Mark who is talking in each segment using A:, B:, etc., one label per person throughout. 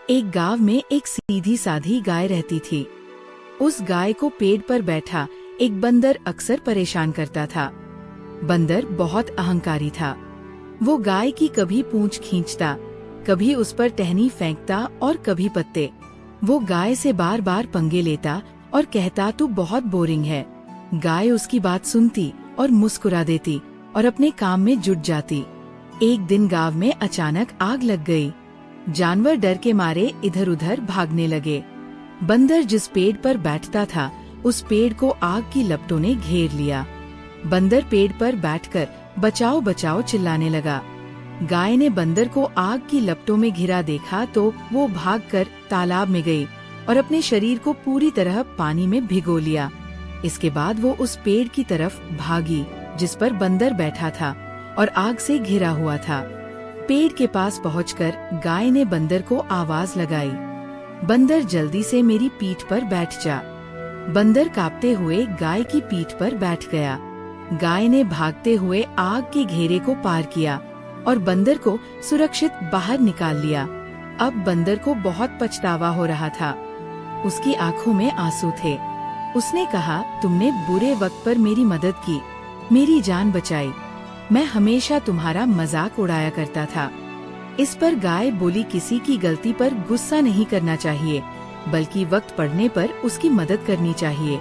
A: एक गांव में एक सीधी साधी गाय रहती थी। उस गाय को पेड़ पर बैठा एक बंदर अक्सर परेशान करता था। बंदर बहुत अहंकारी था। वो गाय की कभी पूंछ खींचता, कभी उस पर टहनी फेंकता और कभी पत्ते। वो गाय से बार बार पंगे लेता और कहता तू बहुत बोरिंग है। गाय उसकी बात सुनती और मुस्कुरा देती और अपने काम में जुट जाती। एक दिन गांव में अचानक आग लग गई। जानवर डर के मारे इधर उधर भागने लगे। बंदर जिस पेड़ पर बैठता था उस पेड़ को आग की लपटों ने घेर लिया। बंदर पेड़ पर बैठकर बचाओ बचाओ चिल्लाने लगा। गाय ने बंदर को आग की लपटों में घिरा देखा तो वो भागकर तालाब में गई और अपने शरीर को पूरी तरह पानी में भिगो लिया। इसके बाद वो उस पेड़ की तरफ भागी जिस पर बंदर बैठा था और आग से घिरा हुआ था। पेड़ के पास पहुंचकर गाय ने बंदर को आवाज लगाई, बंदर जल्दी से मेरी पीठ पर बैठ जा। बंदर कांपते हुए गाय की पीठ पर बैठ गया। गाय ने भागते हुए आग के घेरे को पार किया और बंदर को सुरक्षित बाहर निकाल लिया। अब बंदर को बहुत पछतावा हो रहा था। उसकी आंखों में आंसू थे। उसने कहा, तुमने बुरे वक्त पर मेरी मदद की, मेरी जान बचाई। मैं हमेशा तुम्हारा मजाक उड़ाया करता था। इस पर गाय बोली, किसी की गलती पर गुस्सा नहीं करना चाहिए, बल्कि वक्त पड़ने पर उसकी मदद करनी चाहिए।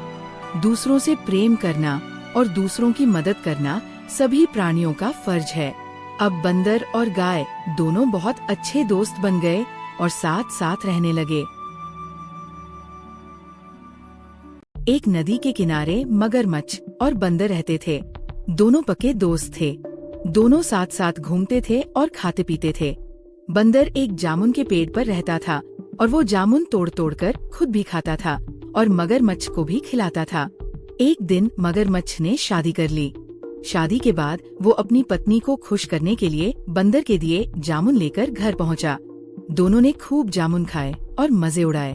A: दूसरों से प्रेम करना और दूसरों की मदद करना सभी प्राणियों का फर्ज है। अब बंदर और गाय दोनों बहुत अच्छे दोस्त बन गए और साथ साथ रहने लगे। एक नदी के किनारे मगरमच्छ और बंदर रहते थे। दोनों पक्के दोस्त थे। दोनों साथ साथ घूमते थे और खाते पीते थे। बंदर एक जामुन के पेड़ पर रहता था और वो जामुन तोड़ तोड़ कर खुद भी खाता था और मगरमच्छ को भी खिलाता था। एक दिन मगरमच्छ ने शादी कर ली। शादी के बाद वो अपनी पत्नी को खुश करने के लिए बंदर के दिए जामुन लेकर घर पहुंचा। दोनों ने खूब जामुन खाए और मजे उड़ाए।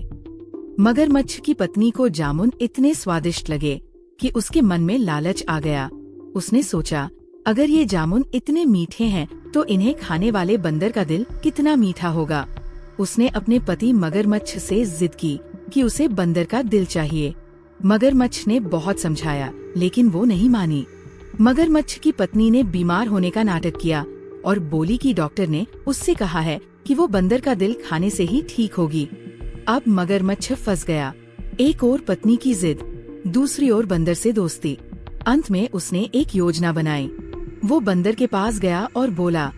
A: मगरमच्छ की पत्नी को जामुन इतने स्वादिष्ट लगे कि उसके मन में लालच आ गया। उसने सोचा, अगर ये जामुन इतने मीठे हैं तो इन्हें खाने वाले बंदर का दिल कितना मीठा होगा। उसने अपने पति मगरमच्छ से जिद की कि उसे बंदर का दिल चाहिए। मगरमच्छ ने बहुत समझाया लेकिन वो नहीं मानी। मगरमच्छ की पत्नी ने बीमार होने का नाटक किया और बोली कि डॉक्टर ने उससे कहा है कि वो बंदर का दिल खाने से ही ठीक होगी। अब मगरमच्छ फंस गया। एक ओर पत्नी की जिद, दूसरी ओर बंदर से दोस्ती। अंत में उसने एक योजना बनाई। वो बंदर के पास गया और बोला,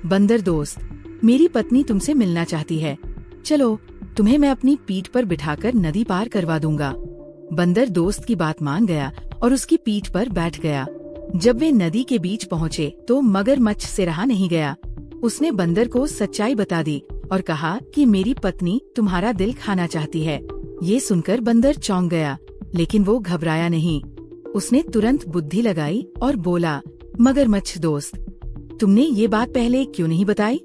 A: बंदर दोस्त, मेरी पत्नी तुमसे मिलना चाहती है। चलो, तुम्हें मैं अपनी पीठ पर बिठाकर नदी पार करवा दूंगा। बंदर दोस्त की बात मान गया और उसकी पीठ पर बैठ गया। जब वे नदी के बीच पहुँचे तो मगरमच्छ से रहा नहीं गया। उसने बंदर को सच्चाई बता दी और कहा कि मेरी पत्नी तुम्हारा दिल खाना चाहती है। ये सुनकर बंदर चौंक गया, लेकिन वो घबराया नहीं। उसने तुरंत बुद्धि लगाई और बोला, मगरमच्छ दोस्त, तुमने ये बात पहले क्यों नहीं बताई?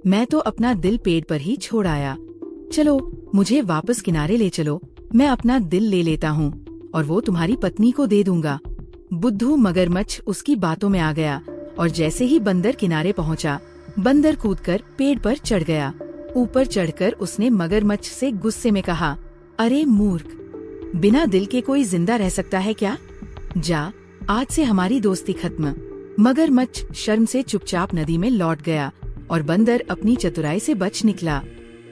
A: मैं तो अपना दिल पेड़ पर ही छोड़ आया। चलो, मुझे वापस किनारे ले चलो, मैं अपना दिल ले लेता हूँ और वो तुम्हारी पत्नी को दे दूंगा। बुद्धू मगरमच्छ उसकी बातों में आ गया और जैसे ही बंदर किनारे पहुँचा, बंदर कूदकर पेड़ पर चढ़ गया। ऊपर चढ़कर उसने मगरमच्छ से गुस्से में कहा, अरे मूर्ख, बिना दिल के कोई जिंदा रह सकता है क्या? जा, आज से हमारी दोस्ती खत्म। मगरमच्छ शर्म से चुपचाप नदी में लौट गया और बंदर अपनी चतुराई से बच निकला।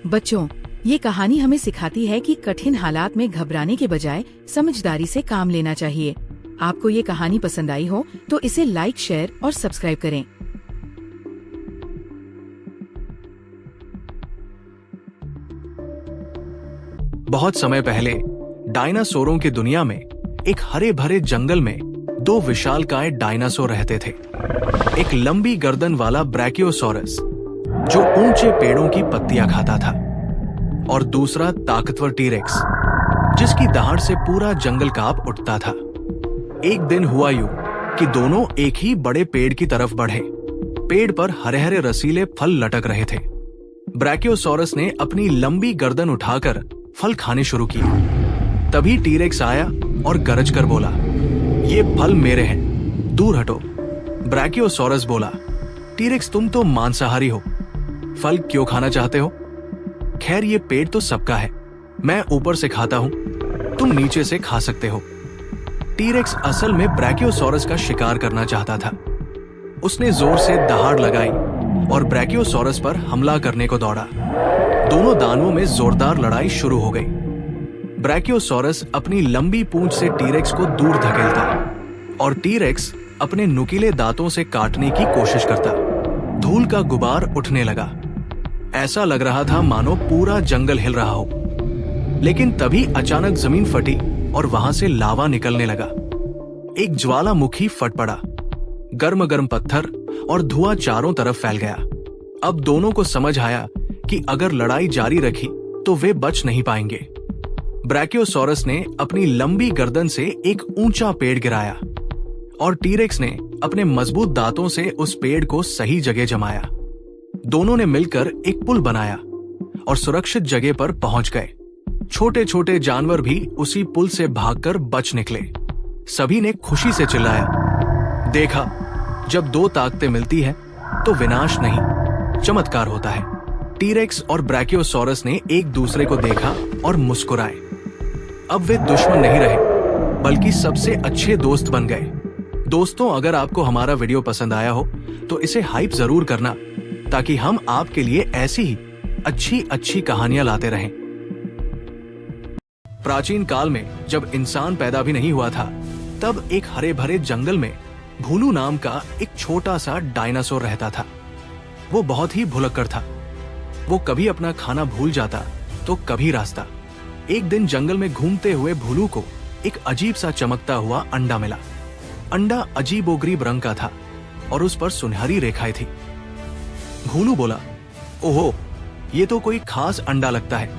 A: बच्चों, ये कहानी हमें सिखाती है कि कठिन हालात में घबराने के बजाय समझदारी से काम लेना चाहिए। आपको ये कहानी पसंद आई हो तो इसे लाइक, शेयर और सब्सक्राइब करें।
B: बहुत समय पहले डायनासोरों की दुनिया में एक हरे भरे जंगल में दो विशालकाय डायनासोर रहते थे। एक लंबी गर्दन वाला ब्रैकियोसॉरस जो ऊंचे पेड़ों की पत्तियां खाता था और दूसरा ताकतवर टीरेक्स जिसकी दहाड़ से पूरा जंगल कांप उठता था। एक दिन हुआ यूं कि दोनों एक ही बड़े पेड़ की तरफ बढ़े। पेड़ पर हरे हरे रसीले फल लटक रहे थे। ब्रैकियोसॉरस ने अपनी लंबी गर्दन उठाकर फल खाने शुरू किए। तभी टीरेक्स आया और गरज कर बोला, ये फल मेरे हैं, दूर हटो। ब्रैकियोसॉरस बोला, टीरेक्स तुम तो मांसाहारी हो, फल क्यों खाना चाहते हो? खैर ये पेट तो सबका है, मैं ऊपर से खाता हूँ, तुम नीचे से खा सकते हो। टीरेक्स असल में ब्रैकियोसॉरस का शिकार करना चाहता था। उसने जोर से दहाड़ लगाई और ब्रैकियोसॉरस पर हमला करने को दौड़ा। दोनों दानवों में जोरदार लड़ाई शुरू हो गई। ब्रैकियोसॉरस अपनी लंबी पूंछ से टीरेक्स को दूर धकेलता और टीरेक्स अपने नुकीले दांतों से काटने की कोशिश करता। धूल का गुबार उठने लगा। ऐसा लग रहा था मानो पूरा जंगल हिल रहा हो। लेकिन तभी अचानक जमीन फटी और वहां से लावा निकलने लगा। एक ज्वालामुखी फट पड़ा। गर्म गर्म पत्थर और धुआं चारों तरफ फैल गया। अब दोनों को समझ आया कि अगर लड़ाई जारी रखी तो वे बच नहीं पाएंगे। ब्रैकियोसॉरस ने अपनी लंबी गर्दन से एक ऊंचा पेड़ गिराया और टीरेक्स ने अपने मजबूत दांतों से उस पेड़ को सही जगह जमाया। दोनों ने मिलकर एक पुल बनाया और सुरक्षित जगह पर पहुंच गए। छोटे छोटे जानवर भी उसी पुल से भागकर बच निकले। सभी ने खुशी से चिल्लाया, देखा, जब दो ताकतें मिलती हैं तो विनाश नहीं, चमत्कार होता है। टीरेक्स और ब्रैकियोसॉरस ने एक दूसरे को देखा और मुस्कुराए। अब वे दुश्मन नहीं रहे, बल्कि सबसे अच्छे दोस्त बन गए। दोस्तों, अगर आपको हमारा वीडियो पसंद आया हो तो इसे हाइप जरूर करना, ताकि हम आपके लिए ऐसी ही अच्छी अच्छी कहानियां लाते रहें। प्राचीन काल में जब इंसान पैदा भी नहीं हुआ था, तब एक हरे भरे जंगल में भूलू नाम का एक छोटा सा डायनासोर रहता था। वो बहुत ही भुलक्कड़ था। वो कभी अपना खाना भूल जाता तो कभी रास्ता। एक दिन जंगल में घूमते हुए भूलू को एक अजीब सा चमकता हुआ अंडा मिला। अंडा अजीबोगरीब रंग का था और उस पर सुनहरी रेखाएं थी। भूलू बोला, ओहो, ये तो कोई खास अंडा लगता है,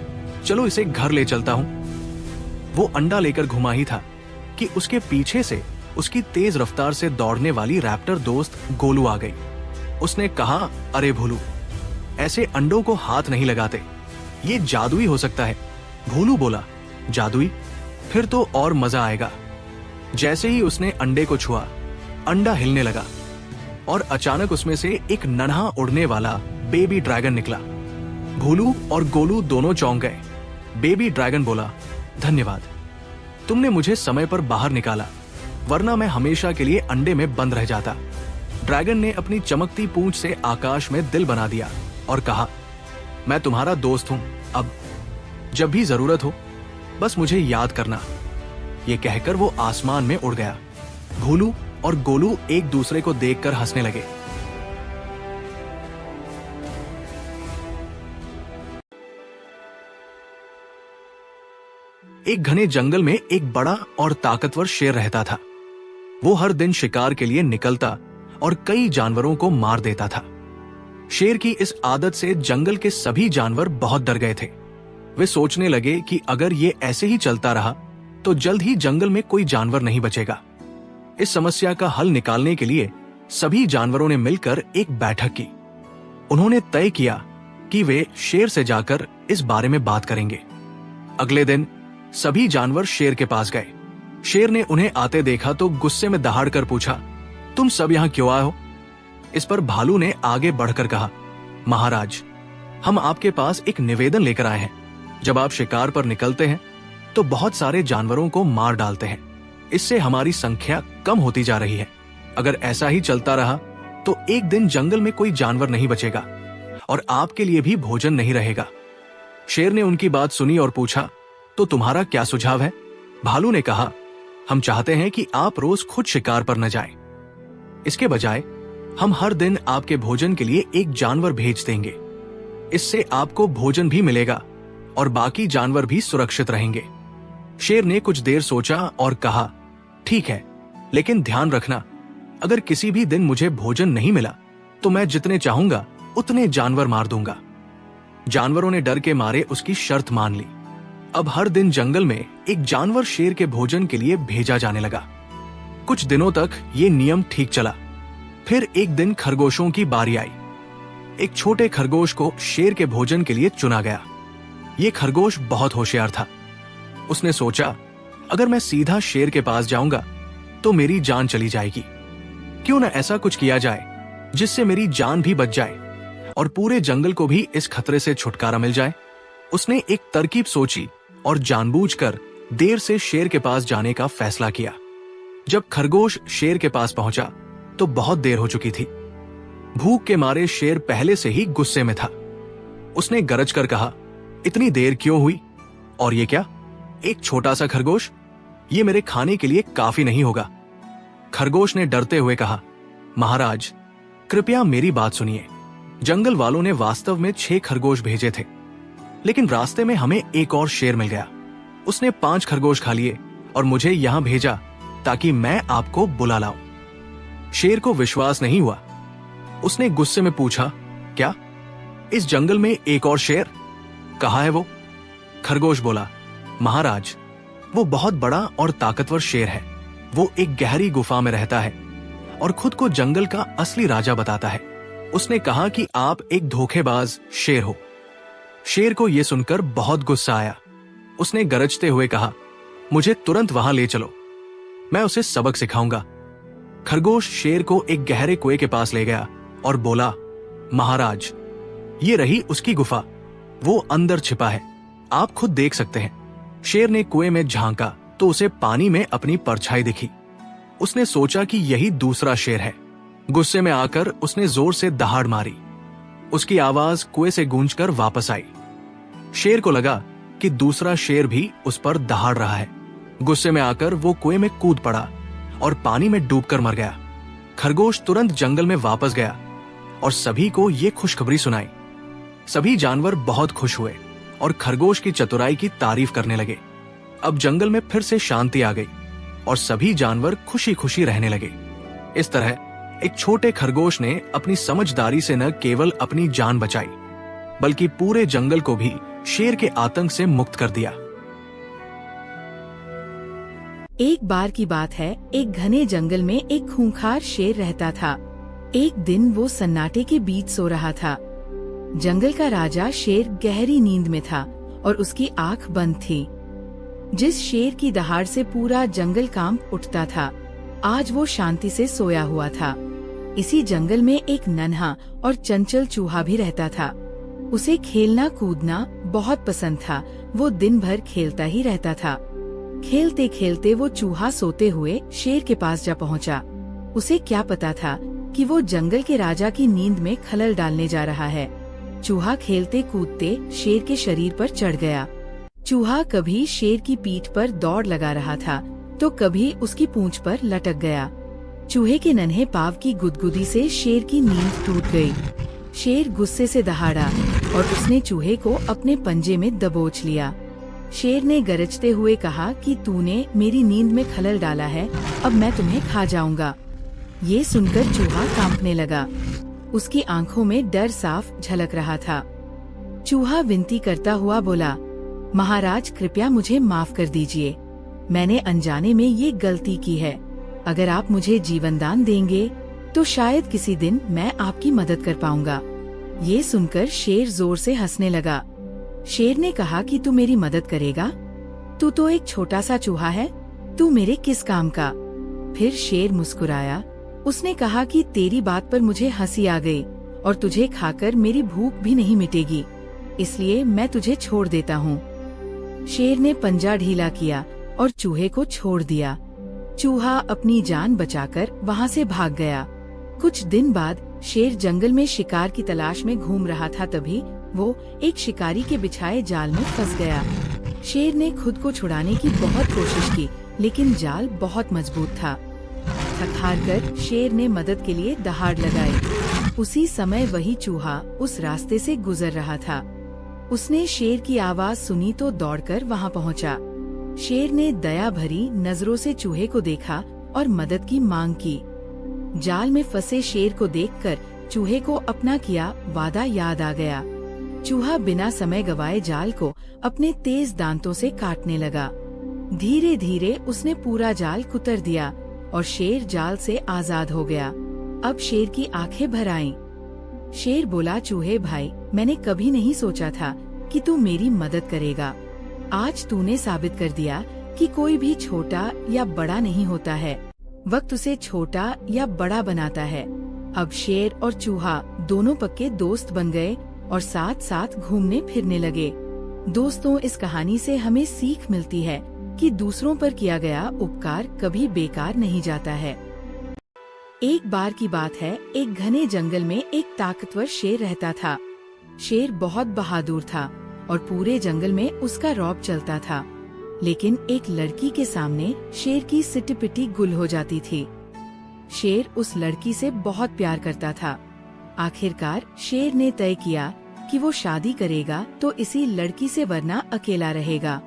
B: चलो इसे घर ले चलता हूं। वो अंडा लेकर घुमा ही था कि उसके पीछे से उसकी तेज रफ्तार से दौड़ने वाली रैप्टर दोस्त गोलू आ गई। उसने कहा, अरे भूलू, ऐसे अंडों को हाथ नहीं लगाते, ये जादुई हो सकता है। भूलू बोला, जादुई? फिर तो और मजा आएगा। जैसे ही उसने अंडे को छुआ, अंडा हिलने लगा और अचानक उसमें से एक नन्हा उड़ने वाला बेबी ड्रैगन निकला। भूलू और गोलू दोनों चौंक गए। बेबी ड्रैगन बोला, धन्यवाद, तुमने मुझे समय पर बाहर निकाला, वरना मैं हमेशा के लिए अंडे में बंद रह जाता। ड्रैगन ने अपनी चमकती पूंछ से आकाश में दिल बना दिया और कहा, मैं तुम्हारा दोस्त हूं, अब जब भी जरूरत हो बस मुझे याद करना। ये कहकर वो आसमान में उड़ गया। भूलू और गोलू एक दूसरे को देखकर हंसने लगे। एक घने जंगल में एक बड़ा और ताकतवर शेर रहता था। वो हर दिन शिकार के लिए निकलता और कई जानवरों को मार देता था। शेर की इस आदत से जंगल के सभी जानवर बहुत डर गए थे। वे सोचने लगे कि अगर ये ऐसे ही चलता रहा तो जल्द ही जंगल में कोई जानवर नहीं बचेगा। इस समस्या का हल निकालने के लिए सभी जानवरों ने मिलकर एक बैठक की। उन्होंने तय किया कि वे शेर से जाकर इस बारे में बात करेंगे। अगले दिन सभी जानवर शेर के पास गए। शेर ने उन्हें आते देखा तो गुस्से में दहाड़ कर पूछा, तुम सब यहाँ क्यों आए हो? इस पर भालू ने आगे बढ़कर कहा, महाराज, हम आपके पास एक निवेदन लेकर आए हैं। जब आप शिकार पर निकलते हैं तो बहुत सारे जानवरों को मार डालते हैं। इससे हमारी संख्या कम होती जा रही है। अगर ऐसा ही चलता रहा तो एक दिन जंगल में कोई जानवर नहीं बचेगा और आपके लिए भी भोजन नहीं रहेगा। शेर ने उनकी बात सुनी और पूछा, तो तुम्हारा क्या सुझाव है? भालू ने कहा, हम चाहते हैं कि आप रोज खुद शिकार पर न जाएं। इसके बजाय हम हर दिन आपके भोजन के लिए एक जानवर भेज देंगे। इससे आपको भोजन भी मिलेगा और बाकी जानवर भी सुरक्षित रहेंगे। शेर ने कुछ देर सोचा और कहा, ठीक है, लेकिन ध्यान रखना, अगर किसी भी दिन मुझे भोजन नहीं मिला तो मैं जितने चाहूंगा उतने जानवर मार दूंगा। जानवरों ने डर के मारे उसकी शर्त मान ली। अब हर दिन जंगल में एक जानवर शेर के भोजन के लिए भेजा जाने लगा। कुछ दिनों तक ये नियम ठीक चला। फिर एक दिन खरगोशों की बारी आई। एक छोटे खरगोश को शेर के भोजन के लिए चुना गया। ये खरगोश बहुत होशियार था। उसने सोचा, अगर मैं सीधा शेर के पास जाऊंगा तो मेरी जान चली जाएगी। क्यों न ऐसा कुछ किया जाए जिससे मेरी जान भी बच जाए और पूरे जंगल को भी इस खतरे से छुटकारा मिल जाए। उसने एक तरकीब सोची और जानबूझकर देर से शेर के पास जाने का फैसला किया। जब खरगोश शेर के पास पहुंचा तो बहुत देर हो चुकी थी। भूख के मारे शेर पहले से ही गुस्से में था। उसने गरज कर कहा, इतनी देर क्यों हुई? और ये क्या, एक छोटा सा खरगोश? ये मेरे खाने के लिए काफी नहीं होगा। खरगोश ने डरते हुए कहा, महाराज कृपया मेरी बात सुनिए। जंगल वालों ने वास्तव में 6 खरगोश भेजे थे, लेकिन रास्ते में हमें एक और शेर मिल गया। उसने 5 खरगोश खा लिए और मुझे यहां भेजा ताकि मैं आपको बुला लाऊं। शेर को विश्वास नहीं हुआ। उसने गुस्से में पूछा, क्या इस जंगल में एक और शेर? कहाँ है वो? खरगोश बोला, महाराज वो बहुत बड़ा और ताकतवर शेर है। वो एक गहरी गुफा में रहता है और खुद को जंगल का असली राजा बताता है। उसने कहा कि आप एक धोखेबाज शेर हो। शेर को यह सुनकर बहुत गुस्सा आया। उसने गरजते हुए कहा, मुझे तुरंत वहां ले चलो, मैं उसे सबक सिखाऊंगा। खरगोश शेर को एक गहरे कुएं के पास ले गया और बोला, महाराज ये रही उसकी गुफा, वो अंदर छिपा है, आप खुद देख सकते हैं। शेर ने कुएं में झांका तो उसे पानी में अपनी परछाई दिखी। उसने सोचा कि यही दूसरा शेर है। गुस्से में आकर उसने जोर से दहाड़ मारी। उसकी आवाज कुएं से गूंजकर वापस आई। शेर को लगा कि दूसरा शेर भी उस पर दहाड़ रहा है। गुस्से में आकर वो कुएं में कूद पड़ा और पानी में डूबकर मर गया। खरगोश तुरंत जंगल में वापस गया और सभी को ये खुशखबरी सुनाई। सभी जानवर बहुत खुश हुए और खरगोश की चतुराई की तारीफ करने लगे। अब जंगल में फिर से शांति आ गई और सभी जानवर खुशी खुशी रहने लगे। इस तरह एक छोटे खरगोश ने अपनी समझदारी से न केवल अपनी जान बचाई, बल्कि पूरे जंगल को भी शेर के आतंक से मुक्त कर दिया।
A: एक बार की बात है, एक घने जंगल में एक खूंखार शेर रहता था। एक दिन वो सन्नाटे के बीच सो रहा था। जंगल का राजा शेर गहरी नींद में था और उसकी आंख बंद थी। जिस शेर की दहाड़ से पूरा जंगल कांप उठता था, आज वो शांति से सोया हुआ था। इसी जंगल में एक नन्हा और चंचल चूहा भी रहता था। उसे खेलना कूदना बहुत पसंद था। वो दिन भर खेलता ही रहता था। खेलते खेलते वो चूहा सोते हुए शेर के पास जा पहुंचा। उसे क्या पता था कि वो जंगल के राजा की नींद में खलल डालने जा रहा है। चूहा खेलते कूदते शेर के शरीर पर चढ़ गया। चूहा कभी शेर की पीठ पर दौड़ लगा रहा था तो कभी उसकी पूंछ पर लटक गया। चूहे के नन्हे पाँव की गुदगुदी से शेर की नींद टूट गई। शेर गुस्से से दहाड़ा और उसने चूहे को अपने पंजे में दबोच लिया। शेर ने गरजते हुए कहा कि तूने मेरी नींद में खलल डाला है, अब मैं तुम्हें खा जाऊंगा। ये सुनकर चूहा कांपने लगा। उसकी आंखों में डर साफ झलक रहा था। चूहा विनती करता हुआ बोला, महाराज कृपया मुझे माफ कर दीजिए, मैंने अनजाने में ये गलती की है। अगर आप मुझे जीवन दान देंगे तो शायद किसी दिन मैं आपकी मदद कर पाऊंगा। ये सुनकर शेर जोर से हंसने लगा। शेर ने कहा कि तू मेरी मदद करेगा? तू तो एक छोटा सा चूहा है, तू मेरे किस काम का? फिर शेर मुस्कुराया। उसने कहा कि तेरी बात पर मुझे हंसी आ गई और तुझे खाकर मेरी भूख भी नहीं मिटेगी, इसलिए मैं तुझे छोड़ देता हूँ। शेर ने पंजा ढीला किया और चूहे को छोड़ दिया। चूहा अपनी जान बचाकर वहाँ से भाग गया। कुछ दिन बाद शेर जंगल में शिकार की तलाश में घूम रहा था, तभी वो एक शिकारी के बिछाए जाल में फंस गया। शेर ने खुद को छुड़ाने की बहुत कोशिश की, लेकिन जाल बहुत मजबूत था। थक-हार कर शेर ने मदद के लिए दहाड़ लगाई। उसी समय वही चूहा उस रास्ते से गुजर रहा था। उसने शेर की आवाज सुनी तो दौड़कर वहाँ पहुँचा। शेर ने दया भरी नजरों से चूहे को देखा और मदद की मांग की। जाल में फंसे शेर को देखकर चूहे को अपना किया वादा याद आ गया। चूहा बिना समय गवाए जाल को अपने तेज दांतों से काटने लगा। धीरे धीरे उसने पूरा जाल कुतर दिया और शेर जाल से आजाद हो गया। अब शेर की आंखें भर आईं। शेर बोला, चूहे भाई, मैंने कभी नहीं सोचा था कि तू मेरी मदद करेगा। आज तूने साबित कर दिया कि कोई भी छोटा या बड़ा नहीं होता है, वक्त उसे छोटा या बड़ा बनाता है। अब शेर और चूहा दोनों पक्के दोस्त बन गए और साथ साथ घूमने फिरने लगे। दोस्तों, इस कहानी से हमें सीख मिलती है कि दूसरों पर किया गया उपकार कभी बेकार नहीं जाता है। एक बार की बात है, एक घने जंगल में एक ताकतवर शेर रहता था। शेर बहुत बहादुर था और पूरे जंगल में उसका रौब चलता था। लेकिन एक लड़की के सामने शेर की सिटी-पिटी गुल हो जाती थी। शेर उस लड़की से बहुत प्यार करता था। आखिरकार शेर ने तय किया कि वो शादी करेगा तो इसी लड़की से, वरना अकेला रहेगा।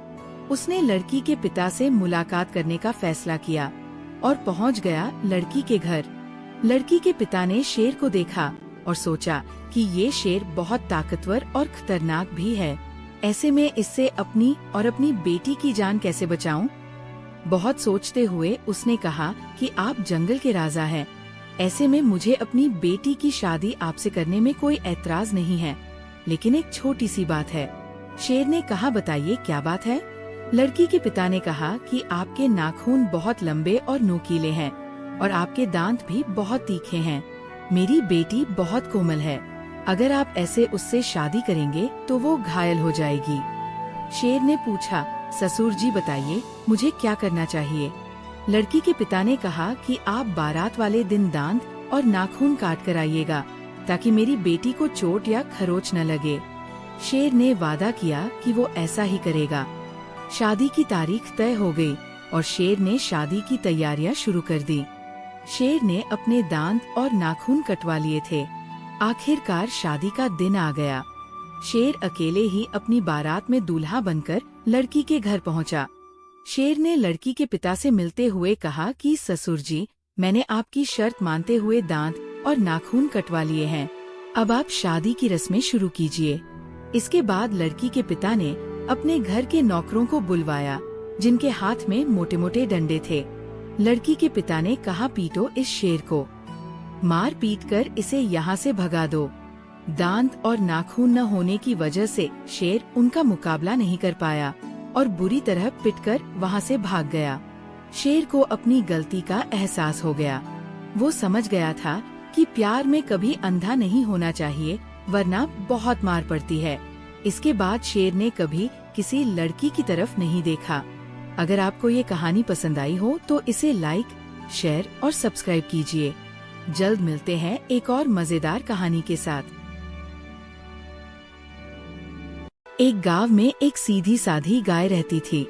A: उसने लड़की के पिता से मुलाकात करने का फैसला किया और पहुंच गया लड़की के घर। लड़की के पिता ने शेर को देखा और सोचा कि ये शेर बहुत ताकतवर और खतरनाक भी है। ऐसे में इससे अपनी और अपनी बेटी की जान कैसे बचाऊं? बहुत सोचते हुए उसने कहा कि आप जंगल के राजा हैं। ऐसे में मुझे अपनी बेटी की शादी आपसे करने में कोई ऐतराज नहीं है, लेकिन एक छोटी सी बात है। शेर ने कहा, बताइए क्या बात है? लड़की के पिता ने कहा कि आपके नाखून बहुत लंबे और नुकीले हैं और आपके दांत भी बहुत तीखे हैं। मेरी बेटी बहुत कोमल है। अगर आप ऐसे उससे शादी करेंगे तो वो घायल हो जाएगी। शेर ने पूछा, ससुर जी बताइए मुझे क्या करना चाहिए? लड़की के पिता ने कहा कि आप बारात वाले दिन दांत और नाखून काट कर आइएगा ताकि मेरी बेटी को चोट या खरोच न लगे। शेर ने वादा किया कि वो ऐसा ही करेगा। शादी की तारीख तय हो गई और शेर ने शादी की तैयारियां शुरू कर दी। शेर ने अपने दांत और नाखून कटवा लिए थे। आखिरकार शादी का दिन आ गया। शेर अकेले ही अपनी बारात में दूल्हा बनकर लड़की के घर पहुंचा। शेर ने लड़की के पिता से मिलते हुए कहा कि ससुर जी, मैंने आपकी शर्त मानते हुए दांत और नाखून कटवा लिए हैं। अब आप शादी की रस्में शुरू कीजिए। इसके बाद लड़की के पिता ने अपने घर के नौकरों को बुलवाया, जिनके हाथ में मोटे मोटे डंडे थे। लड़की के पिता ने कहा, पीटो इस शेर को, मार पीट कर इसे यहाँ से भगा दो। दांत और नाखून न होने की वजह से शेर उनका मुकाबला नहीं कर पाया और बुरी तरह पिटकर वहाँ से भाग गया। शेर को अपनी गलती का एहसास हो गया। वो समझ गया था कि प्यार में कभी अंधा नहीं होना चाहिए, वरना बहुत मार पड़ती है। इसके बाद शेर ने कभी किसी लड़की की तरफ नहीं देखा। अगर आपको ये कहानी पसंद आई हो तो इसे लाइक, शेयर और सब्सक्राइब कीजिए। जल्द मिलते हैं एक और मजेदार कहानी के साथ। एक गांव में एक सीधी साधी गाय रहती थी।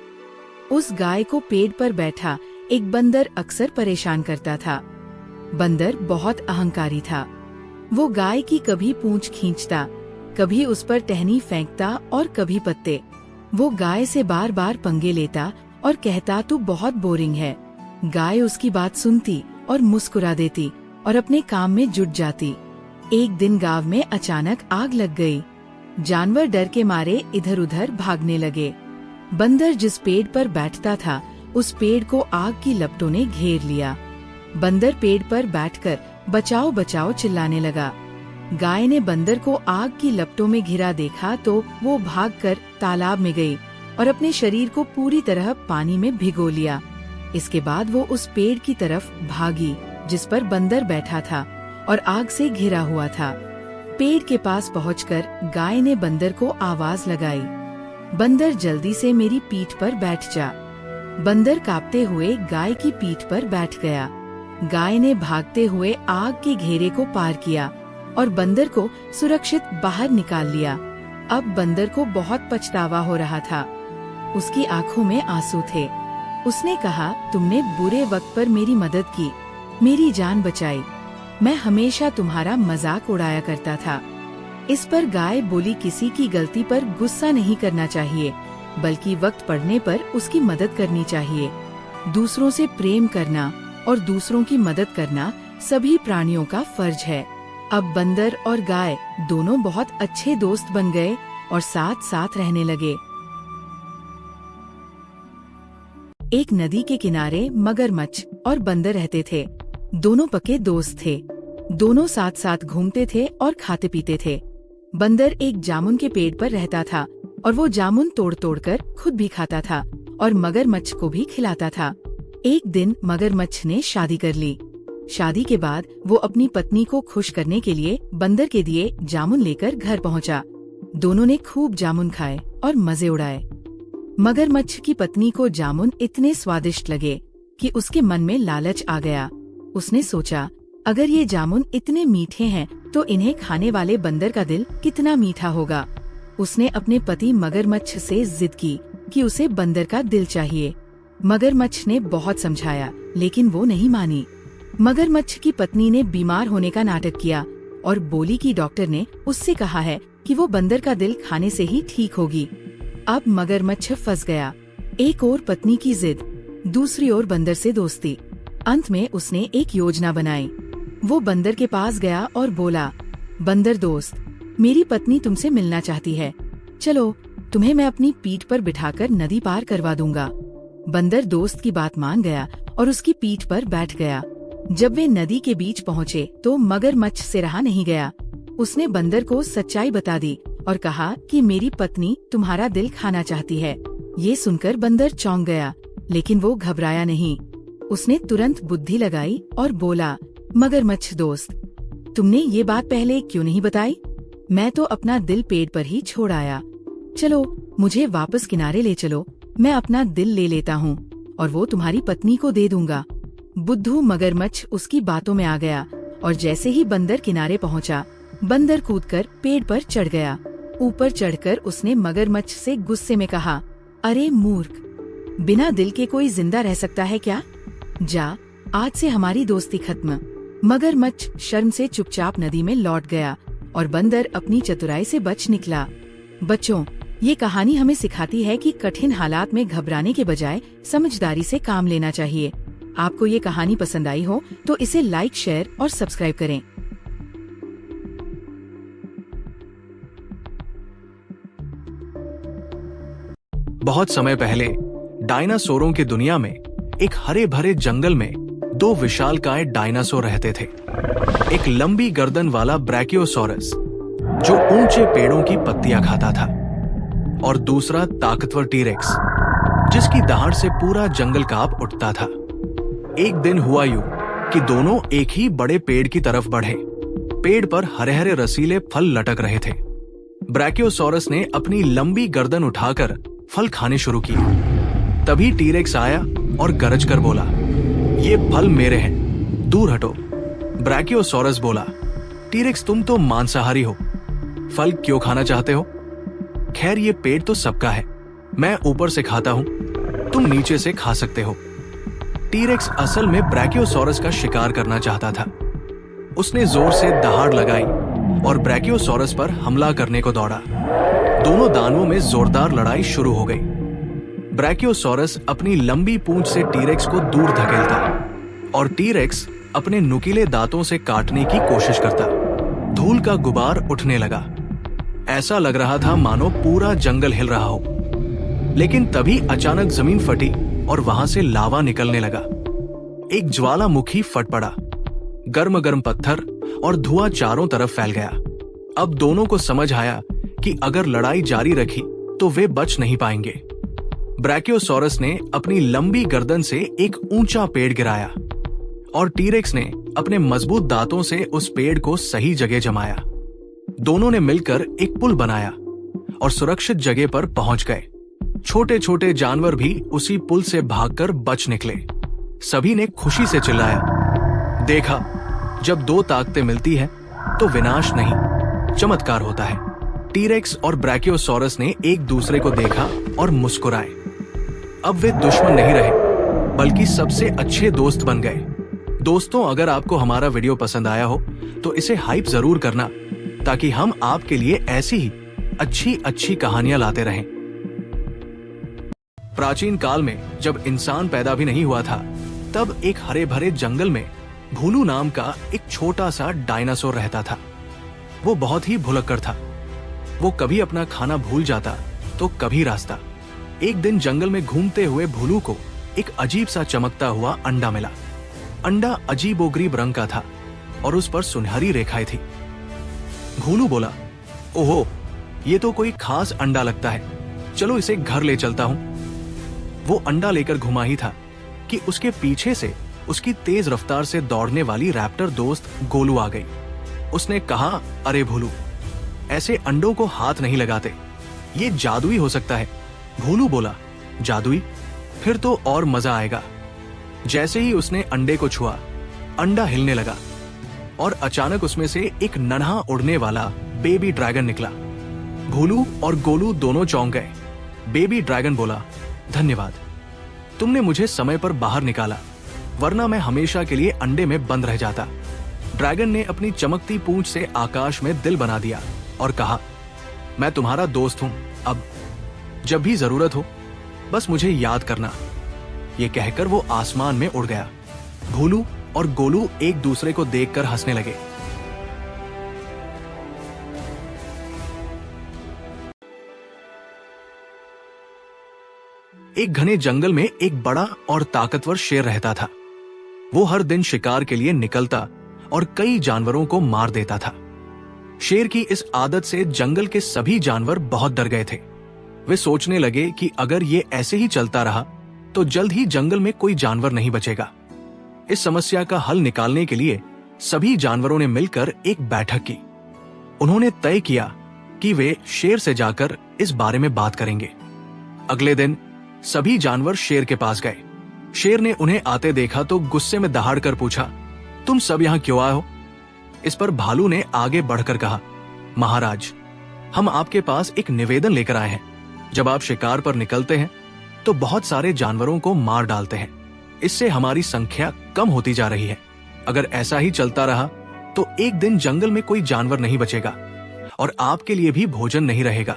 A: उस गाय को पेड़ पर बैठा एक बंदर अक्सर परेशान करता था। बंदर बहुत अहंकारी था। वो गाय की कभी पूंछ खींचता, कभी उस पर टहनी फेंकता और कभी पत्ते। वो गाय से बार बार पंगे लेता और कहता, तू बहुत बोरिंग है। गाय उसकी बात सुनती और मुस्कुरा देती और अपने काम में जुट जाती। एक दिन गांव में अचानक आग लग गई। जानवर डर के मारे इधर उधर भागने लगे। बंदर जिस पेड़ पर बैठता था, उस पेड़ को आग की लपटों ने घेर लिया। बंदर पेड़ पर बैठकर बचाओ बचाओ चिल्लाने लगा। गाय ने बंदर को आग की लपटों में घिरा देखा तो वो भागकर तालाब में गई और अपने शरीर को पूरी तरह पानी में भिगो लिया। इसके बाद वो उस पेड़ की तरफ भागी जिस पर बंदर बैठा था और आग से घिरा हुआ था। पेड़ के पास पहुंचकर गाय ने बंदर को आवाज लगाई, बंदर जल्दी से मेरी पीठ पर बैठ जा। बंदर कांपते हुए गाय की पीठ पर बैठ गया। गाय ने भागते हुए आग के घेरे को पार किया और बंदर को सुरक्षित बाहर निकाल लिया। अब बंदर को बहुत पछतावा हो रहा था। उसकी आंखों में आंसू थे। उसने कहा, तुमने बुरे वक्त पर मेरी मदद की, मेरी जान बचाई। मैं हमेशा तुम्हारा मजाक उड़ाया करता था। इस पर गाय बोली, किसी की गलती पर गुस्सा नहीं करना चाहिए, बल्कि वक्त पड़ने पर उसकी मदद करनी चाहिए। दूसरों से प्रेम करना और दूसरों की मदद करना सभी प्राणियों का फर्ज है। अब बंदर और गाय दोनों बहुत अच्छे दोस्त बन गए और साथ साथ रहने लगे। एक नदी के किनारे मगरमच्छ और बंदर रहते थे। दोनों पक्के दोस्त थे। दोनों साथ साथ घूमते थे और खाते पीते थे। बंदर एक जामुन के पेड़ पर रहता था और वो जामुन तोड़ तोड़ कर खुद भी खाता था और मगरमच्छ को भी खिलाता था। एक दिन मगरमच्छ ने शादी कर ली। शादी के बाद वो अपनी पत्नी को खुश करने के लिए बंदर के दिए जामुन लेकर घर पहुंचा। दोनों ने खूब जामुन खाए और मजे उड़ाए। मगरमच्छ की पत्नी को जामुन इतने स्वादिष्ट लगे कि उसके मन में लालच आ गया। उसने सोचा, अगर ये जामुन इतने मीठे हैं तो इन्हें खाने वाले बंदर का दिल कितना मीठा होगा। उसने अपने पति मगरमच्छ से जिद की कि उसे बंदर का दिल चाहिए। मगरमच्छ ने बहुत समझाया, लेकिन वो नहीं मानी। मगरमच्छ की पत्नी ने बीमार होने का नाटक किया और बोली कि डॉक्टर ने उससे कहा है कि वो बंदर का दिल खाने से ही ठीक होगी। अब मगरमच्छ फंस गया। एक ओर पत्नी की जिद, दूसरी ओर बंदर से दोस्ती। अंत में उसने एक योजना बनाई। वो बंदर के पास गया और बोला, बंदर दोस्त, मेरी पत्नी तुमसे मिलना चाहती है। चलो, तुम्हें मैं अपनी पीठ पर बिठाकर नदी पार करवा दूंगा। बंदर दोस्त की बात मान गया और उसकी पीठ पर बैठ गया। जब वे नदी के बीच पहुँचे तो मगरमच्छ से रहा नहीं गया। उसने बंदर को सच्चाई बता दी और कहा कि मेरी पत्नी तुम्हारा दिल खाना चाहती है। ये सुनकर बंदर चौंक गया, लेकिन वो घबराया नहीं। उसने तुरंत बुद्धि लगाई और बोला, मगरमच्छ दोस्त, तुमने ये बात पहले क्यों नहीं बताई? मैं तो अपना दिल पेड़ पर ही छोड़ आया। चलो, मुझे वापस किनारे ले चलो, मैं अपना दिल ले लेता हूँ और वो तुम्हारी पत्नी को दे दूंगा। बुद्धू मगरमच्छ उसकी बातों में आ गया और जैसे ही बंदर किनारे पहुँचा, बंदर कूदकर पेड़ पर चढ़ गया। ऊपर चढ़कर उसने मगरमच्छ से गुस्से में कहा, अरे मूर्ख, बिना दिल के कोई जिंदा रह सकता है क्या? जा, आज से हमारी दोस्ती खत्म। मगरमच्छ शर्म से चुपचाप नदी में लौट गया और बंदर अपनी चतुराई से बच निकला। बच्चों, ये कहानी हमें सिखाती है कि कठिन हालात में घबराने के बजाय समझदारी से काम लेना चाहिए। आपको ये कहानी पसंद आई हो तो इसे लाइक, शेयर और सब्सक्राइब करें।
B: बहुत समय पहले डायनासोरों की दुनिया में एक हरे भरे जंगल में दो विशालकाय डायनासोर रहते थे। एक लंबी गर्दन वाला ब्रैकियोसॉरस जो ऊंचे पेड़ों की पत्तियां खाता था, और दूसरा ताकतवर टीरेक्स जिसकी दहाड़ से पूरा जंगल कांप उठता था। एक दिन हुआ यूं कि दोनों एक ही बड़े पेड़ की तरफ बढ़े। पेड़ पर हरे हरे रसीले फल लटक रहे थे। ब्रैकियोसॉरस ने अपनी लंबी गर्दन उठाकर फल खाने शुरू किए। तभी टीरेक्स आया और गरज कर बोला, ये फल मेरे हैं, दूर हटो। ब्रैकियोसॉरस बोला, टीरेक्स तुम तो मांसाहारी हो, फल क्यों खाना चाहते हो? खैर ये पेट तो सबका है, मैं ऊपर से खाता हूं, तुम नीचे से खा सकते हो। टीरेक्स असल में ब्रैकियोसॉरस का शिकार करना चाहता था। उसने जोर से दहाड़ लगाई और ब्रैकियोसॉरस पर हमला करने को दौड़ा। दोनों दानवों में जोरदार लड़ाई शुरू हो गई। ब्रैकियोसॉरस अपनी लंबी पूंछ से टीरेक्स को दूर धकेलता और टीरेक्स अपने नुकीले दांतों से काटने की कोशिश करता। धूल का गुबार उठने लगा। ऐसा लग रहा था मानो पूरा जंगल हिल रहा हो। लेकिन तभी अचानक जमीन फटी और वहां से लावा निकलने लगा। एक ज्वालामुखी फट पड़ा। गर्म गर्म पत्थर और धुआं चारों तरफ फैल गया। अब दोनों को समझ आया कि अगर लड़ाई जारी रखी तो वे बच नहीं पाएंगे। ब्रैकियोसॉरस ने अपनी लंबी गर्दन से एक ऊंचा पेड़ गिराया और टीरेक्स ने अपने मजबूत दांतों से उस पेड़ को सही जगह जमाया। दोनों ने मिलकर एक पुल बनाया और सुरक्षित जगह पर पहुंच गए। छोटे छोटे जानवर भी उसी पुल से भागकर बच निकले। सभी ने खुशी से चिल्लाया, देखा, जब दो ताकतें मिलती हैं तो विनाश नहीं, चमत्कार होता है। टीरेक्स और ब्रैकियोसॉरस ने एक दूसरे को देखा और मुस्कुराए। अब वे दुश्मन नहीं रहे, बल्कि सबसे अच्छे दोस्त बन गए। दोस्तों, अगर आपको हमारा वीडियो पसंद आया हो तो इसे हाइप जरूर करना, ताकि हम आपके लिए ऐसी ही अच्छी अच्छी कहानियां लाते रहें। प्राचीन काल में जब इंसान पैदा भी नहीं हुआ था, तब एक हरे भरे जंगल में भूलू नाम का एक छोटा सा डायनासोर रहता था। वो बहुत ही भुलक्कड़ था। वो कभी अपना खाना भूल जाता तो कभी रास्ता। एक दिन जंगल में घूमते हुए भूलू को एक अजीब सा चमकता हुआ अंडा मिला। अंडा अजीबोगरीब रंग का था और उस पर सुनहरी रेखाएं थी। भूलू बोला, ओहो, ये तो कोई खास अंडा लगता है, चलो इसे घर ले चलता हूं। वो अंडा लेकर घुमा ही था कि उसके पीछे से उसकी तेज रफ्तार से दौड़ने वाली रैप्टर दोस्त गोलू आ गई। उसने कहा, अरे भूलू, ऐसे अंडों को हाथ नहीं लगाते, ये जादुई हो सकता है। भोलू बोला, जादुई? फिर तो और मजा आएगा। जैसे ही उसने अंडे को छुआ, अंडा हिलने लगा और अचानक उसमें से एक नन्हा उड़ने वाला बेबी ड्रैगन निकला। भोलू और गोलू दोनों चौंक गए। बेबी ड्रैगन बोला, धन्यवाद, तुमने मुझे समय पर बाहर निकाला, वरना मैं हमेशा के लिए अंडे में बंद रह जाता। ड्रैगन ने अपनी चमकती पूंछ से आकाश में दिल बना दिया और कहा, मैं तुम्हारा दोस्त हूं, अब जब भी जरूरत हो बस मुझे याद करना। ये कहकर वो आसमान में उड़ गया। भोलू और गोलू एक दूसरे को देखकर हंसने लगे। एक घने जंगल में एक बड़ा और ताकतवर शेर रहता था। वो हर दिन शिकार के लिए निकलता और कई जानवरों को मार देता था। शेर की इस आदत से जंगल के सभी जानवर बहुत डर गए थे। वे सोचने लगे कि अगर ये ऐसे ही चलता रहा तो जल्द ही जंगल में कोई जानवर नहीं बचेगा। इस समस्या का हल निकालने के लिए सभी जानवरों ने मिलकर एक बैठक की। उन्होंने तय किया कि वे शेर से जाकर इस बारे में बात करेंगे। अगले दिन सभी जानवर शेर के पास गए। शेर ने उन्हें आते देखा तो गुस्से में दहाड़कर पूछा, तुम सब यहाँ क्यों आए हो? इस पर भालू ने आगे बढ़कर कहा, महाराज, हम आपके पास एक निवेदन लेकर आए हैं। जब आप शिकार पर निकलते हैं तो बहुत सारे जानवरों को मार डालते हैं। इससे हमारी संख्या कम होती जा रही है। अगर ऐसा ही चलता रहा तो एक दिन जंगल में कोई जानवर नहीं बचेगा और आपके लिए भी भोजन नहीं रहेगा।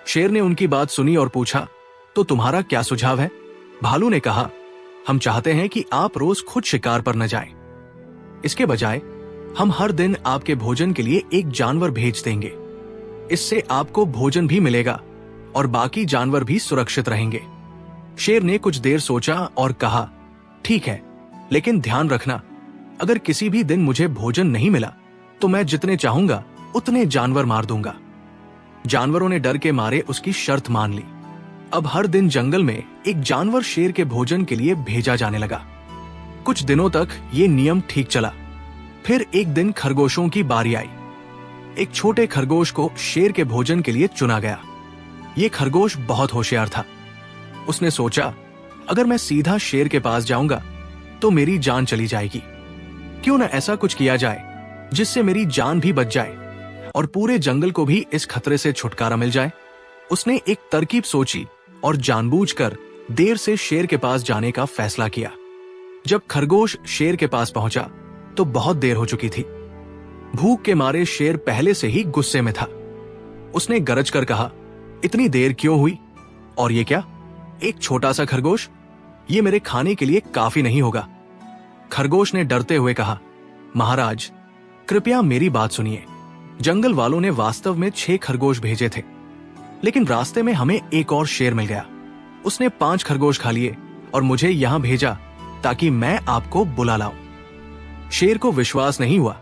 B: शेर ने उनकी बात सुनी और पूछा, तो तुम्हारा क्या सुझाव है? भालू ने कहा, हम चाहते हैं कि आप रोज खुद शिकार पर न जाएं। इसके बजाय हम हर दिन आपके भोजन के लिए एक जानवर भेज देंगे। इससे आपको भोजन भी मिलेगा और बाकी जानवर भी सुरक्षित रहेंगे। शेर ने कुछ देर सोचा और कहा, ठीक है, लेकिन ध्यान रखना, अगर किसी भी दिन मुझे भोजन नहीं मिला तो मैं जितने चाहूंगा उतने जानवर मार दूंगा। जानवरों ने डर के मारे उसकी शर्त मान ली। अब हर दिन जंगल में एक जानवर शेर के भोजन के लिए भेजा जाने लगा। कुछ दिनों तक ये नियम ठीक चला। फिर एक दिन खरगोशों की बारी आई। एक छोटे खरगोश को शेर के भोजन के लिए चुना गया। ये खरगोश बहुत होशियार था। उसने सोचा, अगर मैं सीधा शेर के पास जाऊंगा तो मेरी जान चली जाएगी। क्यों न ऐसा कुछ किया जाए जिससे मेरी जान भी बच जाए और पूरे जंगल को भी इस खतरे से छुटकारा मिल जाए। उसने एक तरकीब सोची और जानबूझकर देर से शेर के पास जाने का फैसला किया। जब खरगोश शेर के पास पहुंचा तो बहुत देर हो चुकी थी। भूख के मारे शेर पहले से ही गुस्से में था। उसने गरज कर कहा, इतनी देर क्यों हुई? और ये क्या, एक छोटा सा खरगोश? ये मेरे खाने के लिए काफी नहीं होगा। खरगोश ने डरते हुए कहा, महाराज, कृपया मेरी बात सुनिए। जंगल वालों ने वास्तव में 6 खरगोश भेजे थे, लेकिन रास्ते में हमें एक और शेर मिल गया। उसने 5 खरगोश खा लिए और मुझे यहां भेजा ताकि मैं आपको बुला लाऊं। शेर को विश्वास नहीं हुआ।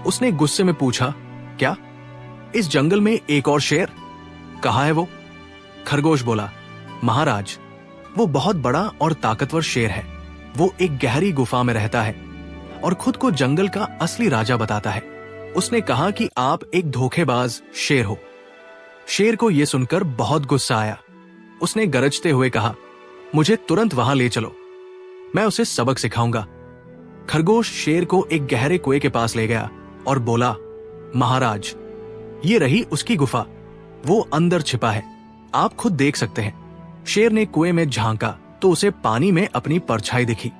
B: उसने गुस्से में पूछा, क्या इस जंगल में एक और शेर? कहाँ है वो? खरगोश बोला, महाराज, वो बहुत बड़ा और ताकतवर शेर है। वो एक गहरी गुफा में रहता है और खुद को जंगल का असली राजा बताता है। उसने कहा कि आप एक धोखेबाज शेर हो। शेर को यह सुनकर बहुत गुस्सा आया। उसने गरजते हुए कहा, मुझे तुरंत वहां ले चलो, मैं उसे सबक सिखाऊंगा। खरगोश शेर को एक गहरे कुएं के पास ले गया और बोला, महाराज, ये रही उसकी गुफा, वो अंदर छिपा है, आप खुद देख सकते हैं। शेर ने कुएं में झांका तो उसे पानी में अपनी परछाई दिखी।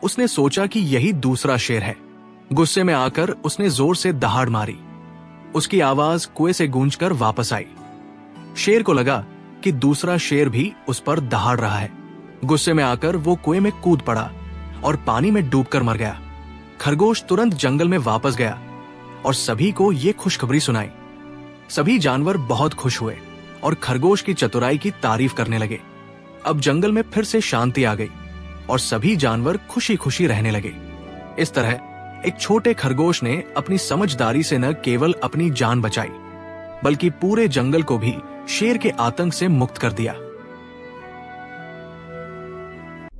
B: उसने सोचा कि यही दूसरा शेर है। गुस्से में आकर उसने जोर से दहाड़ मारी। उसकी आवाज कुएं से गूंजकर वापस आई। शेर को लगा कि दूसरा शेर भी उस पर दहाड़ रहा है। गुस्से में आकर वो कुएं में कूद पड़ा और पानी में डूबकर मर गया। खरगोश तुरंत जंगल में वापस गया और सभी को ये खुशखबरी सुनाई। सभी जानवर बहुत खुश हुए और खरगोश की चतुराई की तारीफ करने लगे। अब जंगल में फिर से शांति आ गई और सभी जानवर खुशी खुशी रहने लगे। इस तरह एक छोटे खरगोश ने अपनी समझदारी से न केवल अपनी जान बचाई, बल्कि पूरे जंगल को भी शेर के आतंक से मुक्त कर दिया।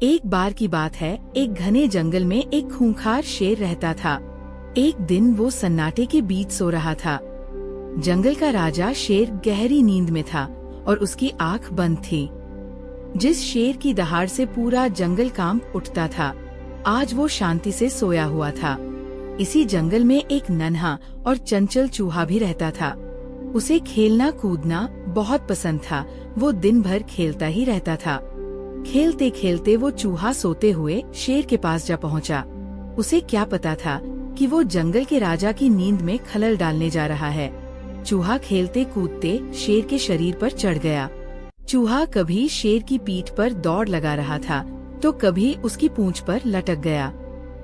A: एक बार की बात है, एक घने जंगल में एक खूंखार शेर रहता था। एक दिन वो सन्नाटे के बीच सो रहा था। जंगल का राजा शेर गहरी नींद में था और उसकी आंख बंद थी। जिस शेर की दहाड़ से पूरा जंगल कांप उठता था, आज वो शांति से सोया हुआ था। इसी जंगल में एक नन्हा और चंचल चूहा भी रहता था। उसे खेलना कूदना बहुत पसंद था। वो दिन भर खेलता ही रहता था। खेलते खेलते वो चूहा सोते हुए शेर के पास जा पहुंचा। उसे क्या पता था कि वो जंगल के राजा की नींद में खलल डालने जा रहा है। चूहा खेलते कूदते शेर के शरीर पर चढ़ गया। चूहा कभी शेर की पीठ पर दौड़ लगा रहा था तो कभी उसकी पूंछ पर लटक गया।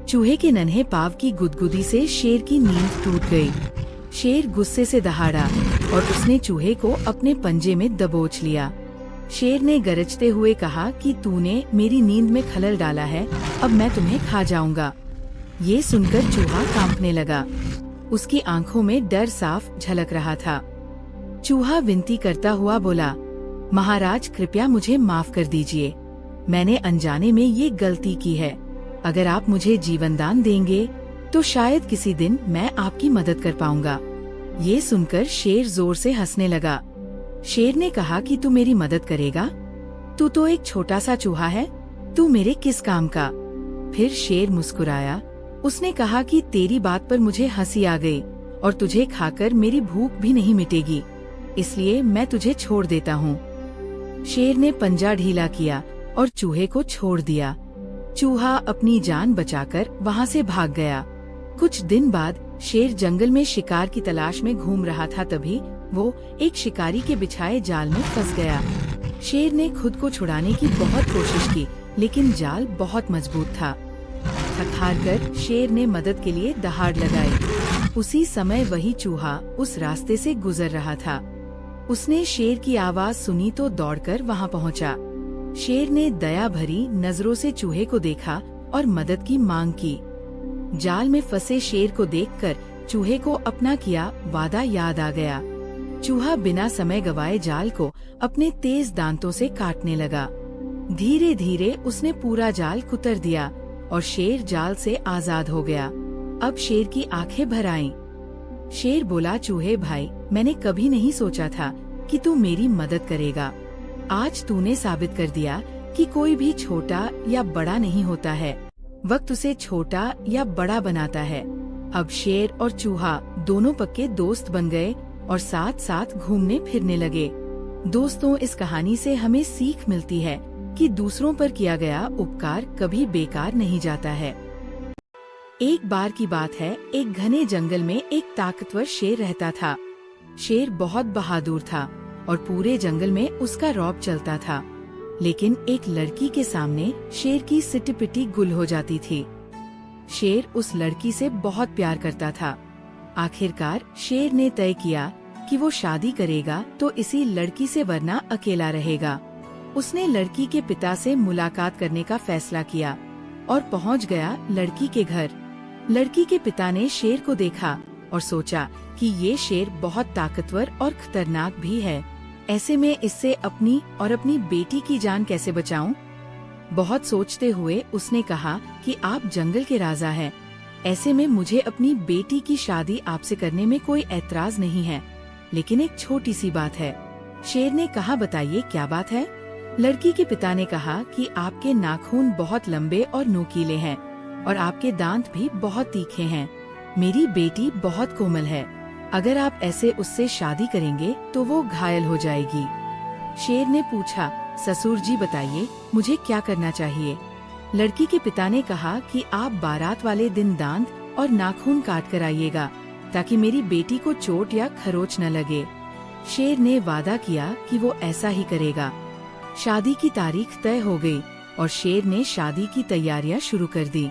A: चूहे के नन्हे पाँव की गुदगुदी से शेर की नींद टूट गई। शेर गुस्से से दहाड़ा और उसने चूहे को अपने पंजे में दबोच लिया। शेर ने गरजते हुए कहा कि तूने मेरी नींद में खलल डाला है, अब मैं तुम्हें खा जाऊंगा। ये सुनकर चूहा कांपने लगा। उसकी आंखों में डर साफ झलक रहा था। चूहा विनती करता हुआ बोला, महाराज कृपया मुझे माफ कर दीजिए, मैंने अनजाने में ये गलती की है। अगर आप मुझे जीवन दान देंगे तो शायद किसी दिन मैं आपकी मदद कर पाऊंगा। ये सुनकर शेर जोर से हंसने लगा। शेर ने कहा कि तू मेरी मदद करेगा? तू तो एक छोटा सा चूहा है, तू मेरे किस काम का? फिर शेर मुस्कुराया। उसने कहा कि तेरी बात पर मुझे हंसी आ गई और तुझे खाकर मेरी भूख भी नहीं मिटेगी, इसलिए मैं तुझे छोड़ देता हूँ। शेर ने पंजा ढीला किया और चूहे को छोड़ दिया। चूहा अपनी जान बचाकर वहाँ से भाग गया। कुछ दिन बाद शेर जंगल में शिकार की तलाश में घूम रहा था, तभी वो एक शिकारी के बिछाए जाल में फंस गया। शेर ने खुद को छुड़ाने की बहुत कोशिश की, लेकिन जाल बहुत मजबूत था। थक हार कर शेर ने मदद के लिए दहाड़ लगाई। उसी समय वही चूहा उस रास्ते से गुजर रहा था। उसने शेर की आवाज सुनी तो दौड़कर वहाँ पहुँचा। शेर ने दया भरी नजरों से चूहे को देखा और मदद की मांग की। जाल में फंसे शेर को देखकर चूहे को अपना किया वादा याद आ गया। चूहा बिना समय गवाए जाल को अपने तेज दांतों से काटने लगा। धीरे धीरे उसने पूरा जाल कुतर दिया और शेर जाल से आजाद हो गया। अब शेर की आंखें भर आईं। शेर बोला, चूहे भाई, मैंने कभी नहीं सोचा था कि तू मेरी मदद करेगा। आज तूने साबित कर दिया कि कोई भी छोटा या बड़ा नहीं होता है, वक्त उसे छोटा या बड़ा बनाता है। अब शेर और चूहा दोनों पक्के दोस्त बन गए और साथ साथ घूमने फिरने लगे। दोस्तों, इस कहानी से हमें सीख मिलती है कि दूसरों पर किया गया उपकार कभी बेकार नहीं जाता है। एक बार की बात है, एक घने जंगल में एक ताकतवर शेर रहता था। शेर बहुत बहादुर था और पूरे जंगल में उसका रौब चलता था। लेकिन एक लड़की के सामने शेर की सिटपिटी गुल हो जाती थी। शेर उस लड़की से बहुत प्यार करता था। आखिरकार शेर ने तय किया कि वो शादी करेगा तो इसी लड़की से, वरना अकेला रहेगा। उसने लड़की के पिता से मुलाकात करने का फैसला किया और पहुंच गया लड़की के घर। लड़की के पिता ने शेर को देखा और सोचा कि ये शेर बहुत ताकतवर और खतरनाक भी है। ऐसे में इससे अपनी और अपनी बेटी की जान कैसे बचाऊं? बहुत सोचते हुए उसने कहा कि आप जंगल के राजा हैं, ऐसे में मुझे अपनी बेटी की शादी आपसे करने में कोई ऐतराज नहीं है, लेकिन एक छोटी सी बात है। शेर ने कहा, बताइए क्या बात है? लड़की के पिता ने कहा कि आपके नाखून बहुत लंबे और नोकीले हैं और आपके दांत भी बहुत तीखे हैं। मेरी बेटी बहुत कोमल है, अगर आप ऐसे उससे शादी करेंगे तो वो घायल हो जाएगी। शेर ने पूछा, ससुर जी बताइए मुझे क्या करना चाहिए? लड़की के पिता ने कहा कि आप बारात वाले दिन दांत और नाखून काट कर आइएगा ताकि मेरी बेटी को चोट या खरोच न लगे। शेर ने वादा किया कि वो ऐसा ही करेगा। शादी की तारीख तय हो गई और शेर ने शादी की तैयारियां शुरू कर दी।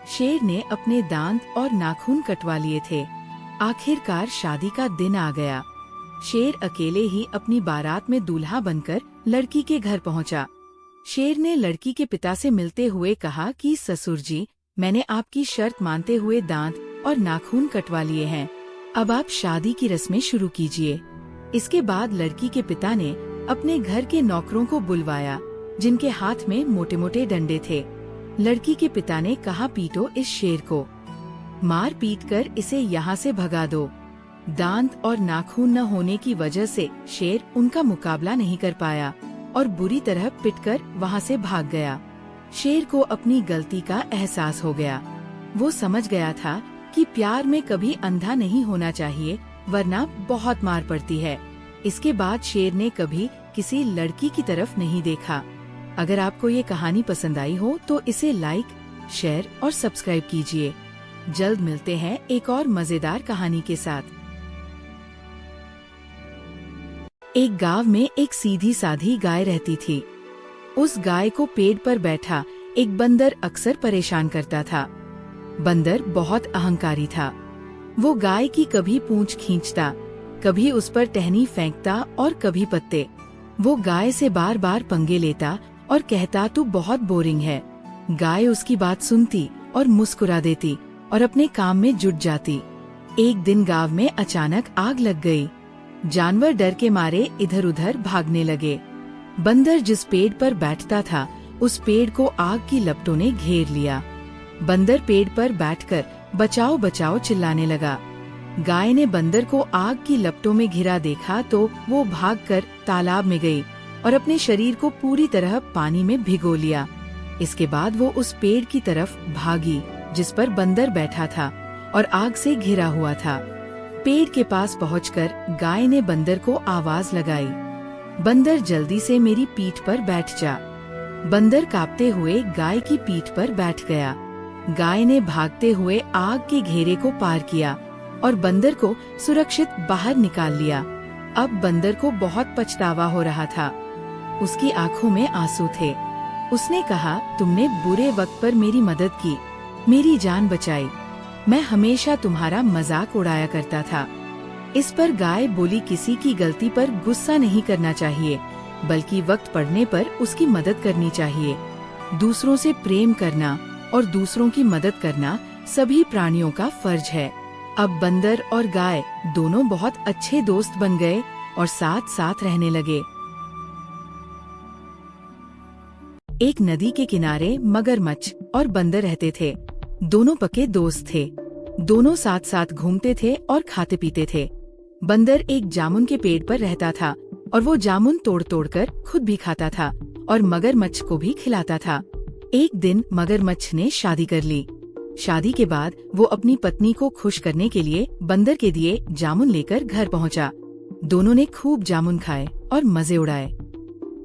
A: शेर ने अपने दांत और नाखून कटवा लिए थे। आखिरकार शादी का दिन आ गया। शेर अकेले ही अपनी बारात में दूल्हा बनकर लड़की के घर पहुंचा। शेर ने लड़की के पिता से मिलते हुए कहा कि ससुर जी, मैंने आपकी शर्त मानते हुए दांत और नाखून कटवा लिए हैं, अब आप शादी की रस्में शुरू कीजिए। इसके बाद लड़की के पिता ने अपने घर के नौकरों को बुलवाया, जिनके हाथ में मोटे मोटे डंडे थे। लड़की के पिता ने कहा, पीटो इस शेर को, मार पीट कर इसे यहाँ से भगा दो। दांत और नाखून न होने की वजह से शेर उनका मुकाबला नहीं कर पाया और बुरी तरह पिटकर वहां से भाग गया। शेर को अपनी गलती का एहसास हो गया। वो समझ गया था कि प्यार में कभी अंधा नहीं होना चाहिए, वरना बहुत मार पड़ती है। इसके बाद शेर ने कभी किसी लड़की की तरफ नहीं देखा। अगर आपको ये कहानी पसंद आई हो तो इसे लाइक, शेयर और सब्सक्राइब कीजिए। जल्द मिलते हैं एक और मजेदार कहानी के साथ। एक गांव में एक सीधी साधी गाय रहती थी। उस गाय को पेड़ पर बैठा एक बंदर अक्सर परेशान करता था। बंदर बहुत अहंकारी था। वो गाय की कभी पूंछ खींचता, कभी उस पर टहनी फेंकता और कभी पत्ते। वो गाय से बार बार पंगे लेता और कहता तू बहुत बोरिंग है। गाय उसकी बात सुनती और मुस्कुरा देती और अपने काम में जुट जाती। एक दिन गांव में अचानक आग लग गई। जानवर डर के मारे इधर उधर भागने लगे। बंदर जिस पेड़ पर बैठता था उस पेड़ को आग की लपटों ने घेर लिया। बंदर पेड़ पर बैठकर बचाओ बचाओ चिल्लाने लगा। गाय ने बंदर को आग की लपटों में घिरा देखा तो वो भागकर तालाब में गई और अपने शरीर को पूरी तरह पानी में भिगो लिया। इसके बाद वो उस पेड़ की तरफ भागी जिस पर बंदर बैठा था और आग से घिरा हुआ था। पेड़ के पास पहुंचकर गाय ने बंदर को आवाज लगाई, बंदर जल्दी से मेरी पीठ पर बैठ जा। बंदर कांपते हुए गाय की पीठ पर बैठ गया। गाय ने भागते हुए आग के घेरे को पार किया और बंदर को सुरक्षित बाहर निकाल लिया। अब बंदर को बहुत पछतावा हो रहा था। उसकी आंखों में आंसू थे। उसने कहा, तुमने बुरे वक्त पर मेरी मदद की, मेरी जान बचाई। मैं हमेशा तुम्हारा मजाक उड़ाया करता था। इस पर गाय बोली, किसी की गलती पर गुस्सा नहीं करना चाहिए, बल्कि वक्त पड़ने पर उसकी मदद करनी चाहिए। दूसरों से प्रेम करना और दूसरों की मदद करना सभी प्राणियों का फर्ज है। अब बंदर और गाय दोनों बहुत अच्छे दोस्त बन गए और साथ साथ रहने लगे। एक नदी के किनारे मगरमच्छ और बंदर रहते थे। दोनों पक्के दोस्त थे। दोनों साथ साथ घूमते थे और खाते पीते थे। बंदर एक जामुन के पेड़ पर रहता था और वो जामुन तोड़ तोड़ कर खुद भी खाता था और मगरमच्छ को भी खिलाता था। एक दिन मगरमच्छ ने शादी कर ली। शादी के बाद वो अपनी पत्नी को खुश करने के लिए बंदर के दिए जामुन लेकर घर पहुंचा। दोनों ने खूब जामुन खाए और मजे उड़ाए।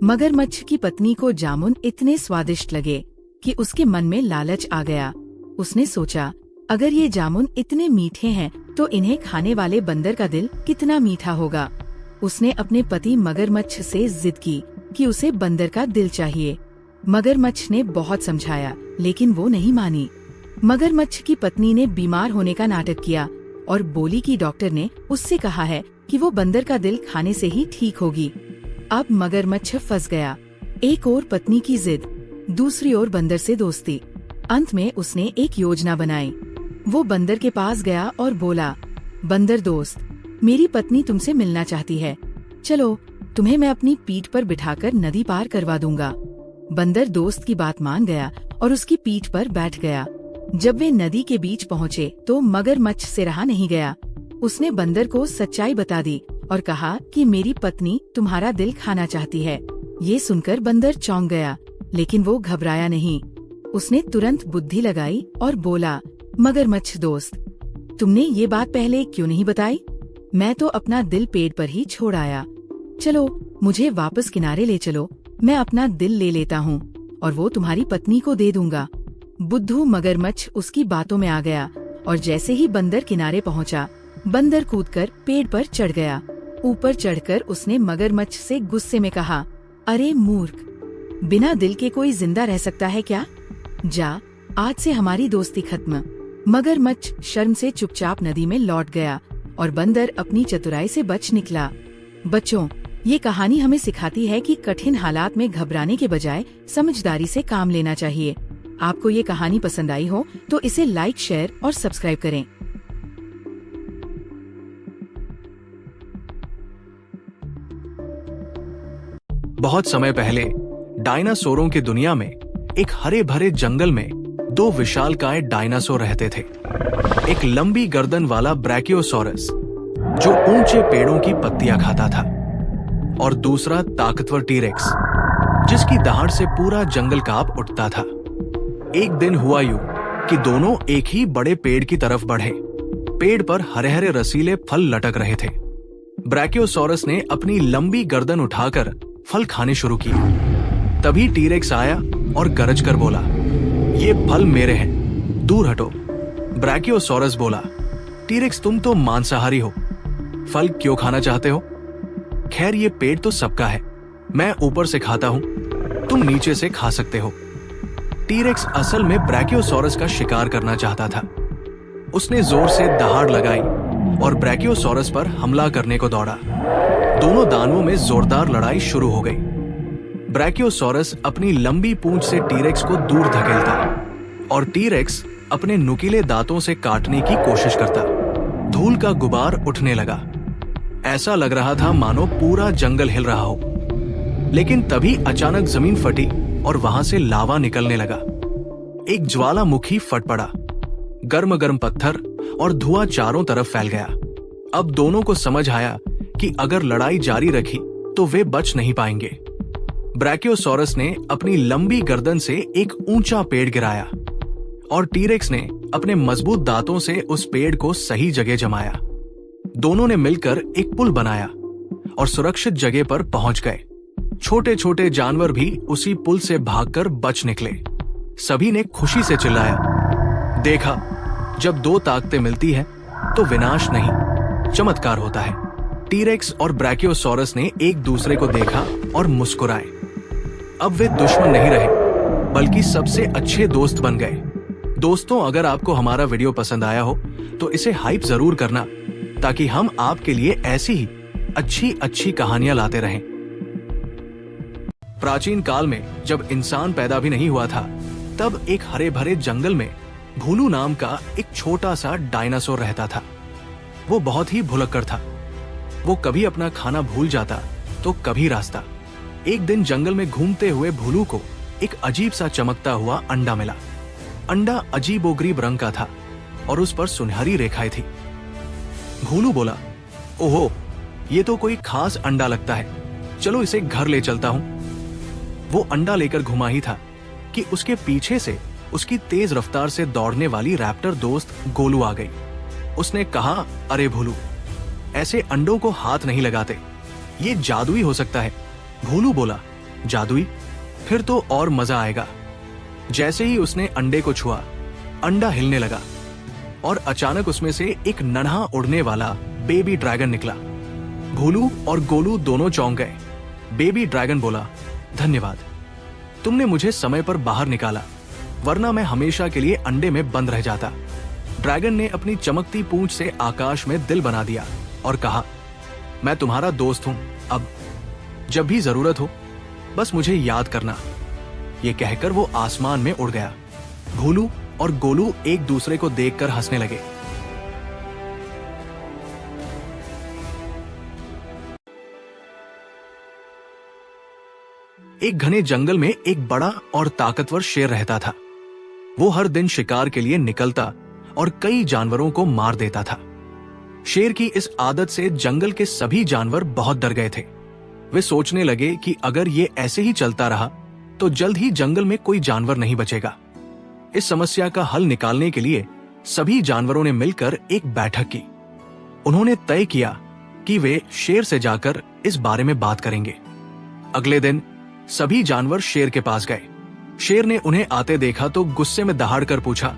A: मगरमच्छ की पत्नी को जामुन इतने स्वादिष्ट लगे कि उसके मन में लालच आ गया। उसने सोचा, अगर ये जामुन इतने मीठे हैं तो इन्हें खाने वाले बंदर का दिल कितना मीठा होगा। उसने अपने पति मगरमच्छ से जिद की कि उसे बंदर का दिल चाहिए। मगरमच्छ ने बहुत समझाया लेकिन वो नहीं मानी। मगरमच्छ की पत्नी ने बीमार होने का नाटक किया और बोली कि डॉक्टर ने उससे कहा है कि वो बंदर का दिल खाने से ही ठीक होगी। अब मगरमच्छ फंस गया। एक ओर पत्नी की जिद, दूसरी ओर बंदर से दोस्ती। अंत में उसने एक योजना बनाई। वो बंदर के पास गया और बोला, बंदर दोस्त, मेरी पत्नी तुमसे मिलना चाहती है। चलो, तुम्हें मैं अपनी पीठ पर बिठाकर नदी पार करवा दूंगा। बंदर दोस्त की बात मान गया और उसकी पीठ पर बैठ गया। जब वे नदी के बीच पहुँचे तो मगरमच्छ से रहा नहीं गया। उसने बंदर को सच्चाई बता दी और कहा कि मेरी पत्नी तुम्हारा दिल खाना चाहती है। ये सुनकर बंदर चौंक गया, लेकिन वो घबराया नहीं। उसने तुरंत बुद्धि लगाई और बोला, मगरमच्छ दोस्त, तुमने ये बात पहले क्यों नहीं बताई? मैं तो अपना दिल पेड़ पर ही छोड़ आया। चलो, मुझे वापस किनारे ले चलो, मैं अपना दिल ले लेता हूँ और वो तुम्हारी पत्नी को दे दूंगा। बुद्धू मगरमच्छ उसकी बातों में आ गया और जैसे ही बंदर किनारे पहुँचा, बंदर कूदकर पेड़ पर चढ़ गया। ऊपर चढ़कर उसने मगरमच्छ से गुस्से में कहा, अरे मूर्ख, बिना दिल के कोई जिंदा रह सकता है क्या? जा, आज से हमारी दोस्ती खत्म। मगरमच्छ शर्म से चुपचाप नदी में लौट गया और बंदर अपनी चतुराई से बच निकला। बच्चों, ये कहानी हमें सिखाती है कि कठिन हालात में घबराने के बजाय समझदारी से काम लेना चाहिए। आपको ये कहानी पसंद आई हो तो इसे लाइक, शेयर और सब्सक्राइब करें।
B: बहुत समय पहले डायनासोरों की दुनिया में एक हरे भरे जंगल में दो विशालकाय डायनासोर रहते थे। एक लंबी गर्दन वाला ब्रैकियोसॉरस जो ऊंचे पेड़ों की पत्तियां खाता था, और दूसरा ताकतवर टीरेक्स जिसकी दहाड़ से पूरा जंगल कांप उठता था। एक दिन हुआ यूं कि दोनों एक ही बड़े पेड़ की तरफ बढ़े। पेड़ पर हरे हरे रसीले फल लटक रहे थे। ब्रैकियोसॉरस ने अपनी लंबी गर्दन उठाकर फल खाने शुरू किए। तभी टीरेक्स आया और गरज कर बोला, ये फल मेरे हैं, दूर हटो। ब्रैकियोसॉरस बोला, टीरेक्स तुम तो मांसाहारी हो, फल क्यों खाना चाहते हो? खैर ये पेड़ तो सबका है, मैं ऊपर से खाता हूं, तुम नीचे से खा सकते हो। टीरेक्स असल में ब्रैकियोसॉरस का शिकार करना चाहता था। उसने जोर से दहाड़ लगाई और ब्रैकियोसॉरस पर हमला करने को दौड़ा। दोनों दानवों में जोरदार लड़ाई शुरू हो गई। ब्रैकियोसॉरस अपनी लंबी पूंछ से टीरेक्स को दूर धकेलता और टीरेक्स अपने नुकीले दांतों से काटने की कोशिश करता। धूल का गुबार उठने लगा। ऐसा लग रहा था मानो पूरा जंगल हिल रहा हो। लेकिन तभी अचानक जमीन फटी और वहां से लावा निकलने लगा। एक ज्वालामुखी फट पड़ा। गर्म गर्म पत्थर और धुआं चारों तरफ फैल गया। अब दोनों को समझ आया कि अगर लड़ाई जारी रखी तो वे बच नहीं पाएंगे। ब्रैकियोसॉरस ने अपनी लंबी गर्दन से एक ऊंचा पेड़ गिराया और टीरेक्स ने अपने मजबूत दांतों से उस पेड़ को सही जगह जमाया। दोनों ने मिलकर एक पुल बनाया और सुरक्षित जगह पर पहुंच गए। छोटे छोटे जानवर भी उसी पुल से भागकर बच निकले। सभी ने खुशी से चिल्लाया, देखा, जब दो ताकतें मिलती हैं तो विनाश नहीं, चमत्कार होता है। टीरेक्स और ब्रैकियोसॉरस ने एक दूसरे को देखा और मुस्कुराए। अब वे दुश्मन नहीं रहे, बल्कि सबसे अच्छे दोस्त बन गए। दोस्तों, अगर आपको हमारा वीडियो पसंद आया हो तो इसे हाइप जरूर करना, ताकि हम आपके लिए ऐसी ही अच्छी अच्छी कहानियां लाते रहें। प्राचीन काल में जब इंसान पैदा भी नहीं हुआ था, तब एक हरे भरे जंगल में भूलू नाम का एक छोटा सा डायनासोर रहता था। वो बहुत ही भुलक्कड़ था। वो कभी अपना खाना भूल जाता तो कभी रास्ता। एक दिन जंगल में घूमते हुए भूलू को एक अजीब सा चमकता हुआ अंडा मिला। अंडा अजीबोगरीब रंग का था और उस पर सुनहरी रेखाएं थी। भूलू बोला, ओहो, ये तो कोई खास अंडा लगता है, चलो इसे घर ले चलता हूं। वो अंडा लेकर घुमा ही था कि उसके पीछे से उसकी तेज रफ्तार से दौड़ने वाली रैप्टर दोस्त गोलू आ गई। उसने कहा, अरे भूलू, ऐसे अंडों को हाथ नहीं लगाते, ये जादुई हो सकता है। भूलू बोला, जादुई? फिर तो और मजा आएगा। जैसे ही उसने अंडे को छुआ, अंडा हिलने लगा और अचानक उसमें से एक नन्हा उड़ने वाला बेबी ड्रैगन निकला। भूलू और गोलू दोनों चौंक गए। बेबी ड्रैगन बोला, धन्यवाद, तुमने मुझे समय पर बाहर निकाला, वरना मैं हमेशा के लिए अंडे में बंद रह जाता। ड्रैगन ने अपनी चमकती पूंछ से आकाश में दिल बना दिया और कहा, मैं तुम्हारा दोस्त हूं, अब जब भी जरूरत हो बस मुझे याद करना। ये कहकर वो आसमान में उड़ गया। भूलू और गोलू एक दूसरे को देखकर हंसने लगे। एक घने जंगल में एक बड़ा और ताकतवर शेर रहता था। वो हर दिन शिकार के लिए निकलता और कई जानवरों को मार देता था। शेर की इस आदत से जंगल के सभी जानवर बहुत डर गए थे। वे सोचने लगे कि अगर ये ऐसे ही चलता रहा तो जल्द ही जंगल में कोई जानवर नहीं बचेगा। इस समस्या का हल निकालने के लिए सभी जानवरों ने मिलकर एक बैठक की। उन्होंने तय किया कि वे शेर से जाकर इस बारे में बात करेंगे। अगले दिन सभी जानवर शेर के पास गए। शेर ने उन्हें आते देखा तो गुस्से में दहाड़ कर पूछा,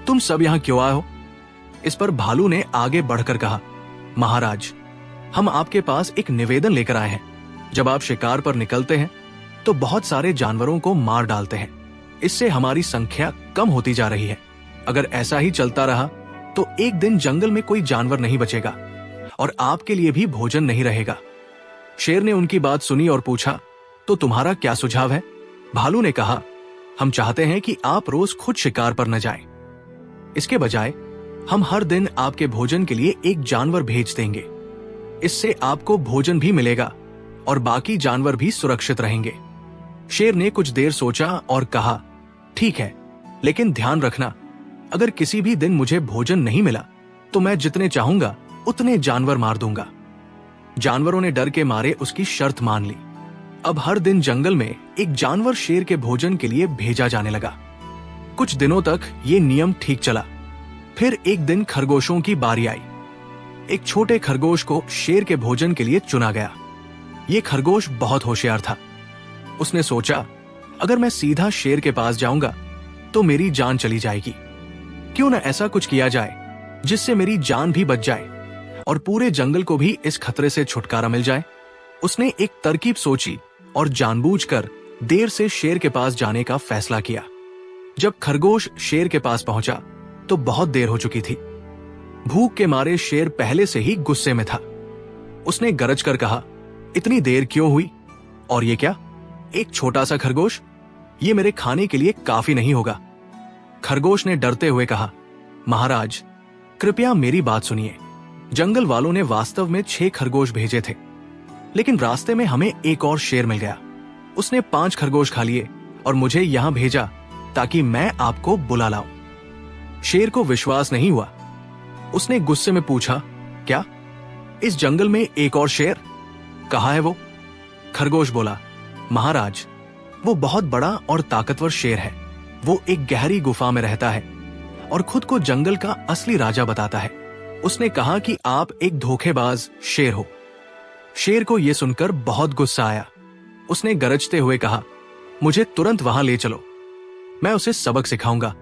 B: तुम सब यहाँ क्यों आए हो? इस पर भालू ने आगे बढ़कर कहा, महाराज, हम आपके पास एक निवेदन लेकर आए हैं। जब आप शिकार पर निकलते हैं तो बहुत सारे जानवरों को मार डालते हैं। इससे हमारी संख्या कम होती जा रही है। अगर ऐसा ही चलता रहा तो एक दिन जंगल में कोई जानवर नहीं बचेगा और आपके लिए भी भोजन नहीं रहेगा। शेर ने उनकी बात सुनी और पूछा, तो तुम्हारा क्या सुझाव है? भालू ने कहा, हम चाहते हैं कि आप रोज खुद शिकार पर न जाएं। इसके बजाय हम हर दिन आपके भोजन के लिए एक जानवर भेज देंगे। इससे आपको भोजन भी मिलेगा और बाकी जानवर भी सुरक्षित रहेंगे। शेर ने कुछ देर सोचा और कहा, ठीक है, लेकिन ध्यान रखना, अगर किसी भी दिन मुझे भोजन नहीं मिला तो मैं जितने चाहूंगा उतने जानवर मार दूंगा। जानवरों ने डर के मारे उसकी शर्त मान ली। अब हर दिन जंगल में एक जानवर शेर के भोजन के लिए भेजा जाने लगा। कुछ दिनों तक ये नियम ठीक चला। फिर एक दिन खरगोशों की बारी आई। एक छोटे खरगोश को शेर के भोजन के लिए चुना गया। ये खरगोश बहुत होशियार था। उसने सोचा, अगर मैं सीधा शेर के पास जाऊंगा तो मेरी जान चली जाएगी। क्यों न ऐसा कुछ किया जाए जिससे मेरी जान भी बच जाए और पूरे जंगल को भी इस खतरे से छुटकारा मिल जाए। उसने एक तरकीब सोची और जानबूझकर देर से शेर के पास जाने का फैसला किया। जब खरगोश शेर के पास पहुंचा तो बहुत देर हो चुकी थी। भूख के मारे शेर पहले से ही गुस्से में था। उसने गरज कर कहा, इतनी देर क्यों हुई? और ये क्या, एक छोटा सा खरगोश? ये मेरे खाने के लिए काफी नहीं होगा। खरगोश ने डरते हुए कहा, महाराज कृपया मेरी बात सुनिए। जंगल वालों ने वास्तव में 6 खरगोश भेजे थे, लेकिन रास्ते में हमें एक और शेर मिल गया। उसने 5 खरगोश खा लिए और मुझे यहां भेजा ताकि मैं आपको बुला लाऊं। शेर को विश्वास नहीं हुआ। उसने गुस्से में पूछा, क्या इस जंगल में एक और शेर? कहाँ है वो? खरगोश बोला, महाराज वो बहुत बड़ा और ताकतवर शेर है। वो एक गहरी गुफा में रहता है और खुद को जंगल का असली राजा बताता है। उसने कहा कि आप एक धोखेबाज शेर हो। शेर को यह सुनकर बहुत गुस्सा आया। उसने गरजते हुए कहा, मुझे तुरंत वहां ले चलो, मैं उसे सबक सिखाऊंगा।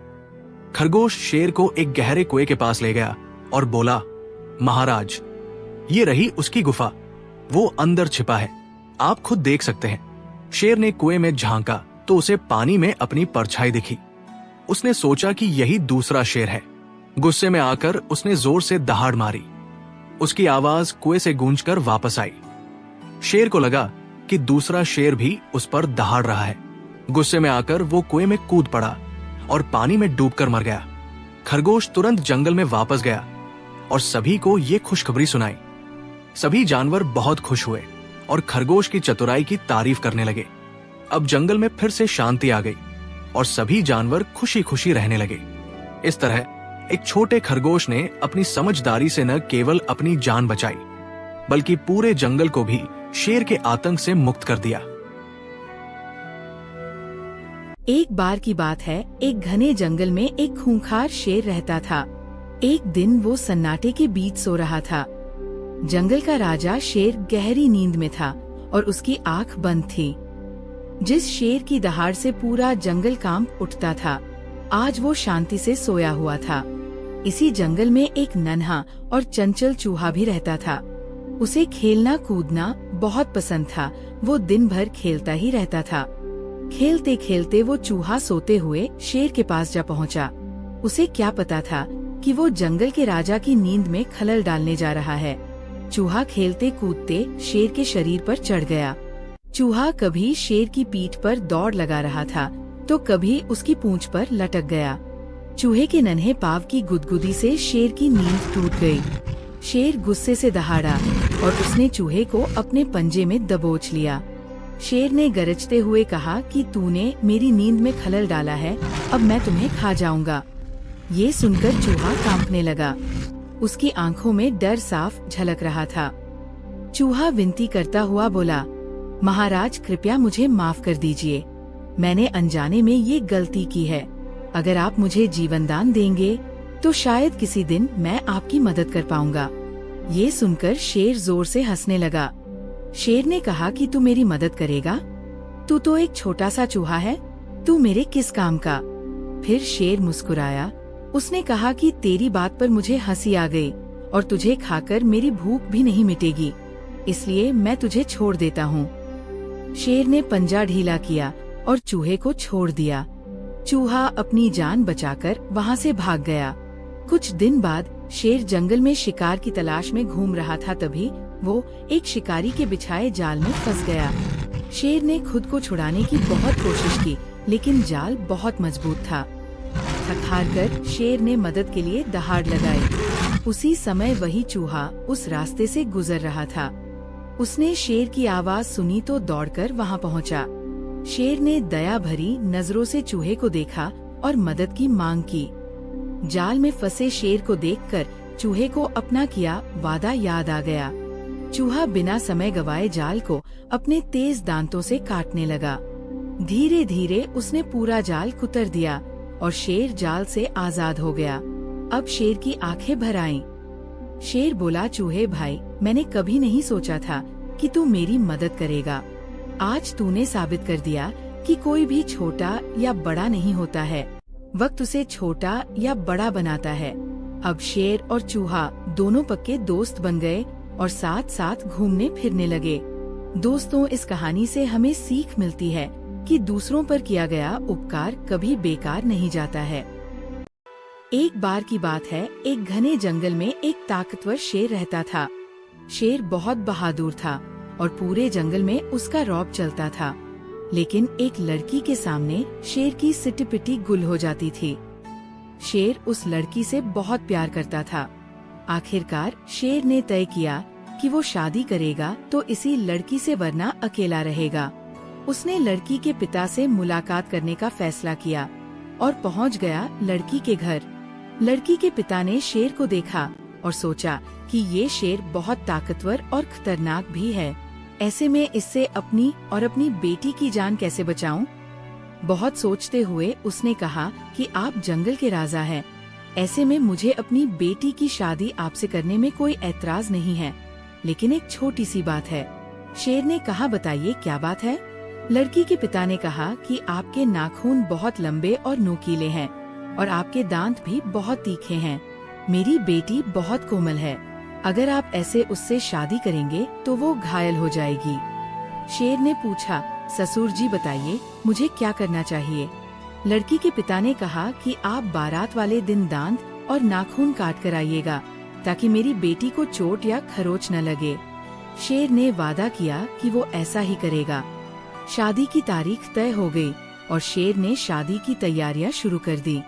B: खरगोश शेर को एक गहरे कुएं के पास ले गया और बोला, महाराज ये रही उसकी गुफा, वो अंदर छिपा है, आप खुद देख सकते हैं। शेर ने कुएं में झांका तो उसे पानी में अपनी परछाई दिखी। उसने सोचा कि यही दूसरा शेर है। गुस्से में आकर उसने जोर से दहाड़ मारी। उसकी आवाज कुएं से गूंजकर वापस आई। शेर को लगा कि दूसरा शेर भी उस पर दहाड़ रहा है। गुस्से में आकर वो कुएं में कूद पड़ा और पानी में डूबकर मर गया। खरगोश तुरंत जंगल में वापस गया और सभी को ये खुशखबरी सुनाई। सभी जानवर बहुत खुश हुए और खरगोश की चतुराई की तारीफ करने लगे। अब जंगल में फिर से शांति आ गई और सभी जानवर खुशी खुशी रहने लगे। इस तरह एक छोटे खरगोश ने अपनी समझदारी से न केवल अपनी जान बचाई, बल्कि पूरे जंगल को भी शेर के आतंक से मुक्त कर दिया।
A: एक बार की बात है, एक घने जंगल में एक खूंखार शेर रहता था। एक दिन वो सन्नाटे के बीच सो रहा था। जंगल का राजा शेर गहरी नींद में था और उसकी आंख बंद थी। जिस शेर की दहाड़ से पूरा जंगल कांप उठता था, आज वो शांति से सोया हुआ था। इसी जंगल में एक नन्हा और चंचल चूहा भी रहता था। उसे खेलना कूदना बहुत पसंद था। वो दिन भर खेलता ही रहता था। खेलते खेलते वो चूहा सोते हुए शेर के पास जा पहुंचा। उसे क्या पता था कि वो जंगल के राजा की नींद में खलल डालने जा रहा है। चूहा खेलते कूदते शेर के शरीर पर चढ़ गया। चूहा कभी शेर की पीठ पर दौड़ लगा रहा था तो कभी उसकी पूंछ पर लटक गया। चूहे के नन्हे पाँव की गुदगुदी से शेर की नींद टूट गई। शेर गुस्से से दहाड़ा और उसने चूहे को अपने पंजे में दबोच लिया। शेर ने गरजते हुए कहा कि तूने मेरी नींद में खलल डाला है, अब मैं तुम्हें खा जाऊंगा। ये सुनकर चूहा कांपने लगा। उसकी आंखों में डर साफ झलक रहा था। चूहा विनती करता हुआ बोला, महाराज कृपया मुझे माफ कर दीजिए, मैंने अनजाने में ये गलती की है। अगर आप मुझे जीवन दान देंगे तो शायद किसी दिन मैं आपकी मदद कर पाऊंगा। ये सुनकर शेर जोर से हंसने लगा। शेर ने कहा कि तू मेरी मदद करेगा? तू तो एक छोटा सा चूहा है, तू मेरे किस काम का? फिर शेर मुस्कुराया। उसने कहा कि तेरी बात पर मुझे हंसी आ गई और तुझे खाकर मेरी भूख भी नहीं मिटेगी, इसलिए मैं तुझे छोड़ देता हूँ। शेर ने पंजा ढीला किया और चूहे को छोड़ दिया। चूहा अपनी जान बचाकर वहाँ से भाग गया। कुछ दिन बाद शेर जंगल में शिकार की तलाश में घूम रहा था, तभी वो एक शिकारी के बिछाए जाल में फंस गया। शेर ने खुद को छुड़ाने की बहुत कोशिश की, लेकिन जाल बहुत मजबूत था। थक हार कर शेर ने मदद के लिए दहाड़ लगाई। उसी समय वही चूहा उस रास्ते से गुजर रहा था। उसने शेर की आवाज सुनी तो दौड़कर वहां पहुंचा। शेर ने दया भरी नजरों से चूहे को देखा और मदद की मांग की। जाल में फंसे शेर को देखकर चूहे को अपना किया वादा याद आ गया। चूहा बिना समय गवाए जाल को अपने तेज दांतों से काटने लगा। धीरे धीरे उसने पूरा जाल कुतर दिया और शेर जाल से आजाद हो गया। अब शेर की आंखें भर आईं। शेर बोला, चूहे भाई, मैंने कभी नहीं सोचा था कि तू मेरी मदद करेगा। आज तूने साबित कर दिया कि कोई भी छोटा या बड़ा नहीं होता है, वक्त उसे छोटा या बड़ा बनाता है। अब शेर और चूहा दोनों पक्के दोस्त बन गए और साथ साथ घूमने फिरने लगे। दोस्तों, इस कहानी से हमें सीख मिलती है कि दूसरों पर किया गया उपकार कभी बेकार नहीं जाता है। एक बार की बात है, एक घने जंगल में एक ताकतवर शेर रहता था। शेर बहुत बहादुर था और पूरे जंगल में उसका रौब चलता था। लेकिन एक लड़की के सामने शेर की सिटी-पिटी गुल हो जाती थी। शेर उस लड़की से बहुत प्यार करता था। आखिरकार शेर ने तय किया कि वो शादी करेगा तो इसी लड़की से, वरना अकेला रहेगा। उसने लड़की के पिता से मुलाकात करने का फैसला किया और पहुंच गया लड़की के घर। लड़की के पिता ने शेर को देखा और सोचा कि ये शेर बहुत ताकतवर और खतरनाक भी है। ऐसे में इससे अपनी और अपनी बेटी की जान कैसे बचाऊं? बहुत सोचते हुए उसने कहा कि आप जंगल के राजा हैं। ऐसे में मुझे अपनी बेटी की शादी आपसे करने में कोई ऐतराज नहीं है, लेकिन एक छोटी सी बात है। शेर ने कहा, बताइए क्या बात है? लड़की के पिता ने कहा कि आपके नाखून बहुत लंबे और नोकीले हैं और आपके दांत भी बहुत तीखे हैं। मेरी बेटी बहुत कोमल है। अगर आप ऐसे उससे शादी करेंगे तो वो घायल हो जाएगी। शेर ने पूछा, ससुर जी बताइए, मुझे क्या करना चाहिए? लड़की के पिता ने कहा कि आप बारात वाले दिन दांत और नाखून काट कर आइएगा ताकि मेरी बेटी को चोट या खरोच न लगे। शेर ने वादा किया कि वो ऐसा ही करेगा। शादी की तारीख तय हो गई और शेर ने शादी की तैयारियां शुरू कर दी।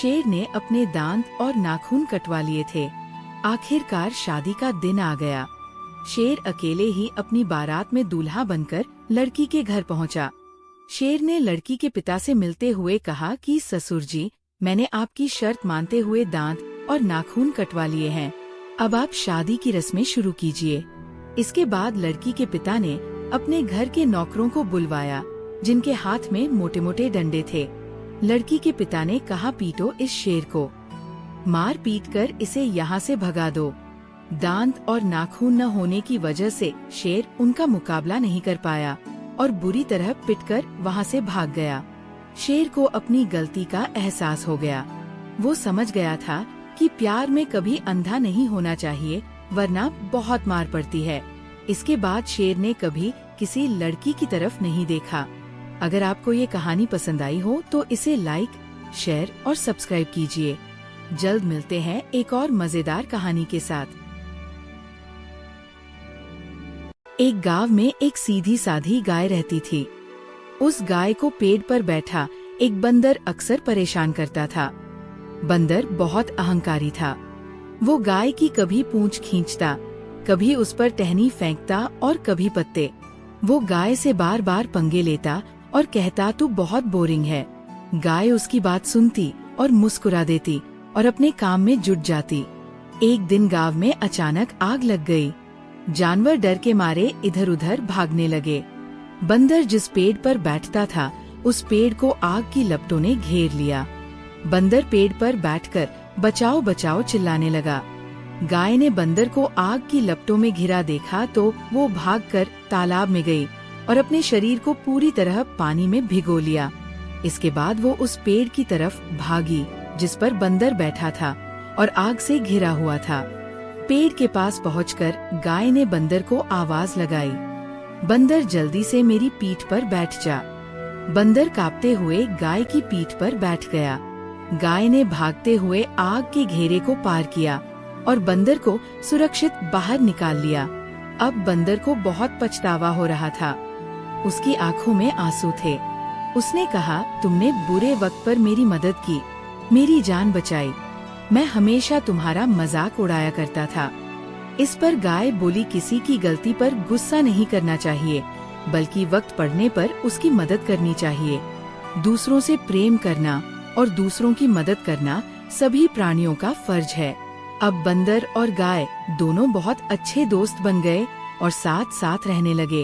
A: शेर ने अपने दांत और नाखून कटवा लिए थे। आखिरकार शादी का दिन आ गया। शेर अकेले ही अपनी बारात में दूल्हा बनकर लड़की के घर पहुंचा। शेर ने लड़की के पिता से मिलते हुए कहा कि ससुर जी, मैंने आपकी शर्त मानते हुए दांत और नाखून कटवा लिए हैं। अब आप शादी की रस्में शुरू कीजिए। इसके बाद लड़की के पिता ने अपने घर के नौकरों को बुलवाया, जिनके हाथ में मोटे मोटे डंडे थे। लड़की के पिता ने कहा, पीटो इस शेर को, मार पीट कर इसे यहाँ से भगा दो। दांत और नाखून न होने की वजह से शेर उनका मुकाबला नहीं कर पाया और बुरी तरह पिटकर वहाँ से भाग गया। शेर को अपनी गलती का एहसास हो गया। वो समझ गया था कि प्यार में कभी अंधा नहीं होना चाहिए, वरना बहुत मार पड़ती है। इसके बाद शेर ने कभी किसी लड़की की तरफ नहीं देखा। अगर आपको ये कहानी पसंद आई हो तो इसे लाइक, शेयर और सब्सक्राइब कीजिए। जल्द मिलते हैं एक और मजेदार कहानी के साथ। एक गांव में एक सीधी साधी गाय रहती थी। उस गाय को पेड़ पर बैठा एक बंदर अक्सर परेशान करता था। बंदर बहुत अहंकारी था। वो गाय की कभी पूंछ खींचता, कभी उस पर टहनी फेंकता और कभी पत्ते। वो गाय से बार बार पंगे लेता और कहता, तू बहुत बोरिंग है। गाय उसकी बात सुनती और मुस्कुरा देती और अपने काम में जुट जाती। एक दिन गांव में अचानक आग लग गई। जानवर डर के मारे इधर उधर भागने लगे। बंदर जिस पेड़ पर बैठता था, उस पेड़ को आग की लपटों ने घेर लिया। बंदर पेड़ पर बैठकर बचाओ बचाओ चिल्लाने लगा। गाय ने बंदर को आग की लपटों में घिरा देखा तो वो भागकर तालाब में गई और अपने शरीर को पूरी तरह पानी में भिगो लिया। इसके बाद वो उस पेड़ की तरफ भागी जिस पर बंदर बैठा था और आग से घिरा हुआ था। पेड़ के पास पहुंचकर गाय ने बंदर को आवाज लगाई, बंदर जल्दी से मेरी पीठ पर बैठ जा। बंदर कांपते हुए गाय की पीठ पर बैठ गया। गाय ने भागते हुए आग के घेरे को पार किया और बंदर को सुरक्षित बाहर निकाल लिया। अब बंदर को बहुत पछतावा हो रहा था। उसकी आंखों में आंसू थे। उसने कहा, तुमने बुरे वक्त पर मेरी मदद की, मेरी जान बचाई। मैं हमेशा तुम्हारा मजाक उड़ाया करता था। इस पर गाय बोली, किसी की गलती पर गुस्सा नहीं करना चाहिए, बल्कि वक्त पड़ने पर उसकी मदद करनी चाहिए। दूसरों से प्रेम करना और दूसरों की मदद करना सभी प्राणियों का फर्ज है। अब बंदर और गाय दोनों बहुत अच्छे दोस्त बन गए और साथ साथ रहने लगे।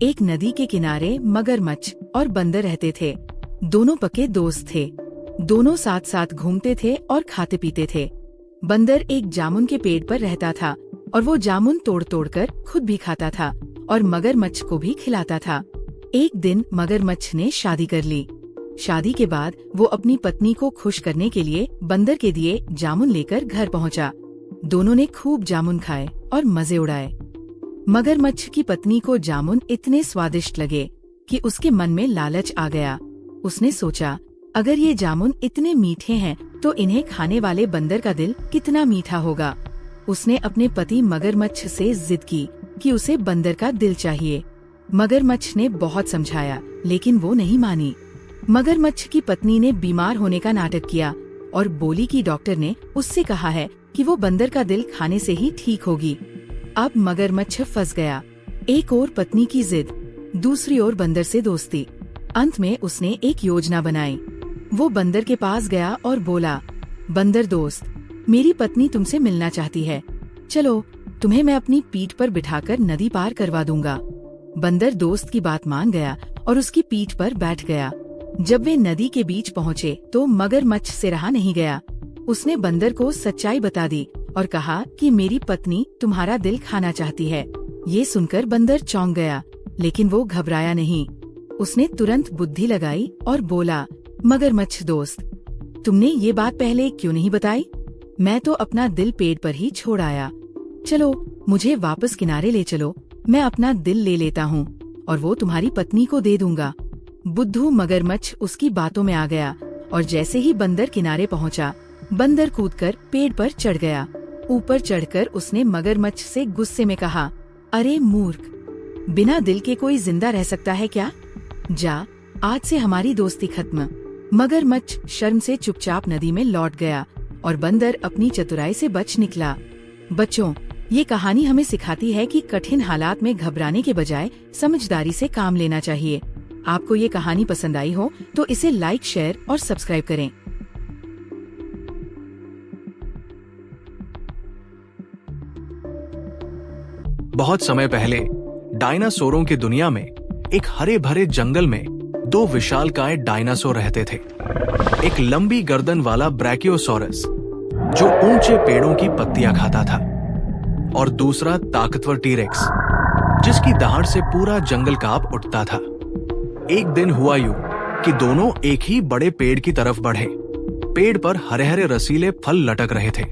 A: एक नदी के किनारे मगरमच्छ और बंदर रहते थे। दोनों पक्के दोस्त थे। दोनों साथ साथ घूमते थे और खाते पीते थे। बंदर एक जामुन के पेड़ पर रहता था और वो जामुन तोड़ तोड़ कर खुद भी खाता था और मगरमच्छ को भी खिलाता था। एक दिन मगरमच्छ ने शादी कर ली। शादी के बाद वो अपनी पत्नी को खुश करने के लिए बंदर के दिए जामुन लेकर घर पहुंचा। दोनों ने खूब जामुन खाए और मजे उड़ाए। मगरमच्छ की पत्नी को जामुन इतने स्वादिष्ट लगे कि उसके मन में लालच आ गया। उसने सोचा, अगर ये जामुन इतने मीठे हैं तो इन्हें खाने वाले बंदर का दिल कितना मीठा होगा। उसने अपने पति मगरमच्छ से जिद की कि उसे बंदर का दिल चाहिए। मगरमच्छ ने बहुत समझाया लेकिन वो नहीं मानी। मगरमच्छ की पत्नी ने बीमार होने का नाटक किया और बोली कि डॉक्टर ने उससे कहा है कि वो बंदर का दिल खाने से ही ठीक होगी। अब मगरमच्छ फंस गया। एक ओर पत्नी की जिद, दूसरी ओर बंदर से दोस्ती। अंत में उसने एक योजना बनाई। वो बंदर के पास गया और बोला, बंदर दोस्त, मेरी पत्नी तुमसे मिलना चाहती है। चलो, तुम्हें मैं अपनी पीठ पर बिठाकर नदी पार करवा दूंगा। बंदर दोस्त की बात मान गया और उसकी पीठ पर बैठ गया। जब वे नदी के बीच पहुँचे तो मगरमच्छ से रहा नहीं गया। उसने बंदर को सच्चाई बता दी और कहा कि मेरी पत्नी तुम्हारा दिल खाना चाहती है। ये सुनकर बंदर चौंक गया, लेकिन वो घबराया नहीं। उसने तुरंत बुद्धि लगाई और बोला, मगरमच्छ दोस्त, तुमने ये बात पहले क्यों नहीं बताई? मैं तो अपना दिल पेड़ पर ही छोड़ आया। चलो, मुझे वापस किनारे ले चलो, मैं अपना दिल ले लेता हूँ और वो तुम्हारी पत्नी को दे दूंगा। बुद्धू मगरमच्छ उसकी बातों में आ गया और जैसे ही बंदर किनारे पहुँचा, बंदर कूदकर पेड़ पर चढ़ गया। ऊपर चढ़कर उसने मगरमच्छ से गुस्से में कहा, अरे मूर्ख, बिना दिल के कोई जिंदा रह सकता है क्या? जा, आज से हमारी दोस्ती खत्म। मगरमच्छ शर्म से चुपचाप नदी में लौट गया और बंदर अपनी चतुराई से बच निकला। बच्चों, ये कहानी हमें सिखाती है कि कठिन हालात में घबराने के बजाय समझदारी से काम लेना चाहिए। आपको ये कहानी पसंद आई हो तो इसे लाइक, शेयर और सब्सक्राइब करें।
B: बहुत समय पहले डायनासोरों की दुनिया में एक हरे भरे जंगल में दो विशालकाय डायनासोर रहते थे। एक लंबी गर्दन वाला ब्रैकियोसॉरस जो ऊंचे पेड़ों की पत्तियां खाता था और दूसरा ताकतवर टीरेक्स जिसकी दहाड़ से पूरा जंगल कांप उठता था। एक दिन हुआ यूं कि दोनों एक ही बड़े पेड़ की तरफ बढ़े। पेड़ पर हरे हरे रसीले फल लटक रहे थे।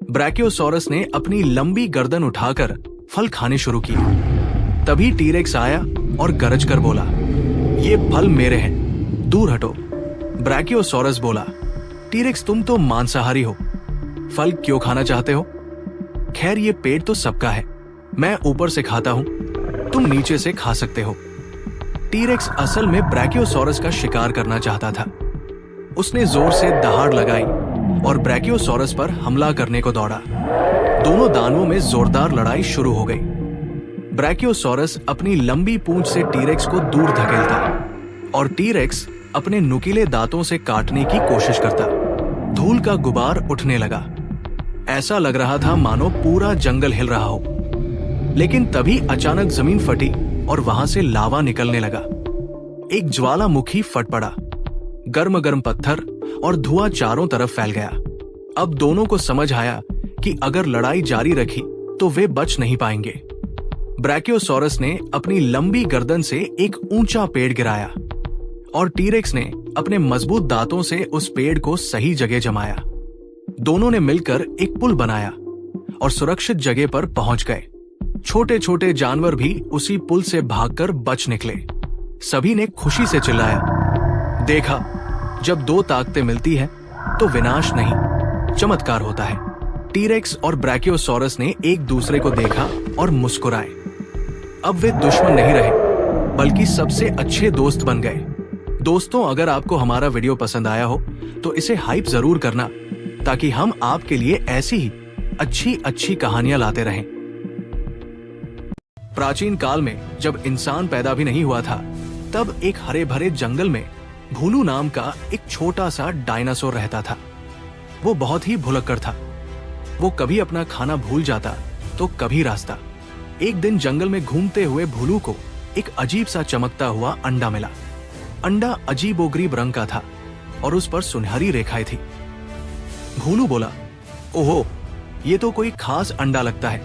B: ब्रैकियोसॉरस ने अपनी लंबी गर्दन उठाकर फल खाने शुरू किए। तभी टीरेक्स आया और गरज कर बोला, ये फल मेरे हैं, दूर हटो। ब्रैकियोसॉरस बोला, टीरेक्स तुम तो मांसाहारी हो, फल क्यों खाना चाहते हो? खैर ये पेड़ तो सबका है, मैं ऊपर से खाता हूं, तुम नीचे से खा सकते हो। टीरेक्स असल में ब्रैकियोसॉरस का शिकार करना चाहता था। उसने जोर से दहाड़ लगाई और ब्रैकियोसॉरस पर हमला करने को दौड़ा। दोनों दानवों में जोरदार लड़ाई शुरू हो गई। ब्रैकियोसॉरस अपनी लंबी पूंछ से टीरेक्स को दूर धकेलता और टीरेक्स अपने नुकीले दांतों से काटने की कोशिश करता। धूल का गुबार उठने लगा। ऐसा लग रहा था मानो पूरा जंगल हिल रहा हो। लेकिन तभी अचानक जमीन फटी और वहां से लावा निकलने लगा। एक ज्वालामुखी फट पड़ा। गर्म गर्म पत्थर और धुआं चारों तरफ फैल गया। अब दोनों को समझ आया कि अगर लड़ाई जारी रखी तो वे बच नहीं पाएंगे। ब्रैकियोसॉरस ने अपनी लंबी गर्दन से एक ऊंचा पेड़ गिराया और टीरेक्स ने अपने मजबूत दांतों से उस पेड़ को सही जगह जमाया। दोनों ने मिलकर एक पुल बनाया और सुरक्षित जगह पर पहुंच गए। छोटे छोटे जानवर भी उसी पुल से भागकर बच निकले। सभी ने खुशी से चिल्लाया, देखा, जब दो ताकतें मिलती हैं तो विनाश नहीं, चमत्कार होता है। टीरेक्स और ब्रैकियोसॉरस ने एक दूसरे को देखा और मुस्कुराए। अब वे दुश्मन नहीं रहे, बल्कि सबसे अच्छे दोस्त बन गए। दोस्तों, अगर आपको हमारा वीडियो पसंद आया हो तो इसे हाइप जरूर करना, ताकि हम आपके लिए ऐसी ही अच्छी अच्छी कहानियां लाते रहें। प्राचीन काल में जब इंसान पैदा भी नहीं हुआ था, तब एक हरे भरे जंगल में भूलू नाम का एक छोटा सा डायनासोर रहता था। वो बहुत ही भुलक्कड़ था। वो कभी अपना खाना भूल जाता तो कभी रास्ता। एक दिन जंगल में घूमते हुए भोलू को एक अजीब सा चमकता हुआ अंडा मिला। अंडा अजीबोगरीब रंग का था और उस पर सुनहरी रेखाएं थी। भोलू बोला, ओहो, ये तो कोई खास अंडा लगता है,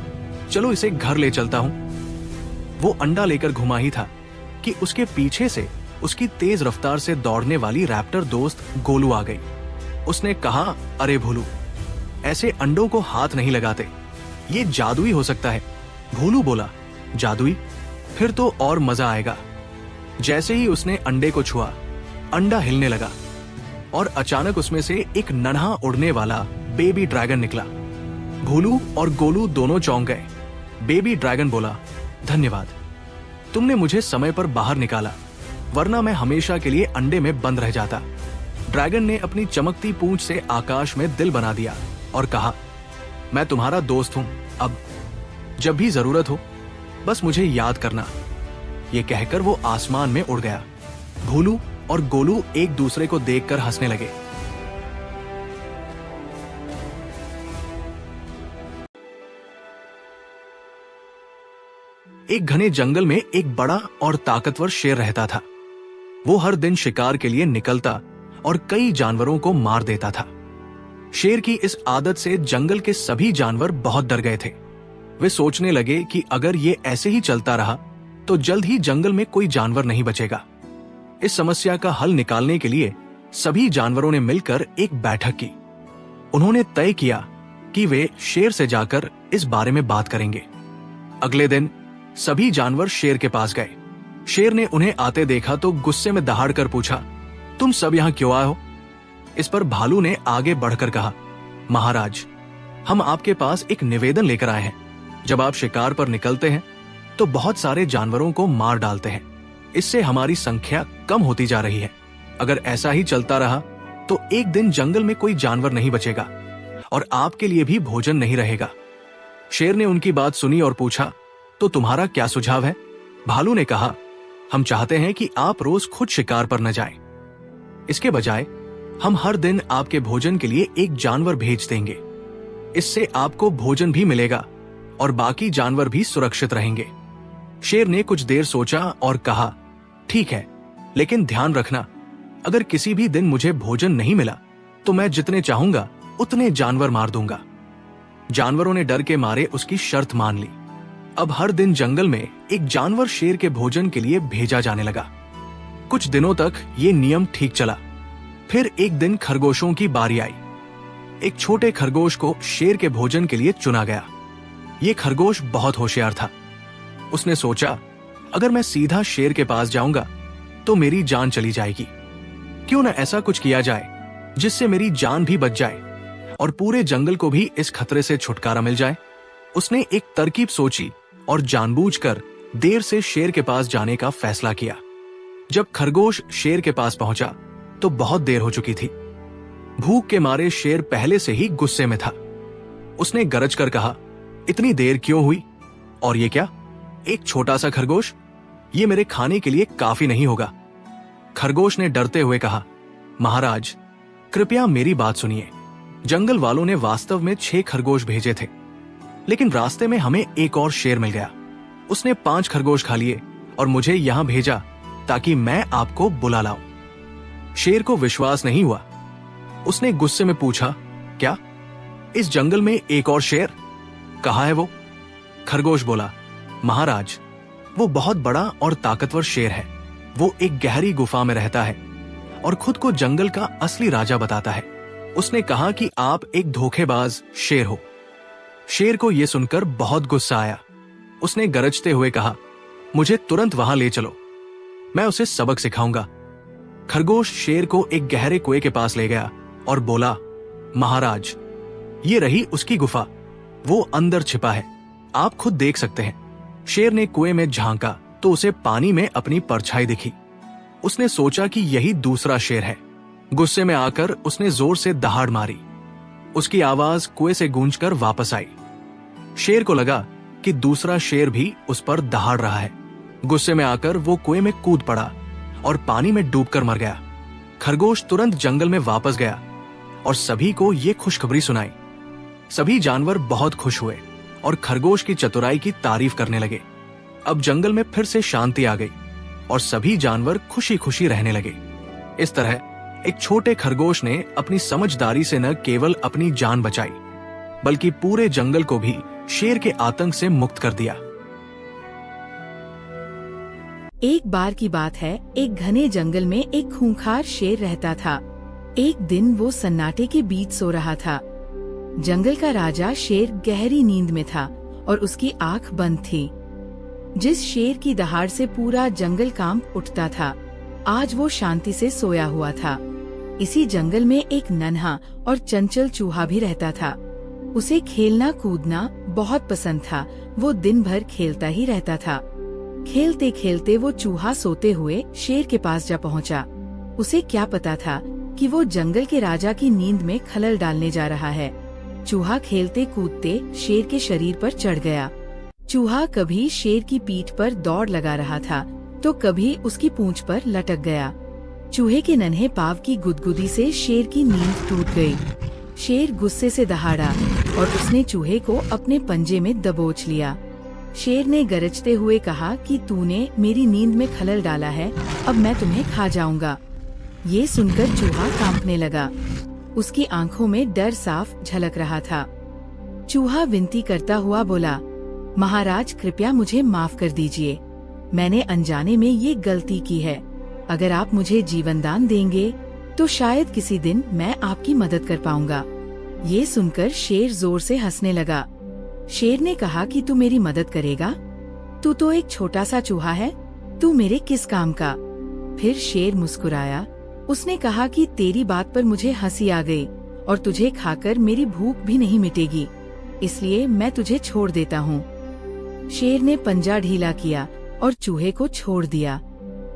B: चलो इसे घर ले चलता हूं। वो अंडा लेकर घुमा ही था कि उसके पीछे से उसकी तेज रफ्तार से दौड़ने वाली रैप्टर दोस्त गोलू आ गई। उसने कहा, अरे भोलू, ऐसे अंडों को हाथ नहीं लगाते, ये जादुई हो सकता है। भोलू बोला, जादुई? फिर तो और मजा आएगा। जैसे ही उसने अंडे को छुआ, अंडा हिलने लगा और अचानक उसमें से एक नन्हा उड़ने वाला बेबी ड्रैगन निकला। भोलू और गोलू दोनों चौंक गए। बेबी ड्रैगन बोला, धन्यवाद, तुमने मुझे समय पर बाहर निकाला, वरना मैं हमेशा के लिए अंडे में बंद रह जाता। ड्रैगन ने अपनी चमकती पूंछ से आकाश में दिल बना दिया और कहा, मैं तुम्हारा दोस्त हूं, अब जब भी जरूरत हो बस मुझे याद करना। ये कहकर वो आसमान में उड़ गया। भोलू और गोलू एक दूसरे को देखकर हंसने लगे। एक घने जंगल में एक बड़ा और ताकतवर शेर रहता था। वो हर दिन शिकार के लिए निकलता और कई जानवरों को मार देता था। शेर की इस आदत से जंगल के सभी जानवर बहुत डर गए थे। वे सोचने लगे कि अगर ये ऐसे ही चलता रहा तो जल्द ही जंगल में कोई जानवर नहीं बचेगा। इस समस्या का हल निकालने के लिए सभी जानवरों ने मिलकर एक बैठक की। उन्होंने तय किया कि वे शेर से जाकर इस बारे में बात करेंगे। अगले दिन सभी जानवर शेर के पास गए। शेर ने उन्हें आते देखा तो गुस्से में दहाड़कर पूछा, तुम सब यहाँ क्यों आए हो? इस पर भालू ने आगे बढ़कर कहा, महाराज, हम आपके पास एक निवेदन लेकर आए हैं। जब आप शिकार पर निकलते हैं तो बहुत सारे जानवरों को मार डालते हैं। इससे हमारी संख्या कम होती जा रही है। अगर ऐसा ही चलता रहा तो एक दिन जंगल में कोई जानवर नहीं बचेगा और आपके लिए भी भोजन नहीं रहेगा। शेर ने उनकी बात सुनी और पूछा, तो तुम्हारा क्या सुझाव है? भालू ने कहा, हम चाहते हैं कि आप रोज खुद शिकार पर न जाएं। इसके बजाय हम हर दिन आपके भोजन के लिए एक जानवर भेज देंगे। इससे आपको भोजन भी मिलेगा और बाकी जानवर भी सुरक्षित रहेंगे। शेर ने कुछ देर सोचा और कहा, ठीक है, लेकिन ध्यान रखना, अगर किसी भी दिन मुझे भोजन नहीं मिला तो मैं जितने चाहूंगा उतने जानवर मार दूंगा। जानवरों ने डर के मारे उसकी शर्त मान ली। अब हर दिन जंगल में एक जानवर शेर के भोजन के लिए भेजा जाने लगा। कुछ दिनों तक ये नियम ठीक चला। फिर एक दिन खरगोशों की बारी आई। एक छोटे खरगोश को शेर के भोजन के लिए चुना गया। ये खरगोश बहुत होशियार था। उसने सोचा, अगर मैं सीधा शेर के पास जाऊंगा तो मेरी जान चली जाएगी। क्यों न ऐसा कुछ किया जाए जिससे मेरी जान भी बच जाए और पूरे जंगल को भी इस खतरे से छुटकारा मिल जाए। उसने एक तरकीब सोची और जानबूझकर देर से शेर के पास जाने का फैसला किया। जब खरगोश शेर के पास पहुंचा तो बहुत देर हो चुकी थी। भूख के मारे शेर पहले से ही गुस्से में था। उसने गरज कर कहा, इतनी देर क्यों हुई? और ये क्या, एक छोटा सा खरगोश? ये मेरे खाने के लिए काफी नहीं होगा। खरगोश ने डरते हुए कहा, महाराज, कृपया मेरी बात सुनिए। जंगल वालों ने वास्तव में 6 खरगोश भेजे थे, लेकिन रास्ते में हमें एक और शेर मिल गया। उसने 5 खरगोश खा लिए और मुझे यहां भेजा ताकि मैं आपको बुला लाऊं। शेर को विश्वास नहीं हुआ। उसने गुस्से में पूछा, क्या इस जंगल में एक और शेर? कहाँ है वो? खरगोश बोला, महाराज, वो बहुत बड़ा और ताकतवर शेर है। वो एक गहरी गुफा में रहता है और खुद को जंगल का असली राजा बताता है। उसने कहा कि आप एक धोखेबाज शेर हो। शेर को यह सुनकर बहुत गुस्सा आया। उसने गरजते हुए कहा, मुझे तुरंत वहां ले चलो, मैं उसे सबक सिखाऊंगा। खरगोश शेर को एक गहरे कुएं के पास ले गया और बोला, महाराज, ये रही उसकी गुफा, वो अंदर छिपा है, आप खुद देख सकते हैं। शेर ने कुएं में झांका तो उसे पानी में अपनी परछाई दिखी। उसने सोचा कि यही दूसरा शेर है। गुस्से में आकर उसने जोर से दहाड़ मारी। उसकी आवाज कुएं से गूंजकर वापस आई। शेर को लगा कि दूसरा शेर भी उस पर दहाड़ रहा है। गुस्से में आकर वो कुएं में कूद पड़ा और पानी में डूबकर मर गया। खरगोश तुरंत जंगल में वापस गया और सभी को ये खुशखबरी सुनाई। सभी जानवर बहुत खुश हुए और खरगोश की चतुराई की तारीफ करने लगे। अब जंगल में फिर से शांति आ गई और सभी जानवर खुशी खुशी रहने लगे। इस तरह एक छोटे खरगोश ने अपनी समझदारी से न केवल अपनी जान बचाई, बल्कि पूरे जंगल को भी शेर के आतंक से मुक्त कर दिया।
A: एक बार की बात है, एक घने जंगल में एक खूंखार शेर रहता था। एक दिन वो सन्नाटे के बीच सो रहा था। जंगल का राजा शेर गहरी नींद में था और उसकी आंख बंद थी। जिस शेर की दहाड़ से पूरा जंगल कांप उठता था, आज वो शांति से सोया हुआ था। इसी जंगल में एक नन्हा और चंचल चूहा भी रहता था। उसे खेलना कूदना बहुत पसंद था। वो दिन भर खेलता ही रहता था। खेलते खेलते वो चूहा सोते हुए शेर के पास जा पहुंचा। उसे क्या पता था कि वो जंगल के राजा की नींद में खलल डालने जा रहा है। चूहा खेलते कूदते शेर के शरीर पर चढ़ गया। चूहा कभी शेर की पीठ पर दौड़ लगा रहा था तो कभी उसकी पूंछ पर लटक गया। चूहे के नन्हे पाँव की गुदगुदी से शेर की नींद टूट गई। शेर गुस्से से दहाड़ा और उसने चूहे को अपने पंजे में दबोच लिया। शेर ने गरजते हुए कहा कि तूने मेरी नींद में खलल डाला है, अब मैं तुम्हें खा जाऊंगा। ये सुनकर चूहा कांपने लगा। उसकी आंखों में डर साफ झलक रहा था। चूहा विनती करता हुआ बोला, महाराज कृपया मुझे माफ कर दीजिए, मैंने अनजाने में ये गलती की है। अगर आप मुझे जीवन दान देंगे तो शायद किसी दिन मैं आपकी मदद कर पाऊंगा। ये सुनकर शेर जोर से हंसने लगा। शेर ने कहा कि तू मेरी मदद करेगा? तू तो एक छोटा सा चूहा है, तू मेरे किस काम का? फिर शेर मुस्कुराया। उसने कहा कि तेरी बात पर मुझे हंसी आ गई और तुझे खाकर मेरी भूख भी नहीं मिटेगी, इसलिए मैं तुझे छोड़ देता हूँ। शेर ने पंजा ढीला किया और चूहे को छोड़ दिया।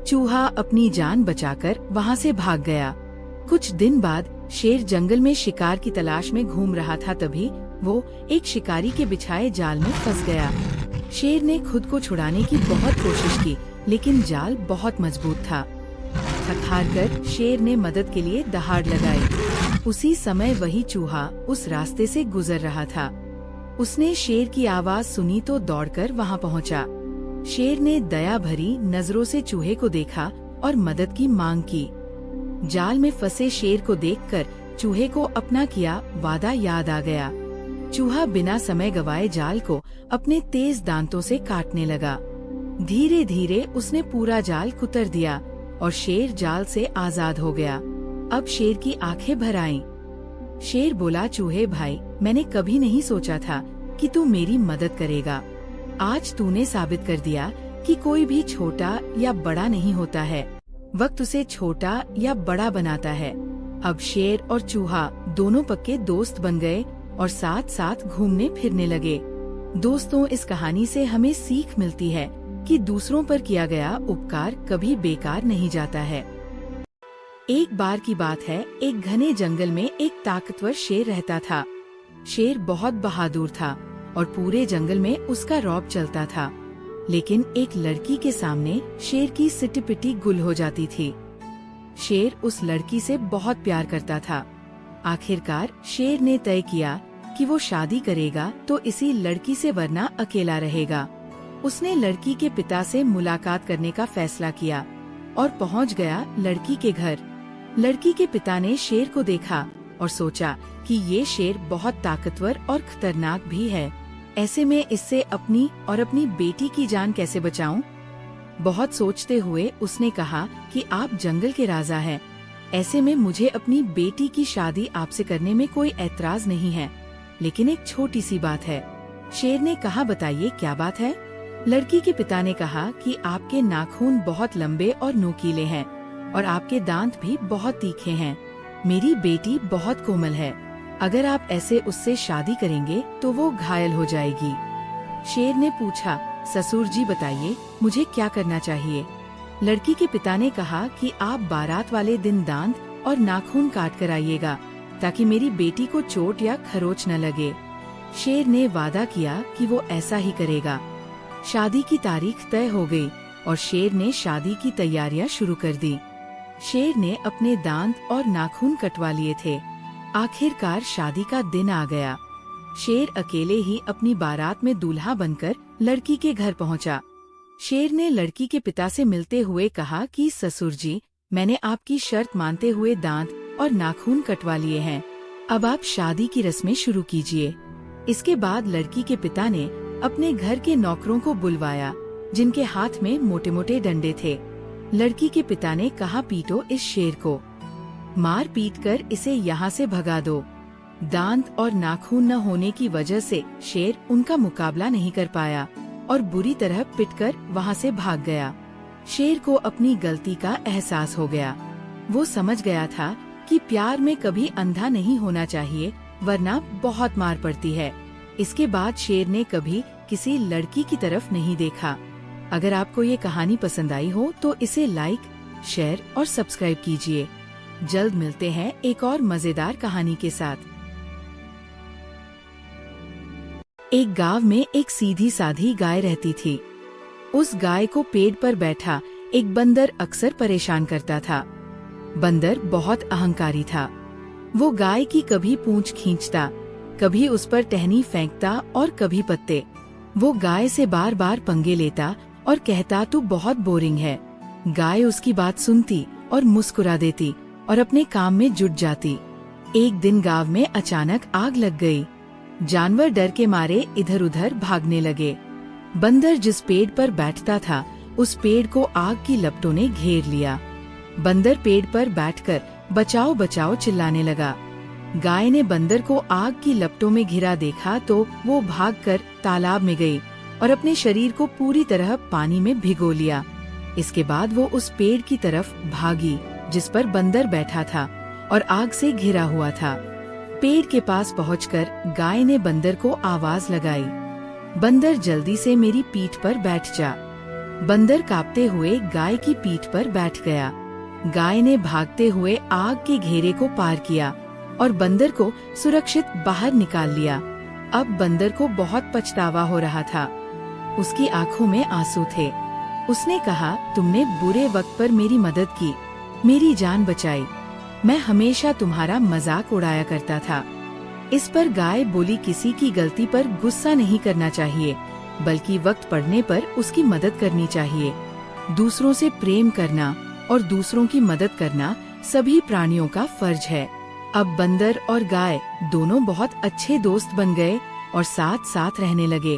A: चूहा अपनी जान बचाकर वहाँ से भाग गया। कुछ दिन बाद शेर जंगल में शिकार की तलाश में घूम रहा था, तभी वो एक शिकारी के बिछाए जाल में फंस गया। शेर ने खुद को छुड़ाने की बहुत कोशिश की, लेकिन जाल बहुत मजबूत था। थक-हार कर शेर ने मदद के लिए दहाड़ लगाई। उसी समय वही चूहा उस रास्ते से गुजर रहा था। उसने शेर की आवाज सुनी तो दौड़कर वहाँ पहुँचा। शेर ने दया भरी नजरों से चूहे को देखा और मदद की मांग की। जाल में फंसे शेर को देखकर चूहे को अपना किया वादा याद आ गया। चूहा बिना समय गवाए जाल को अपने तेज दांतों से काटने लगा। धीरे धीरे उसने पूरा जाल कुतर दिया और शेर जाल से आजाद हो गया। अब शेर की आंखें भर आईं। शेर बोला, चूहे भाई, मैंने कभी नहीं सोचा था कि तू मेरी मदद करेगा। आज तूने साबित कर दिया कि कोई भी छोटा या बड़ा नहीं होता है, वक्त उसे छोटा या बड़ा बनाता है। अब शेर और चूहा दोनों पक्के दोस्त बन गए और साथ साथ घूमने फिरने लगे। दोस्तों, इस कहानी से हमें सीख मिलती है कि दूसरों पर किया गया उपकार कभी बेकार नहीं जाता है। एक बार की बात है, एक घने जंगल में एक ताकतवर शेर रहता था। शेर बहुत बहादुर था और पूरे जंगल में उसका रौब चलता था। लेकिन एक लड़की के सामने शेर की सिटी-पिटी गुल हो जाती थी। शेर उस लड़की से बहुत प्यार करता था। आखिरकार शेर ने तय किया कि वो शादी करेगा तो इसी लड़की से, वरना अकेला रहेगा। उसने लड़की के पिता से मुलाकात करने का फैसला किया और पहुंच गया लड़की के घर। लड़की के पिता ने शेर को देखा और सोचा कि ये शेर बहुत ताकतवर और खतरनाक भी है। ऐसे में इससे अपनी और अपनी बेटी की जान कैसे बचाऊं? बहुत सोचते हुए उसने कहा कि आप जंगल के राजा हैं, ऐसे में मुझे अपनी बेटी की शादी आपसे करने में कोई ऐतराज नहीं है, लेकिन एक छोटी सी बात है। शेर ने कहा, बताइए क्या बात है? लड़की के पिता ने कहा कि आपके नाखून बहुत लंबे और नुकीले हैं और आपके दांत भी बहुत तीखे हैं। मेरी बेटी बहुत कोमल है, अगर आप ऐसे उससे शादी करेंगे तो वो घायल हो जाएगी। शेर ने पूछा, ससुर जी बताइए मुझे क्या करना चाहिए? लड़की के पिता ने कहा कि आप बारात वाले दिन दांत और नाखून काट कर आइएगा ताकि मेरी बेटी को चोट या खरोच न लगे। शेर ने वादा किया कि वो ऐसा ही करेगा। शादी की तारीख तय हो गई और शेर ने शादी की तैयारियां शुरू कर दी। शेर ने अपने दांत और नाखून कटवा लिए थे। आखिरकार शादी का दिन आ गया। शेर अकेले ही अपनी बारात में दूल्हा बनकर लड़की के घर पहुंचा। शेर ने लड़की के पिता से मिलते हुए कहा कि ससुर जी, मैंने आपकी शर्त मानते हुए दांत और नाखून कटवा लिए हैं। अब आप शादी की रस्में शुरू कीजिए। इसके बाद लड़की के पिता ने अपने घर के नौकरों को बुलवाया, जिनके हाथ में मोटे मोटे डंडे थे। लड़की के पिता ने कहा, पीटो इस शेर को, मार पीट कर इसे यहाँ से भगा दो। दांत और नाखून न होने की वजह से शेर उनका मुकाबला नहीं कर पाया और बुरी तरह पिटकर वहाँ से भाग गया। शेर को अपनी गलती का एहसास हो गया। वो समझ गया था कि प्यार में कभी अंधा नहीं होना चाहिए, वरना बहुत मार पड़ती है। इसके बाद शेर ने कभी किसी लड़की की तरफ नहीं देखा। अगर आपको ये कहानी पसंद आई हो तो इसे लाइक, शेयर और सब्सक्राइब कीजिए। जल्द मिलते हैं एक और मजेदार कहानी के साथ। एक गांव में एक सीधी साधी गाय रहती थी। उस गाय को पेड़ पर बैठा एक बंदर अक्सर परेशान करता था। बंदर बहुत अहंकारी था। वो गाय की कभी पूंछ खींचता, कभी उस पर टहनी फेंकता और कभी पत्ते। वो गाय से बार बार पंगे लेता और कहता, तू बहुत बोरिंग है। गाय उसकी बात सुनती और मुस्कुरा देती और अपने काम में जुट जाती। एक दिन गांव में अचानक आग लग गई। जानवर डर के मारे इधर उधर भागने लगे। बंदर जिस पेड़ पर बैठता था, उस पेड़ को आग की लपटों ने घेर लिया। बंदर पेड़ पर बैठकर बचाओ बचाओ चिल्लाने लगा। गाय ने बंदर को आग की लपटों में घिरा देखा तो वो भागकर तालाब में गई और अपने शरीर को पूरी तरह पानी में भिगो लिया। इसके बाद वो उस पेड़ की तरफ भागी जिस पर बंदर बैठा था और आग से घिरा हुआ था। पेड़ के पास पहुंचकर गाय ने बंदर को आवाज लगाई, बंदर जल्दी से मेरी पीठ पर बैठ जा। बंदर कांपते हुए गाय की पीठ पर बैठ गया। गाय ने भागते हुए आग के घेरे को पार किया और बंदर को सुरक्षित बाहर निकाल लिया। अब बंदर को बहुत पछतावा हो रहा था। उसकी आंखों में आंसू थे। उसने कहा, तुमने बुरे वक्त पर मेरी मदद की, मेरी जान बचाई। मैं हमेशा तुम्हारा मजाक उड़ाया करता था। इस पर गाय बोली, किसी की गलती पर गुस्सा नहीं करना चाहिए, बल्कि वक्त पड़ने पर उसकी मदद करनी चाहिए। दूसरों से प्रेम करना और दूसरों की मदद करना सभी प्राणियों का फर्ज है। अब बंदर और गाय दोनों बहुत अच्छे दोस्त बन गए और साथ साथ रहने लगे।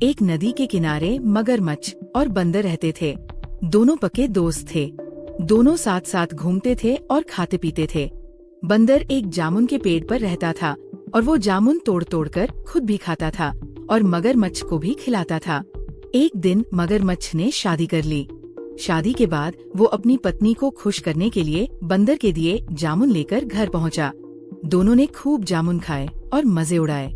A: एक नदी के किनारे मगरमच्छ और बंदर रहते थे। दोनों पक्के दोस्त थे। दोनों साथ साथ घूमते थे और खाते पीते थे। बंदर एक जामुन के पेड़ पर रहता था और वो जामुन तोड़ तोड़ कर खुद भी खाता था और मगरमच्छ को भी खिलाता था। एक दिन मगरमच्छ ने शादी कर ली। शादी के बाद वो अपनी पत्नी को खुश करने के लिए बंदर के दिए जामुन लेकर घर पहुंचा। दोनों ने खूब जामुन खाए और मजे उड़ाए।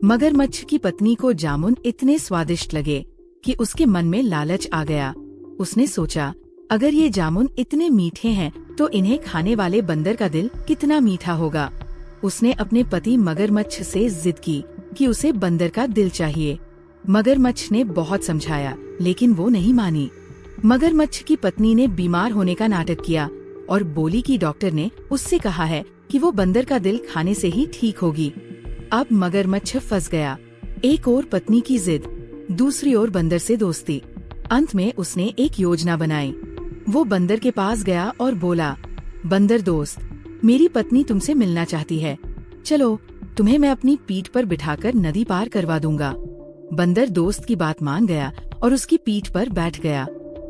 A: मगरमच्छ की पत्नी को जामुन इतने स्वादिष्ट लगे कि उसके मन में लालच आ गया। उसने सोचा, अगर ये जामुन इतने मीठे हैं तो इन्हें खाने वाले बंदर का दिल कितना मीठा होगा। उसने अपने पति मगरमच्छ से जिद की कि उसे बंदर का दिल चाहिए। मगरमच्छ ने बहुत समझाया, लेकिन वो नहीं मानी। मगरमच्छ की पत्नी ने बीमार होने का नाटक किया और बोली कि डॉक्टर ने उससे कहा है कि वो बंदर का दिल खाने से ही ठीक होगी। अब मगरमच्छ फंस गया। एक ओर पत्नी की जिद, दूसरी ओर बंदर से दोस्ती। अंत में उसने एक योजना बनाई। वो बंदर के पास गया और बोला, बंदर दोस्त, मेरी पत्नी तुमसे मिलना चाहती है। चलो, तुम्हें मैं अपनी पीठ पर बिठाकर नदी पार करवा दूंगा। बंदर दोस्त की बात मान गया और उसकी पीठ पर बैठ गया।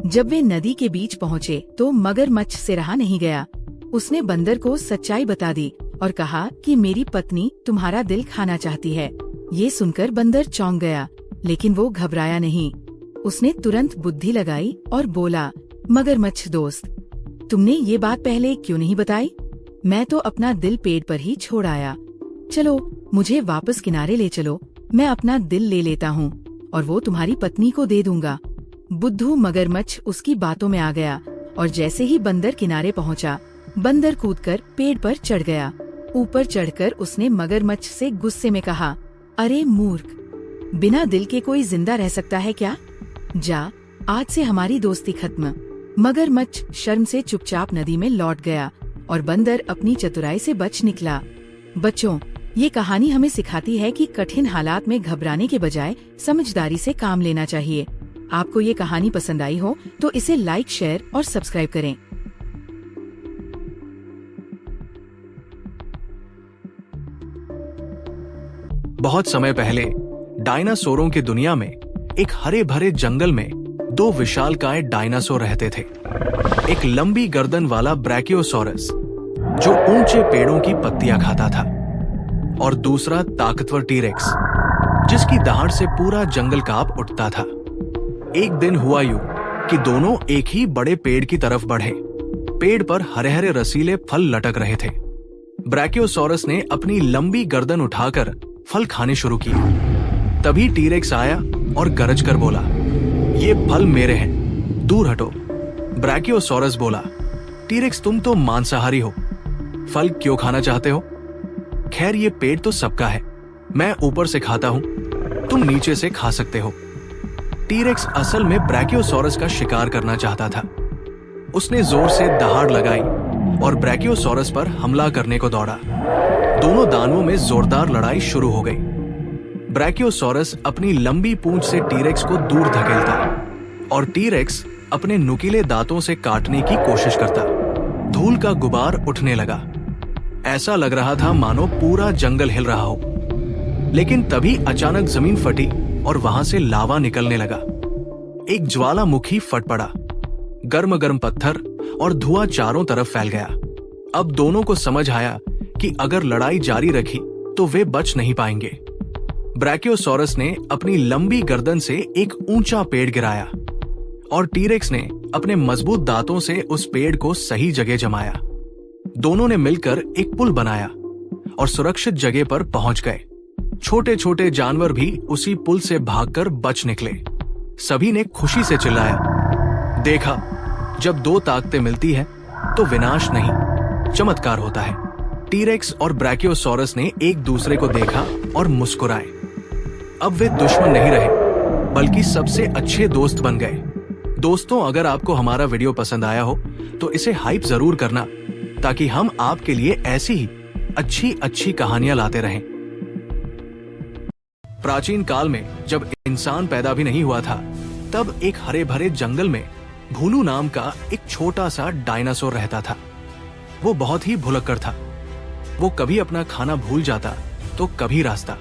A: जब वे नदी के बीच पहुँचे तो मगरमच्छ से रहा नहीं गया। उसने बंदर को सच्चाई बता दी और कहा कि मेरी पत्नी तुम्हारा दिल खाना चाहती है। ये सुनकर बंदर चौंक गया, लेकिन वो घबराया नहीं। उसने तुरंत बुद्धि लगाई और बोला, मगरमच्छ दोस्त, तुमने ये बात पहले क्यों नहीं बताई? मैं तो अपना दिल पेड़ पर ही छोड़ आया। चलो, मुझे वापस किनारे ले चलो, मैं अपना दिल ले लेता हूँ और वो तुम्हारी पत्नी को दे दूंगा। बुद्धू मगरमच्छ उसकी बातों में आ गया और जैसे ही बंदर किनारे पहुँचा, बंदर कूदकर पेड़ पर चढ़ गया। ऊपर चढ़कर उसने मगरमच्छ से गुस्से में कहा, अरे मूर्ख, बिना दिल के कोई जिंदा रह सकता है क्या? जा, आज से हमारी दोस्ती खत्म। मगरमच्छ शर्म से चुपचाप नदी में लौट गया और बंदर अपनी चतुराई से बच निकला। बच्चों, ये कहानी हमें सिखाती है कि कठिन हालात में घबराने के बजाय समझदारी से काम लेना चाहिए। आपको ये कहानी पसंद आई हो तो इसे लाइक, शेयर और सब्सक्राइब करें।
B: बहुत समय पहले डायनासोरों की दुनिया में एक हरे भरे जंगल में दो विशालकाय डायनासोर रहते थे। एक लंबी गर्दन वाला ब्रैकियोसॉरस जो ऊंचे पेड़ों की पत्तियां खाता था, और दूसरा ताकतवर टीरेक्स जिसकी दहाड़ से पूरा जंगल कांप उठता था। एक दिन हुआ यूं कि दोनों एक ही बड़े पेड़ की तरफ बढ़े। पेड़ पर हरे हरे रसीले फल लटक रहे थे। ब्रैकियोसॉरस ने अपनी लंबी गर्दन उठाकर फल खाने शुरू किए। तभी टीरेक्स आया और गरज कर बोला, ये फल मेरे हैं, दूर हटो। ब्रैकियोसॉरस बोला, टीरेक्स तुम तो मांसाहारी हो, फल क्यों खाना चाहते हो? खैर ये पेड़ तो सबका है, मैं ऊपर से खाता हूं, तुम नीचे से खा सकते हो। टीरेक्स असल में ब्रैकियोसॉरस का शिकार करना चाहता था। उसने जोर से दहाड़ लगाई और ब्रैकियोसॉरस पर हमला करने को दौड़ा। दोनों दानवों में जोरदार लड़ाई शुरू हो गई। ब्रैकियोसॉरस अपनी लंबी पूंछ से टीरेक्स को दूर धकेलता और टीरेक्स अपने नुकीले दांतों से काटने की कोशिश करता। धूल का गुबार उठने लगा। ऐसा लग रहा था मानो पूरा जंगल हिल रहा हो। लेकिन तभी अचानक जमीन फटी और वहां से लावा निकलने लगा। एक ज्वालामुखी फट पड़ा। गर्म गर्म पत्थर और धुआं चारों तरफ फैल गया। अब दोनों को समझ आया कि अगर लड़ाई जारी रखी तो वे बच नहीं पाएंगे। ब्रैकियोसॉरस ने अपनी लंबी गर्दन से एक ऊंचा पेड़ गिराया और टीरेक्स ने अपने मजबूत दांतों से उस पेड़ को सही जगह जमाया। दोनों ने मिलकर एक पुल बनाया और सुरक्षित जगह पर पहुंच गए। छोटे छोटे जानवर भी उसी पुल से भागकर बच निकले। सभी ने खुशी से चिल्लाया, देखा, जब दो ताकतें मिलती हैं तो विनाश नहीं, चमत्कार होता है। टीरेक्स और ब्रैकियोसॉरस ने एक दूसरे को देखा और मुस्कुराए। अब वे दुश्मन नहीं रहे, बल्कि सबसे अच्छे दोस्त बन गए। दोस्तों, अगर आपको हमारा वीडियो पसंद आया हो तो इसे हाइप जरूर करना, ताकि हम आपके लिए ऐसी ही अच्छी अच्छी कहानियां लाते रहें। प्राचीन काल में जब इंसान पैदा भी नहीं हुआ था, तब एक हरे भरे जंगल में भूलू नाम का एक छोटा सा डायनासोर रहता था। वो बहुत ही भुलक्कड़ था। वो कभी अपना खाना भूल जाता तो कभी रास्ता।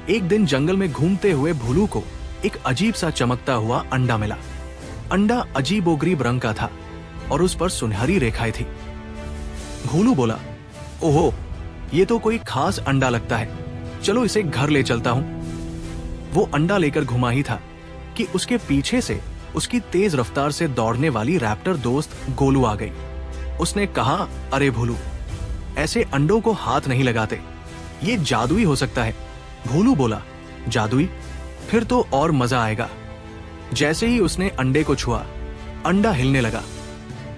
B: एक दिन जंगल में घूमते हुए भूलू को एक अजीब सा चमकता हुआ अंडा मिला। अंडा अजीबोगरीब रंग का था और उस पर सुनहरी रेखाएं थी। भूलू बोला, ओहो, ये तो कोई खास अंडा लगता है, चलो इसे घर ले चलता हूं। वो अंडा लेकर घुमा ही था कि उसके पीछे से उसकी तेज रफ्तार से दौड़ने वाली रैप्टर दोस्त गोलू आ गई। उसने कहा, अरे भूलू, ऐसे अंडों को हाथ नहीं लगाते, ये जादुई हो सकता है। भूलू बोला, जादुई? फिर तो और मजा आएगा। जैसे ही उसने अंडे को छुआ, अंडा हिलने लगा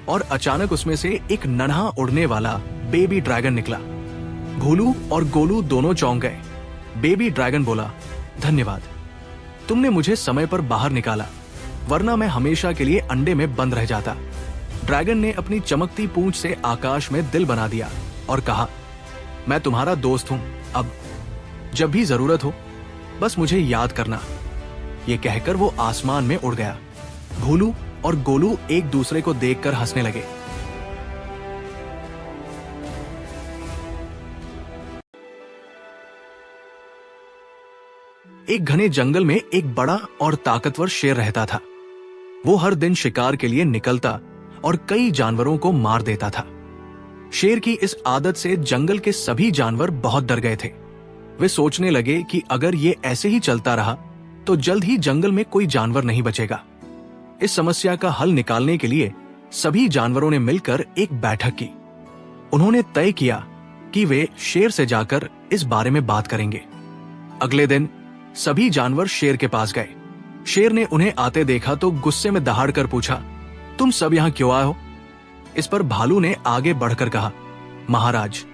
B: और अचानक उसमें से एक नन्हा उड़ने वाला बेबी ड्रैगन निकला। भूलू और गोलू दोनों चौंक गए। बेबी ड्रैगन बोला, धन्यवाद, तुमने मुझे समय पर बाहर निकाला, वरना मैं हमेशा के लिए अंडे में बंद रह जाता। ड्रैगन ने अपनी चमकती पूंछ से आकाश में दिल बना दिया और कहा, मैं तुम्हारा दोस्त हूं, अब जब भी जरूरत हो बस मुझे याद करना। ये कहकर वो आसमान में उड़ गया। भूलू और गोलू एक दूसरे को देखकर हंसने लगे। एक घने जंगल में एक बड़ा और ताकतवर शेर रहता था। वो हर दिन शिकार के लिए निकलता और कई जानवरों को मार देता था। शेर की इस आदत से जंगल के सभी जानवर बहुत डर गए थे। वे सोचने लगे कि अगर ये ऐसे ही चलता रहा तो जल्द ही जंगल में कोई जानवर नहीं बचेगा। इस समस्या का हल निकालने के लिए सभी जानवरों ने मिलकर एक बैठक की। उन्होंने तय किया कि वे शेर से जाकर इस बारे में बात करेंगे। अगले दिन सभी जानवर शेर के पास गए। शेर ने उन्हें आते देखा तो गुस्से में दहाड़ कर पूछा, तुम सब यहाँ क्यों आए हो? इस पर भालू ने आगे बढ़कर कहा, महाराज,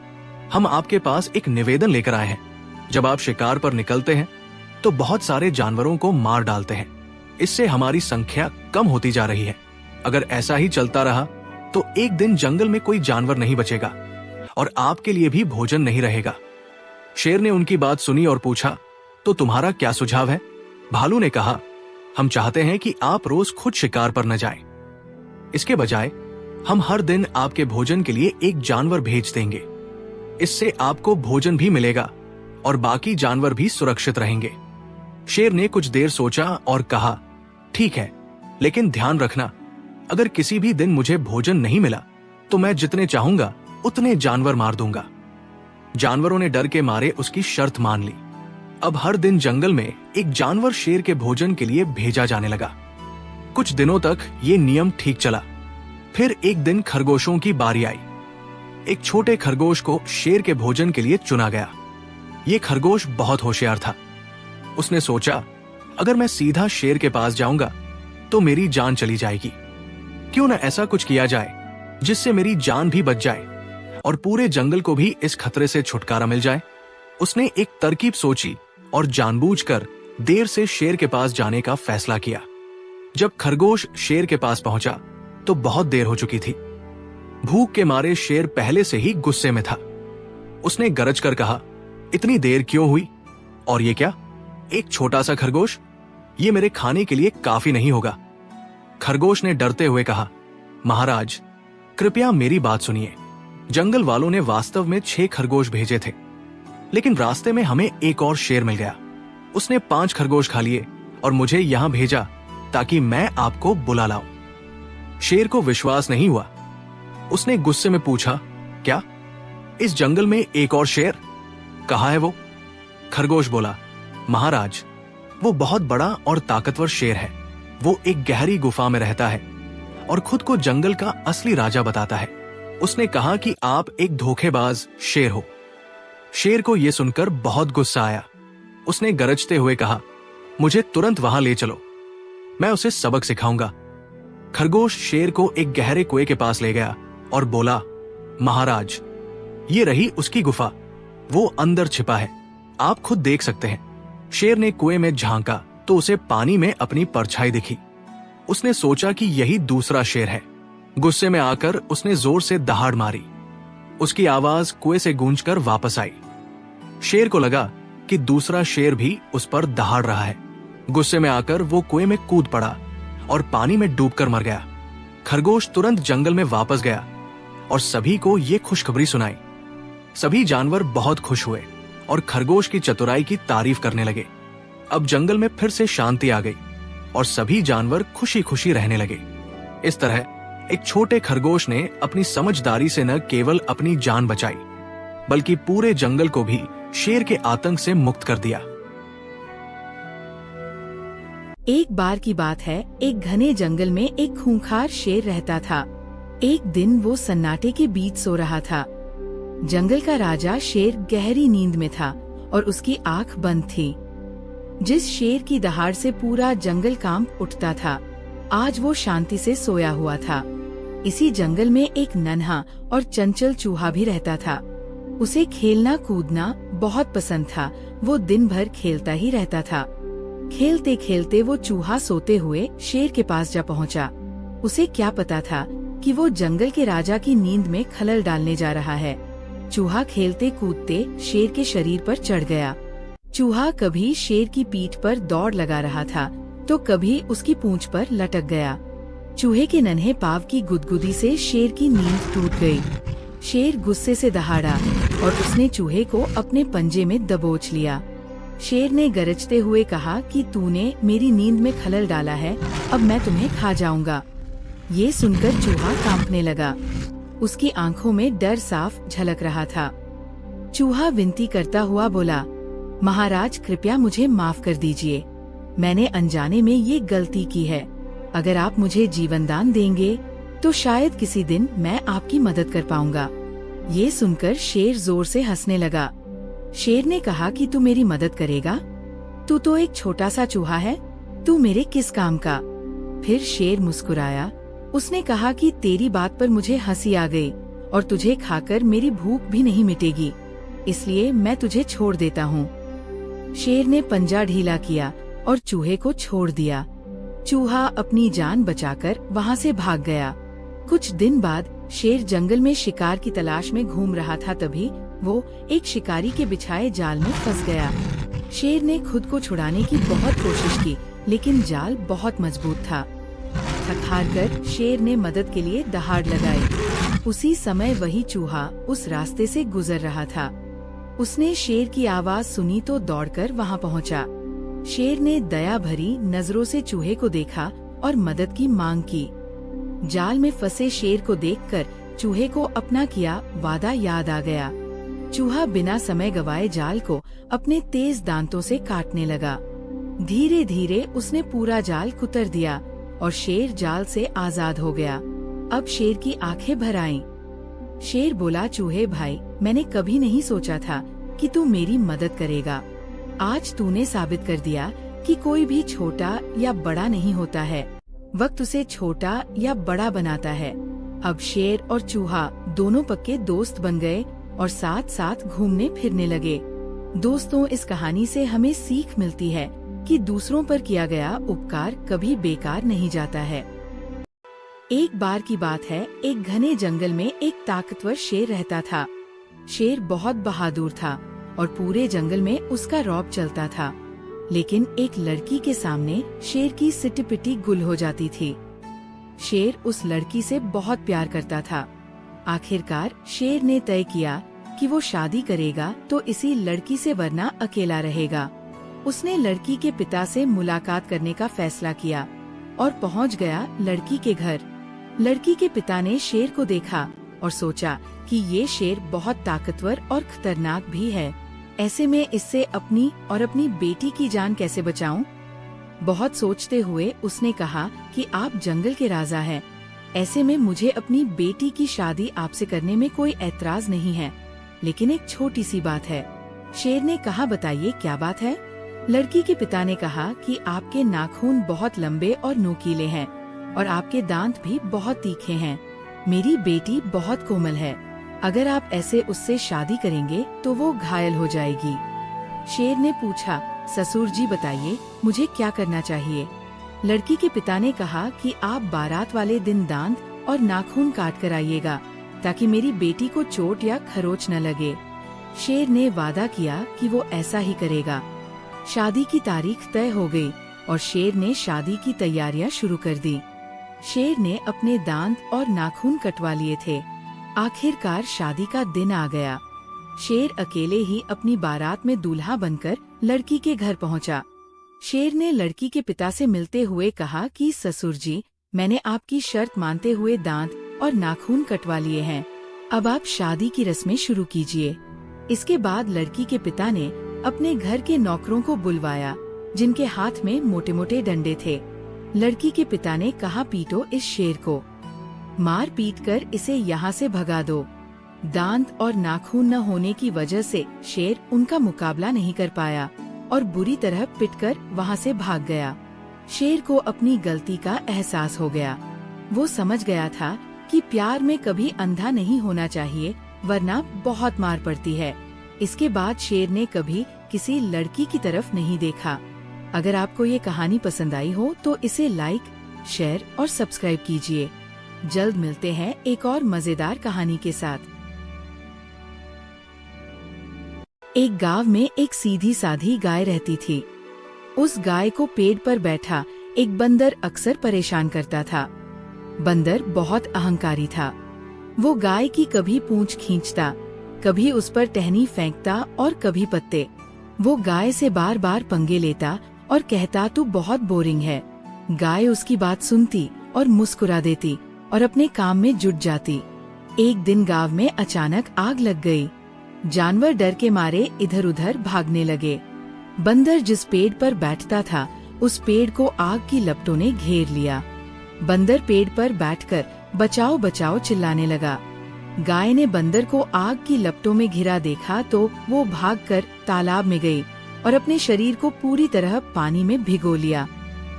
B: हम आपके पास एक निवेदन लेकर आए हैं। जब आप शिकार पर निकलते हैं तो बहुत सारे जानवरों को मार डालते हैं। इससे हमारी संख्या कम होती जा रही है। अगर ऐसा ही चलता रहा तो एक दिन जंगल में कोई जानवर नहीं बचेगा और आपके लिए भी भोजन नहीं रहेगा। शेर ने उनकी बात सुनी और पूछा, तो तुम्हारा क्या सुझाव है? भालू ने कहा, हम चाहते हैं कि आप रोज खुद शिकार पर न जाएं। इसके बजाय हम हर दिन आपके भोजन के लिए एक जानवर भेज देंगे। इससे आपको भोजन भी मिलेगा और बाकी जानवर भी सुरक्षित रहेंगे। शेर ने कुछ देर सोचा और कहा, ठीक है, लेकिन ध्यान रखना, अगर किसी भी दिन मुझे भोजन नहीं मिला तो मैं जितने चाहूंगा उतने जानवर मार दूंगा। जानवरों ने डर के मारे उसकी शर्त मान ली। अब हर दिन जंगल में एक जानवर शेर के भोजन के लिए भेजा जाने लगा। कुछ दिनों तक ये नियम ठीक चला। फिर एक दिन खरगोशों की बारी आई। एक छोटे खरगोश को शेर के भोजन के लिए चुना गया। ये खरगोश बहुत होशियार था। उसने सोचा, अगर मैं सीधा शेर के पास जाऊंगा तो मेरी जान चली जाएगी। क्यों न ऐसा कुछ किया जाए जिससे मेरी जान भी बच जाए और पूरे जंगल को भी इस खतरे से छुटकारा मिल जाए। उसने एक तरकीब सोची और जानबूझकर देर से शेर के पास जाने का फैसला किया। जब खरगोश शेर के पास पहुंचा तो बहुत देर हो चुकी थी। भूख के मारे शेर पहले से ही गुस्से में था। उसने गरज कर कहा, इतनी देर क्यों हुई? और ये क्या, एक छोटा सा खरगोश? ये मेरे खाने के लिए काफी नहीं होगा। खरगोश ने डरते हुए कहा, महाराज, कृपया मेरी बात सुनिए। जंगल वालों ने वास्तव में 6 खरगोश भेजे थे, लेकिन रास्ते में हमें एक और शेर मिल गया। उसने 5 खरगोश खा लिए और मुझे यहां भेजा ताकि मैं आपको बुला लाऊं। शेर को विश्वास नहीं हुआ। उसने गुस्से में पूछा, क्या इस जंगल में एक और शेर? कहाँ है वो? खरगोश बोला, महाराज, वो बहुत बड़ा और ताकतवर शेर है। वो एक गहरी गुफा में रहता है और खुद को जंगल का असली राजा बताता है। उसने कहा कि आप एक धोखेबाज शेर हो। शेर को यह सुनकर बहुत गुस्सा आया। उसने गरजते हुए कहा, मुझे तुरंत वहां ले चलो, मैं उसे सबक सिखाऊंगा। खरगोश शेर को एक गहरे कुएं के पास ले गया और बोला, महाराज, ये रही उसकी गुफा, वो अंदर छिपा है, आप खुद देख सकते हैं। शेर ने कुएं में झांका तो उसे पानी में अपनी परछाई दिखी। उसने सोचा कि यही दूसरा शेर है। गुस्से में आकर उसने जोर से दहाड़ मारी। उसकी आवाज कुएं से गूंजकर वापस आई। शेर को लगा कि दूसरा शेर भी उस पर दहाड़ रहा है। गुस्से में आकर वो कुएं में कूद पड़ा और पानी में डूबकर मर गया। खरगोश तुरंत जंगल में वापस गया और सभी को ये खुशखबरी सुनाई। सभी जानवर बहुत खुश हुए और खरगोश की चतुराई की तारीफ करने लगे। अब जंगल में फिर से शांति आ गई और सभी जानवर खुशी खुशी रहने लगे। इस तरह एक छोटे खरगोश ने अपनी समझदारी से न केवल अपनी जान बचाई, बल्कि पूरे जंगल को भी शेर के आतंक से मुक्त कर दिया।
A: एक बार की बात है, एक घने जंगल में एक खूंखार शेर रहता था। एक दिन वो सन्नाटे के बीच सो रहा था। जंगल का राजा शेर गहरी नींद में था और उसकी आंख बंद थी। जिस शेर की दहाड़ से पूरा जंगल कांप उठता था, आज वो शांति से सोया हुआ था। इसी जंगल में एक नन्हा और चंचल चूहा भी रहता था। उसे खेलना कूदना बहुत पसंद था। वो दिन भर खेलता ही रहता था। खेलते खेलते वो चूहा सोते हुए शेर के पास जा पहुंचा। उसे क्या पता था कि वो जंगल के राजा की नींद में खलल डालने जा रहा है। चूहा खेलते कूदते शेर के शरीर पर चढ़ गया। चूहा कभी शेर की पीठ पर दौड़ लगा रहा था तो कभी उसकी पूंछ पर लटक गया। चूहे के नन्हे पाँव की गुदगुदी से शेर की नींद टूट गई। शेर गुस्से से दहाड़ा और उसने चूहे को अपने पंजे में दबोच लिया। शेर ने गरजते हुए कहा कि तूने मेरी नींद में खलल डाला है, अब मैं तुम्हें खा जाऊंगा। ये सुनकर चूहा कांपने लगा। उसकी आंखों में डर साफ झलक रहा था। चूहा विनती करता हुआ बोला, महाराज, कृपया मुझे माफ कर दीजिए। मैंने अनजाने में ये गलती की है। अगर आप मुझे जीवन दान देंगे तो शायद किसी दिन मैं आपकी मदद कर पाऊंगा। ये सुनकर शेर जोर से हंसने लगा। शेर ने कहा कि तू मेरी मदद करेगा? तू तो एक छोटा सा चूहा है, तू मेरे किस काम का? फिर शेर मुस्कुराया। उसने कहा कि तेरी बात पर मुझे हंसी आ गई और तुझे खाकर मेरी भूख भी नहीं मिटेगी, इसलिए मैं तुझे छोड़ देता हूँ। शेर ने पंजा ढीला किया और चूहे को छोड़ दिया। चूहा अपनी जान बचाकर वहाँ से भाग गया। कुछ दिन बाद शेर जंगल में शिकार की तलाश में घूम रहा था, तभी वो एक शिकारी के बिछाए जाल में फंस गया। शेर ने खुद को छुड़ाने की बहुत कोशिश की, लेकिन जाल बहुत मजबूत था। थक-हार कर शेर ने मदद के लिए दहाड़ लगाई। उसी समय वही चूहा उस रास्ते से गुजर रहा था। उसने शेर की आवाज सुनी तो दौड़कर वहाँ पहुँचा। शेर ने दया भरी नजरों से चूहे को देखा और मदद की मांग की। जाल में फंसे शेर को देखकर चूहे को अपना किया वादा याद आ गया। चूहा बिना समय गवाए जाल को अपने तेज दांतों से काटने लगा। धीरे धीरे उसने पूरा जाल कुतर दिया और शेर जाल से आजाद हो गया। अब शेर की आंखें भर आईं। शेर बोला, चूहे भाई, मैंने कभी नहीं सोचा था कि तू मेरी मदद करेगा। आज तूने साबित कर दिया कि कोई भी छोटा या बड़ा नहीं होता है, वक्त उसे छोटा या बड़ा बनाता है। अब शेर और चूहा दोनों पक्के दोस्त बन गए और साथ साथ घूमने फिरने लगे। दोस्तों, इस कहानी से हमें सीख मिलती है कि दूसरों पर किया गया उपकार कभी बेकार नहीं जाता है। एक बार की बात है, एक घने जंगल में एक ताकतवर शेर रहता था। शेर बहुत बहादुर था और पूरे जंगल में उसका रौब चलता था। लेकिन एक लड़की के सामने शेर की सिटी-पिटी गुल हो जाती थी। शेर उस लड़की से बहुत प्यार करता था। आखिरकार शेर ने तय किया कि वो शादी करेगा तो इसी लड़की से, वरना अकेला रहेगा। उसने लड़की के पिता से मुलाकात करने का फैसला किया और पहुंच गया लड़की के घर। लड़की के पिता ने शेर को देखा और सोचा कि ये शेर बहुत ताकतवर और खतरनाक भी है। ऐसे में इससे अपनी और अपनी बेटी की जान कैसे बचाऊं? बहुत सोचते हुए उसने कहा कि आप जंगल के राजा हैं। ऐसे में मुझे अपनी बेटी की शादी आपसे करने में कोई ऐतराज नहीं है, लेकिन एक छोटी सी बात है। शेर ने कहा, बताइए क्या बात है? लड़की के पिता ने कहा कि आपके नाखून बहुत लंबे और नोकीले हैं और आपके दांत भी बहुत तीखे हैं। मेरी बेटी बहुत कोमल है। अगर आप ऐसे उससे शादी करेंगे तो वो घायल हो जाएगी। शेर ने पूछा, ससुर जी बताइए, मुझे क्या करना चाहिए? लड़की के पिता ने कहा कि आप बारात वाले दिन दांत और नाखून काट कर आइएगा, ताकि मेरी बेटी को चोट या खरोच न लगे। शेर ने वादा किया कि वो ऐसा ही करेगा। शादी की तारीख तय हो गई और शेर ने शादी की तैयारियां शुरू कर दी। शेर ने अपने दांत और नाखून कटवा लिए थे। आखिरकार शादी का दिन आ गया। शेर अकेले ही अपनी बारात में दूल्हा बनकर लड़की के घर पहुंचा। शेर ने लड़की के पिता से मिलते हुए कहा कि ससुर जी, मैंने आपकी शर्त मानते हुए दांत और नाखून कटवा लिए हैं। अब आप शादी की रस्में शुरू कीजिए। इसके बाद लड़की के पिता ने अपने घर के नौकरों को बुलवाया, जिनके हाथ में मोटे मोटे डंडे थे। लड़की के पिता ने कहा, पीटो इस शेर को, मार पीट कर इसे यहाँ से भगा दो। दांत और नाखून न होने की वजह से शेर उनका मुकाबला नहीं कर पाया और बुरी तरह पिटकर वहाँ से भाग गया। शेर को अपनी गलती का एहसास हो गया। वो समझ गया था कि प्यार में कभी अंधा नहीं होना चाहिए, वरना बहुत मार पड़ती है। इसके बाद शेर ने कभी किसी लड़की की तरफ नहीं देखा। अगर आपको ये कहानी पसंद आई हो तो इसे लाइक, शेयर और सब्सक्राइब कीजिए। जल्द मिलते हैं एक और मजेदार कहानी के साथ। एक गांव में एक सीधी साधी गाय रहती थी। उस गाय को पेड़ पर बैठा एक बंदर अक्सर परेशान करता था। बंदर बहुत अहंकारी था। वो गाय की कभी पूंछ खींचता, कभी उस पर टहनी फेंकता और कभी पत्ते। वो गाय से बार बार पंगे लेता और कहता, तू बहुत बोरिंग है। गाय उसकी बात सुनती और मुस्कुरा देती और अपने काम में जुट जाती। एक दिन गांव में अचानक आग लग गई। जानवर डर के मारे इधर उधर भागने लगे। बंदर जिस पेड़ पर बैठता था, उस पेड़ को आग की लपटों ने घेर लिया। बंदर पेड़ पर बैठकर बचाओ बचाओ चिल्लाने लगा। गाय ने बंदर को आग की लपटों में घिरा देखा तो वो भागकर तालाब में गई और अपने शरीर को पूरी तरह पानी में भिगो लिया।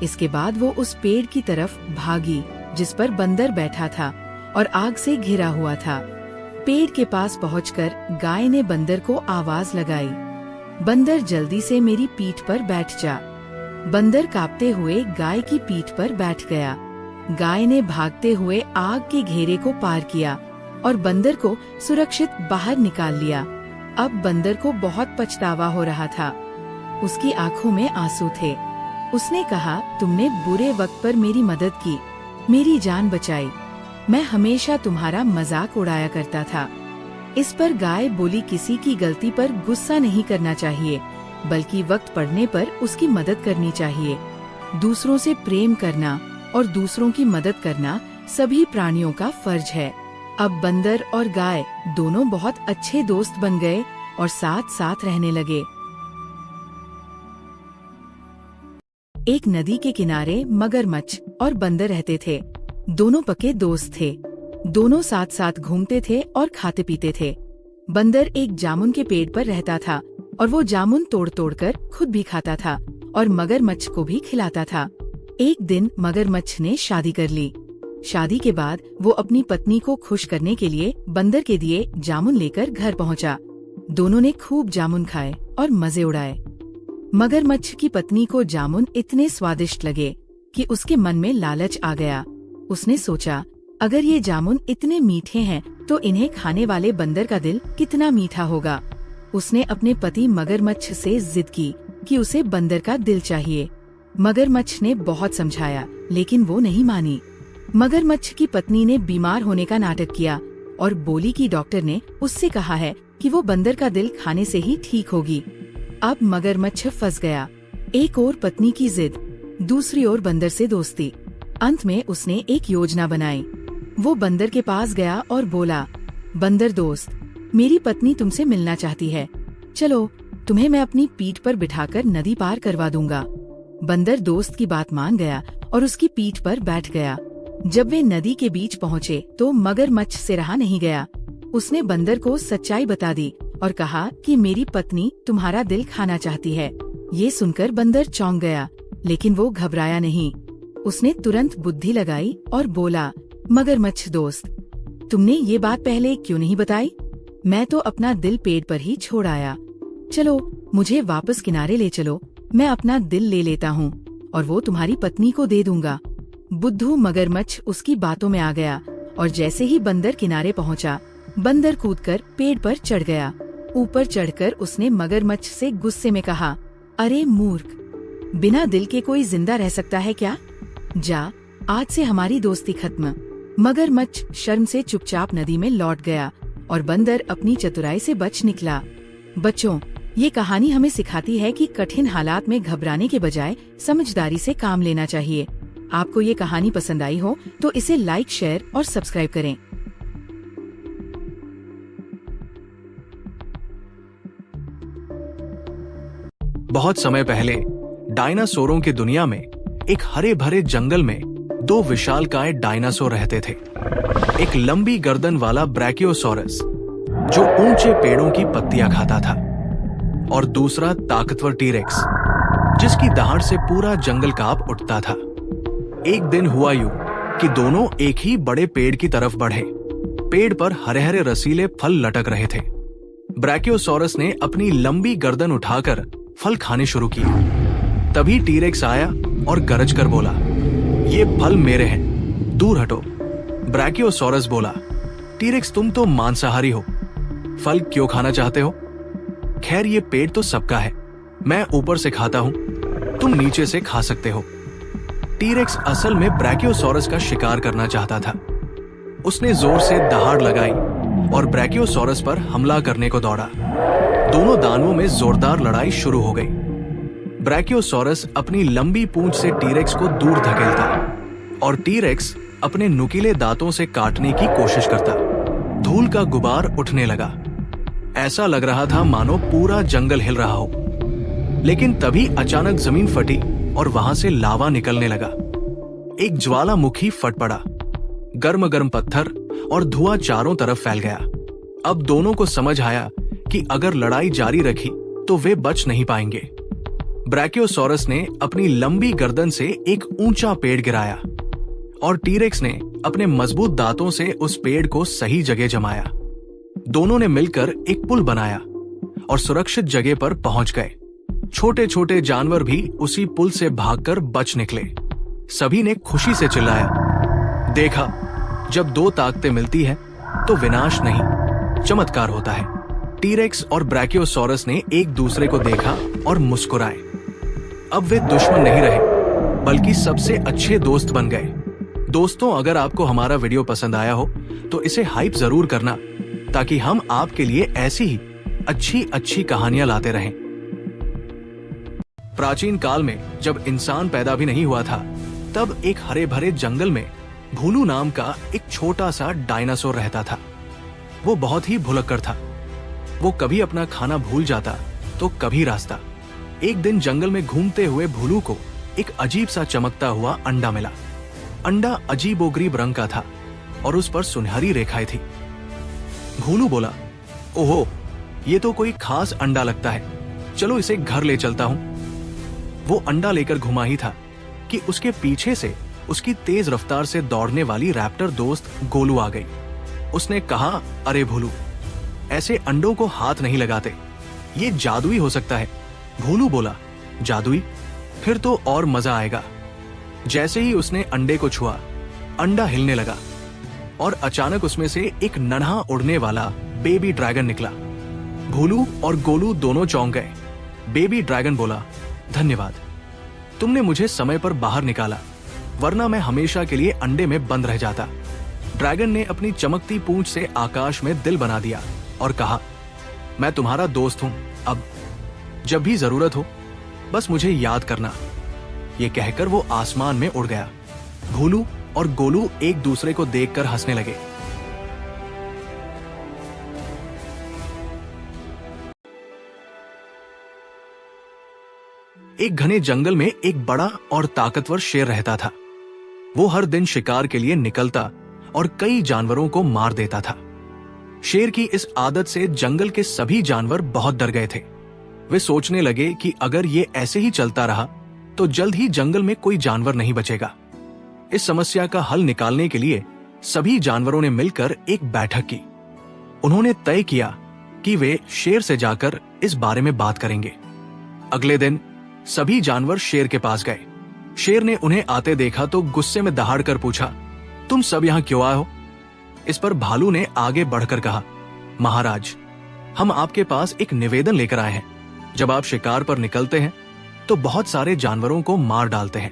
A: इसके बाद वो उस पेड़ की तरफ भागी जिस पर बंदर बैठा था और आग से घिरा हुआ था। पेड़ के पास पहुंचकर गाय ने बंदर को आवाज लगाई, बंदर जल्दी से मेरी पीठ पर बैठ जा। बंदर कांपते हुए गाय की पीठ पर बैठ गया। गाय ने भागते हुए आग के घेरे को पार किया और बंदर को सुरक्षित बाहर निकाल लिया। अब बंदर को बहुत पछतावा हो रहा था। उसकी आंखों में आंसू थे। उसने कहा, तुमने बुरे वक्त पर मेरी मदद की, मेरी जान बचाई। मैं हमेशा तुम्हारा मजाक उड़ाया करता था। इस पर गाय बोली, किसी की गलती पर गुस्सा नहीं करना चाहिए, बल्कि वक्त पड़ने पर उसकी मदद करनी चाहिए। दूसरों से प्रेम करना और दूसरों की मदद करना सभी प्राणियों का फर्ज है। अब बंदर और गाय दोनों बहुत अच्छे दोस्त बन गए और साथ साथ रहने लगे। एक नदी के किनारे मगरमच्छ और बंदर रहते थे। दोनों पक्के दोस्त थे। दोनों साथ साथ घूमते थे और खाते पीते थे। बंदर एक जामुन के पेड़ पर रहता था और वो जामुन तोड़ तोड़ कर खुद भी खाता था और मगरमच्छ को भी खिलाता था। एक दिन मगरमच्छ ने शादी कर ली। शादी के बाद वो अपनी पत्नी को खुश करने के लिए बंदर के दिए जामुन लेकर घर पहुंचा। दोनों ने खूब जामुन खाए और मजे उड़ाए। मगरमच्छ की पत्नी को जामुन इतने स्वादिष्ट लगे कि उसके मन में लालच आ गया। उसने सोचा, अगर ये जामुन इतने मीठे हैं तो इन्हें खाने वाले बंदर का दिल कितना मीठा होगा। उसने अपने पति मगरमच्छ से जिद की कि उसे बंदर का दिल चाहिए। मगरमच्छ ने बहुत समझाया, लेकिन वो नहीं मानी। मगरमच्छ की पत्नी ने बीमार होने का नाटक किया और बोली कि डॉक्टर ने उससे कहा है कि वो बंदर का दिल खाने से ही ठीक होगी। अब मगरमच्छ फंस गया। एक ओर पत्नी की जिद, दूसरी ओर बंदर से दोस्ती। अंत में उसने एक योजना बनाई। वो बंदर के पास गया और बोला, बंदर दोस्त, मेरी पत्नी तुमसे मिलना चाहती है। चलो, तुम्हें मैं अपनी पीठ पर बिठाकर नदी पार करवा दूंगा। बंदर दोस्त की बात मान गया और उसकी पीठ पर बैठ गया। जब वे नदी के बीच पहुँचे तो मगरमच्छ से रहा नहीं गया। उसने बंदर को सच्चाई बता दी और कहा कि मेरी पत्नी तुम्हारा दिल खाना चाहती है। ये सुनकर बंदर चौंक गया, लेकिन वो घबराया नहीं। उसने तुरंत बुद्धि लगाई और बोला, मगरमच्छ दोस्त, तुमने ये बात पहले क्यों नहीं बताई? मैं तो अपना दिल पेड़ पर ही छोड़ आया। चलो, मुझे वापस किनारे ले चलो, मैं अपना दिल ले लेता हूँ और वो तुम्हारी पत्नी को दे दूंगा। बुद्धू मगरमच्छ उसकी बातों में आ गया और जैसे ही बंदर किनारे पहुँचा, बंदर कूदकर पेड़ पर चढ़ गया। ऊपर चढ़कर उसने मगरमच्छ से गुस्से में कहा, अरे मूर्ख, बिना दिल के कोई जिंदा रह सकता है क्या? जा, आज से हमारी दोस्ती खत्म। मगरमच्छ शर्म से चुपचाप नदी में लौट गया और बंदर अपनी चतुराई से बच निकला। बच्चों, ये कहानी हमें सिखाती है कि कठिन हालात में घबराने के बजाय समझदारी से काम लेना चाहिए। आपको ये कहानी पसंद आई हो तो इसे लाइक, शेयर और सब्सक्राइब करें।
B: बहुत समय पहले डायनासोरों की दुनिया में एक हरे भरे जंगल में दो विशालकाय डायनासोर रहते थे। एक लंबी गर्दन वाला ब्रैकियोसॉरस जो ऊंचे पेड़ों की पत्तियां खाता था और दूसरा ताकतवर टीरेक्स जिसकी दहाड़ से पूरा जंगल कांप उठता था। एक दिन हुआ यूं कि दोनों एक ही बड़े पेड़ की तरफ बढ़े। पेड़ पर हरे हरे रसीले फल लटक रहे थे। ब्रैकियोसॉरस ने अपनी लंबी गर्दन उठाकर फल खाने शुरू किए। तभी टीरेक्स आया और गरज कर बोला, ये फल मेरे हैं, दूर हटो। ब्रैकियोसॉरस बोला, टीरेक्स तुम तो मांसाहारी हो, फल क्यों खाना चाहते हो? खैर ये पेड़ तो सबका है, मैं ऊपर से खाता हूं, तुम नीचे से खा सकते हो। टीरेक्स असल में ब्रैकियोसॉरस का शिकार करना चाहता था। उसने जोर से दहाड़ लगाई और ब्रैकियोसॉरस पर हमला करने को दौड़ा। दोनों दानवों में जोरदार लड़ाई शुरू हो गई। ब्रैकियोसॉरस अपनी लंबी पूंछ से टीरेक्स को दूर धकेलता और टीरेक्स अपने नुकीले दांतों से काटने की कोशिश करता। धूल का गुबार उठने लगा। ऐसा लग रहा था मानो पूरा जंगल हिल रहा हो। लेकिन तभी अचानक जमीन फटी और वहां से लावा निकलने लगा। एक ज्वालामुखी फट पड़ा। गर्म गर्म पत्थर और धुआं चारों तरफ फैल गया। अब दोनों को समझ आया कि अगर लड़ाई जारी रखी तो वे बच नहीं पाएंगे। ब्रैकियोसॉरस ने अपनी लंबी गर्दन से एक ऊंचा पेड़ गिराया और टीरेक्स ने अपने मजबूत दांतों से उस पेड़ को सही जगह जमाया। दोनों ने मिलकर एक पुल बनाया और सुरक्षित जगह पर पहुंच गए। छोटे छोटे जानवर भी उसी पुल से भागकर बच निकले। सभी ने खुशी से चिल्लाया, देखा, जब दो ताकतें मिलती है तो विनाश नहीं, चमत्कार होता है। टीरेक्स और ब्रैकियोसॉरस ने एक दूसरे को देखा और मुस्कुराए। अब वे दुश्मन नहीं रहे, बल्कि सबसे अच्छे दोस्त बन गए। दोस्तों, अगर आपको हमारा वीडियो पसंद आया हो तो इसे हाइप जरूर करना, ताकि हम आपके लिए ऐसी ही अच्छी अच्छी कहानियां लाते रहें। प्राचीन काल में जब इंसान पैदा भी नहीं हुआ था, तब एक हरे भरे जंगल में भूलू नाम का एक छोटा सा डायनासोर रहता था। वो बहुत ही भुलक्कड़ था। वो कभी अपना खाना भूल जाता तो कभी रास्ता। एक दिन जंगल में घूमते हुए भूलू को एक अजीब सा चमकता हुआ अंडा मिला। अंडा अजीबोगरीब रंग का था और उस पर सुनहरी रेखाएं थी। भूलू बोला, ओहो, ये तो कोई खास अंडा लगता है, चलो इसे घर ले चलता हूं। वो अंडा लेकर घुमा ही था कि उसके पीछे से उसकी तेज रफ्तार से दौड़ने वाली रैप्टर दोस्त गोलू आ गई। उसने कहा, अरे भूलू, ऐसे अंडों को हाथ नहीं लगाते, ये जादुई हो सकता है। भूलू बोला, जादुई? फिर तो और मजा आएगा। जैसे ही उसने अंडे को छुआ, अंडा हिलने लगा और अचानक उसमें से एक नन्हा उड़ने वाला बेबी ड्रैगन निकला। भूलू और गोलू दोनों चौंक गए। बेबी ड्रैगन बोला, धन्यवाद, तुमने मुझे समय पर बाहर निकाला, वरना मैं हमेशा के लिए अंडे में बंद रह जाता। ड्रैगन ने अपनी चमकती पूंछ से आकाश में दिल बना दिया और कहा, मैं तुम्हारा दोस्त हूं, अब जब भी जरूरत हो बस मुझे याद करना। ये कहकर वो आसमान में उड़ गया। भूलू और गोलू एक दूसरे को देखकर हंसने लगे। एक घने जंगल में एक बड़ा और ताकतवर शेर रहता था। वो हर दिन शिकार के लिए निकलता और कई जानवरों को मार देता था। शेर की इस आदत से जंगल के सभी जानवर बहुत डर गए थे। वे सोचने लगे कि अगर ये ऐसे ही चलता रहा तो जल्द ही जंगल में कोई जानवर नहीं बचेगा। इस समस्या का हल निकालने के लिए सभी जानवरों ने मिलकर एक बैठक की। उन्होंने तय किया कि वे शेर से जाकर इस बारे में बात करेंगे। अगले दिन सभी जानवर शेर के पास गए। शेर ने उन्हें आते देखा तो गुस्से में दहाड़कर पूछा, तुम सब यहाँ क्यों आए हो? इस पर भालू ने आगे बढ़कर कहा, महाराज, हम आपके पास एक निवेदन लेकर आए हैं। जब आप शिकार पर निकलते हैं तो बहुत सारे जानवरों को मार डालते हैं।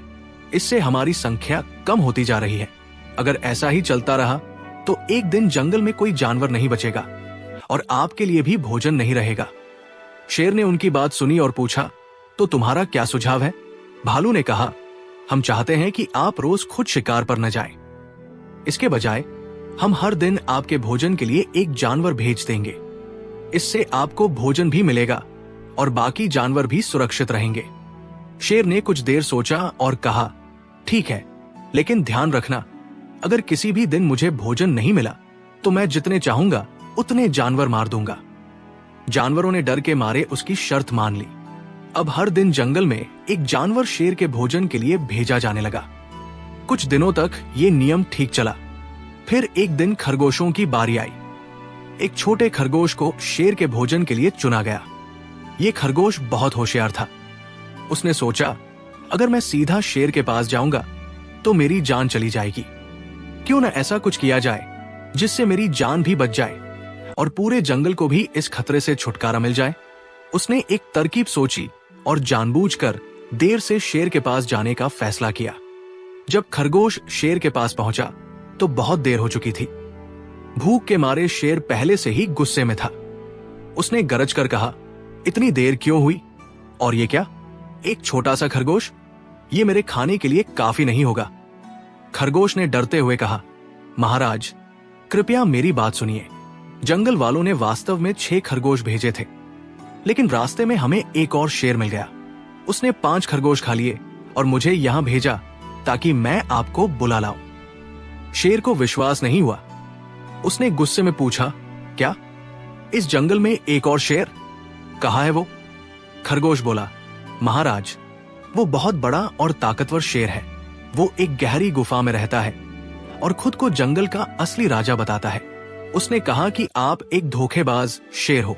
B: इससे हमारी संख्या कम होती जा रही है। अगर ऐसा ही चलता रहा तो एक दिन जंगल में कोई जानवर नहीं बचेगा और आपके लिए भी भोजन नहीं रहेगा। शेर ने उनकी बात सुनी और पूछा, तो तुम्हारा क्या सुझाव है? भालू ने कहा, हम चाहते हैं कि आप रोज खुद शिकार पर न जाएं। इसके बजाय हम हर दिन आपके भोजन के लिए एक जानवर भेज देंगे। इससे आपको भोजन भी मिलेगा और बाकी जानवर भी सुरक्षित रहेंगे। शेर ने कुछ देर सोचा और कहा, ठीक है, लेकिन ध्यान रखना, अगर किसी भी दिन मुझे भोजन नहीं मिला तो मैं जितने चाहूंगा उतने जानवर मार दूंगा। जानवरों ने डर के मारे उसकी शर्त मान ली। अब हर दिन जंगल में एक जानवर शेर के भोजन के लिए भेजा जाने लगा। कुछ दिनों तक ये नियम ठीक चला। फिर एक दिन खरगोशों की बारी आई। एक छोटे खरगोश को शेर के भोजन के लिए चुना गया। ये खरगोश बहुत होशियार था। उसने सोचा, अगर मैं सीधा शेर के पास जाऊंगा तो मेरी जान चली जाएगी। क्यों न ऐसा कुछ किया जाए जिससे मेरी जान भी बच जाए और पूरे जंगल को भी इस खतरे से छुटकारा मिल जाए। उसने एक तरकीब सोची और जानबूझकर देर से शेर के पास जाने का फैसला किया। जब खरगोश शेर के पास पहुंचा तो बहुत देर हो चुकी थी। भूख के मारे शेर पहले से ही गुस्से में था। उसने गरज कर कहा, इतनी देर क्यों हुई? और ये क्या, एक छोटा सा खरगोश? ये मेरे खाने के लिए काफी नहीं होगा। खरगोश ने डरते हुए कहा, महाराज, कृपया मेरी बात सुनिए। जंगल वालों ने वास्तव में 6 खरगोश भेजे थे, लेकिन रास्ते में हमें एक और शेर मिल गया। उसने 5 खरगोश खा लिए और मुझे यहां भेजा ताकि मैं आपको बुला लाऊं। शेर को विश्वास नहीं हुआ। उसने गुस्से में पूछा, क्या इस जंगल में एक और शेर? कहाँ है वो? खरगोश बोला, महाराज, वो बहुत बड़ा और ताकतवर शेर है। वो एक गहरी गुफा में रहता है और खुद को जंगल का असली राजा बताता है। उसने कहा कि आप एक धोखेबाज शेर हो।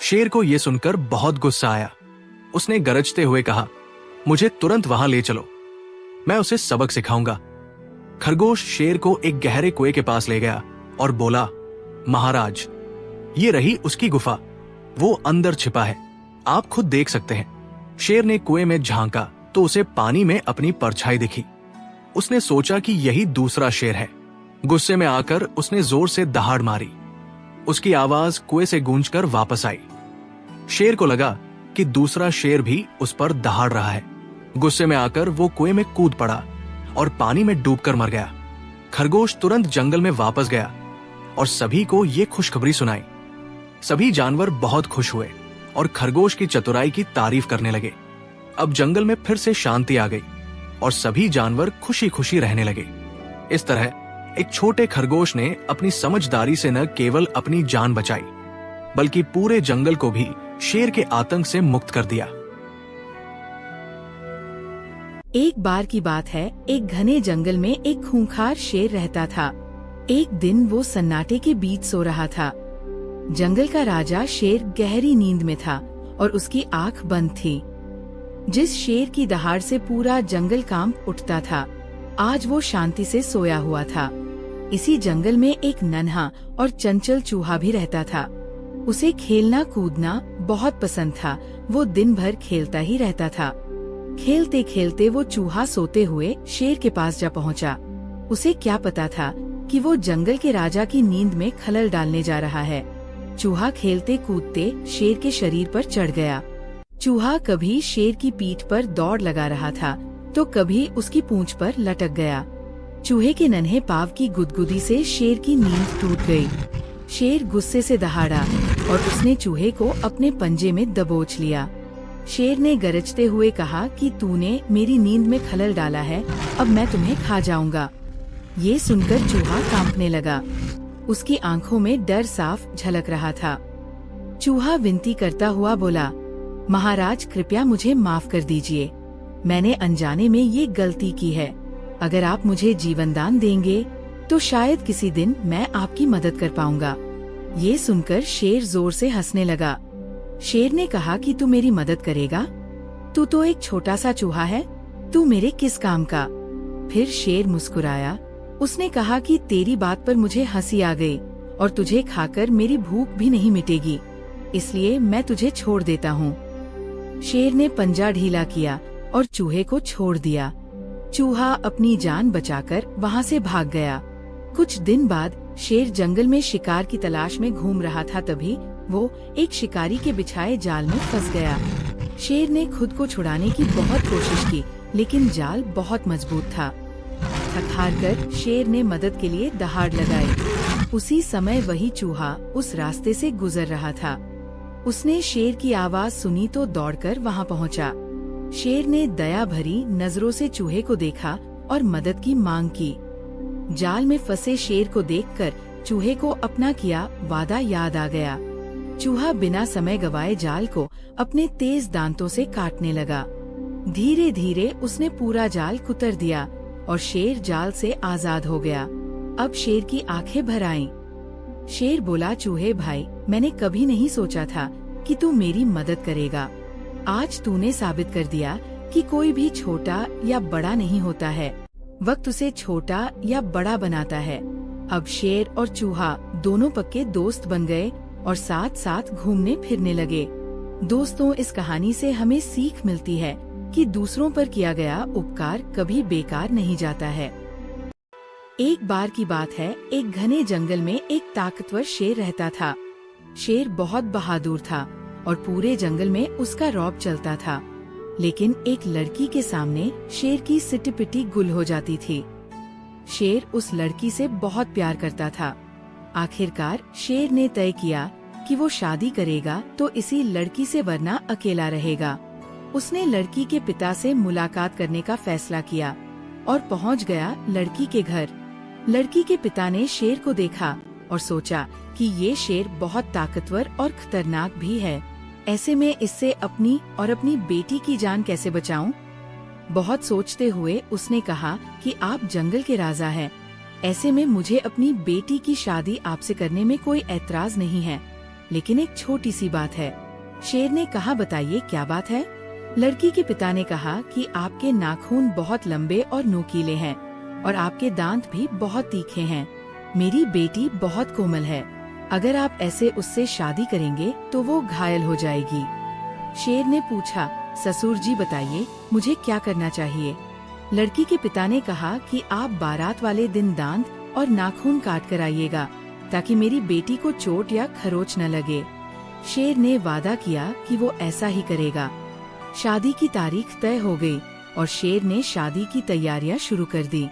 B: शेर को यह सुनकर बहुत गुस्सा आया। उसने गरजते हुए कहा, मुझे तुरंत वहां ले चलो, मैं उसे सबक सिखाऊंगा। खरगोश शेर को एक गहरे कुएं के पास ले गया और बोला, महाराज, ये रही उसकी गुफा, वो अंदर छिपा है, आप खुद देख सकते हैं। शेर ने कुएं में झांका तो उसे पानी में अपनी परछाई दिखी। उसने सोचा कि यही दूसरा शेर है। गुस्से में आकर उसने जोर से दहाड़ मारी। उसकी आवाज कुएं से गूंजकर वापस आई। शेर को लगा कि दूसरा शेर भी उस पर दहाड़ रहा है। गुस्से में आकर वो कुएं में कूद पड़ा और पानी में डूबकर मर गया। खरगोश तुरंत जंगल में वापस गया और सभी को ये खुशखबरी सुनाई। सभी जानवर बहुत खुश हुए और खरगोश की चतुराई की तारीफ करने लगे। अब जंगल में फिर से शांति आ गई और सभी जानवर खुशी खुशी रहने लगे। इस तरह एक छोटे खरगोश ने अपनी समझदारी से न केवल अपनी जान बचाई, बल्कि पूरे जंगल को भी शेर के आतंक से मुक्त कर दिया।
A: एक बार की बात है, एक घने जंगल में एक खूंखार शेर रहता था। एक दिन वो सन्नाटे के बीच सो रहा था। जंगल का राजा शेर गहरी नींद में था और उसकी आंख बंद थी। जिस शेर की दहाड़ से पूरा जंगल कांप उठता था, आज वो शांति से सोया हुआ था। इसी जंगल में एक नन्हा और चंचल चूहा भी रहता था। उसे खेलना कूदना बहुत पसंद था। वो दिन भर खेलता ही रहता था। खेलते खेलते वो चूहा सोते हुए शेर के पास जा पहुंचा। उसे क्या पता था कि वो जंगल के राजा की नींद में खलल डालने जा रहा है। चूहा खेलते कूदते शेर के शरीर पर चढ़ गया। चूहा कभी शेर की पीठ पर दौड़ लगा रहा था तो कभी उसकी पूंछ पर लटक गया। चूहे के नन्हे पाँव की गुदगुदी से शेर की नींद टूट गई। शेर गुस्से से दहाड़ा और उसने चूहे को अपने पंजे में दबोच लिया। शेर ने गरजते हुए कहा कि तूने मेरी नींद में खलल डाला है, अब मैं तुम्हें खा जाऊंगा। ये सुनकर चूहा कांपने लगा। उसकी आंखों में डर साफ झलक रहा था। चूहा विनती करता हुआ बोला, महाराज, कृपया मुझे माफ कर दीजिए, मैंने अनजाने में ये गलती की है। अगर आप मुझे जीवन दान देंगे तो शायद किसी दिन मैं आपकी मदद कर पाऊंगा। ये सुनकर शेर जोर से हंसने लगा। शेर ने कहा कि तू मेरी मदद करेगा? तू तो एक छोटा सा चूहा है, तू मेरे किस काम का? फिर शेर मुस्कुराया। उसने कहा कि तेरी बात पर मुझे हंसी आ गई और तुझे खाकर मेरी भूख भी नहीं मिटेगी, इसलिए मैं तुझे छोड़ देता हूँ। शेर ने पंजा ढीला किया और चूहे को छोड़ दिया। चूहा अपनी जान बचाकर वहाँ से भाग गया। कुछ दिन बाद शेर जंगल में शिकार की तलाश में घूम रहा था, तभी वो एक शिकारी के बिछाए जाल में फंस गया। शेर ने खुद को छुड़ाने की बहुत कोशिश की, लेकिन जाल बहुत मजबूत था। थक हार कर शेर ने मदद के लिए दहाड़ लगाई। उसी समय वही चूहा उस रास्ते से गुजर रहा था। उसने शेर की आवाज सुनी तो दौड़कर वहां पहुंचा। शेर ने दया भरी नजरों से चूहे को देखा और मदद की मांग की। जाल में फंसे शेर को देखकर चूहे को अपना किया वादा याद आ गया। चूहा बिना समय गवाए जाल को अपने तेज दांतों से काटने लगा। धीरे धीरे उसने पूरा जाल कुतर दिया और शेर जाल से आजाद हो गया। अब शेर की आंखें भर आईं। शेर बोला, चूहे भाई, मैंने कभी नहीं सोचा था कि तू मेरी मदद करेगा। आज तूने साबित कर दिया कि कोई भी छोटा या बड़ा नहीं होता है, वक्त उसे छोटा या बड़ा बनाता है। अब शेर और चूहा दोनों पक्के दोस्त बन गए और साथ साथ घूमने फिरने लगे। दोस्तों, इस कहानी से हमें सीख मिलती है कि दूसरों पर किया गया उपकार कभी बेकार नहीं जाता है। एक बार की बात है, एक घने जंगल में एक ताकतवर शेर रहता था। शेर बहुत बहादुर था और पूरे जंगल में उसका रौब चलता था। लेकिन एक लड़की के सामने शेर की सिटी-पिटी गुल हो जाती थी। शेर उस लड़की से बहुत प्यार करता था। आखिरकार शेर ने तय किया कि वो शादी करेगा तो इसी लड़की से, वरना अकेला रहेगा। उसने लड़की के पिता से मुलाकात करने का फैसला किया और पहुंच गया लड़की के घर। लड़की के पिता ने शेर को देखा और सोचा कि ये शेर बहुत ताकतवर और खतरनाक भी है। ऐसे में इससे अपनी और अपनी बेटी की जान कैसे बचाऊं? बहुत सोचते हुए उसने कहा कि आप जंगल के राजा हैं, ऐसे में मुझे अपनी बेटी की शादी आपसे करने में कोई ऐतराज नहीं है, लेकिन एक छोटी सी बात है। शेर ने कहा, बताइए क्या बात है? लड़की के पिता ने कहा कि आपके नाखून बहुत लंबे और नुकीले हैं और आपके दांत भी बहुत तीखे हैं। मेरी बेटी बहुत कोमल है, अगर आप ऐसे उससे शादी करेंगे तो वो घायल हो जाएगी। शेर ने पूछा, ससुर जी बताइए मुझे क्या करना चाहिए। लड़की के पिता ने कहा कि आप बारात वाले दिन दांत और नाखून काट कर आइएगा ताकि मेरी बेटी को चोट या खरोच न लगे। शेर ने वादा किया कि वो ऐसा ही करेगा। शादी की तारीख तय हो गई और शेर ने शादी की तैयारियां शुरू कर दी।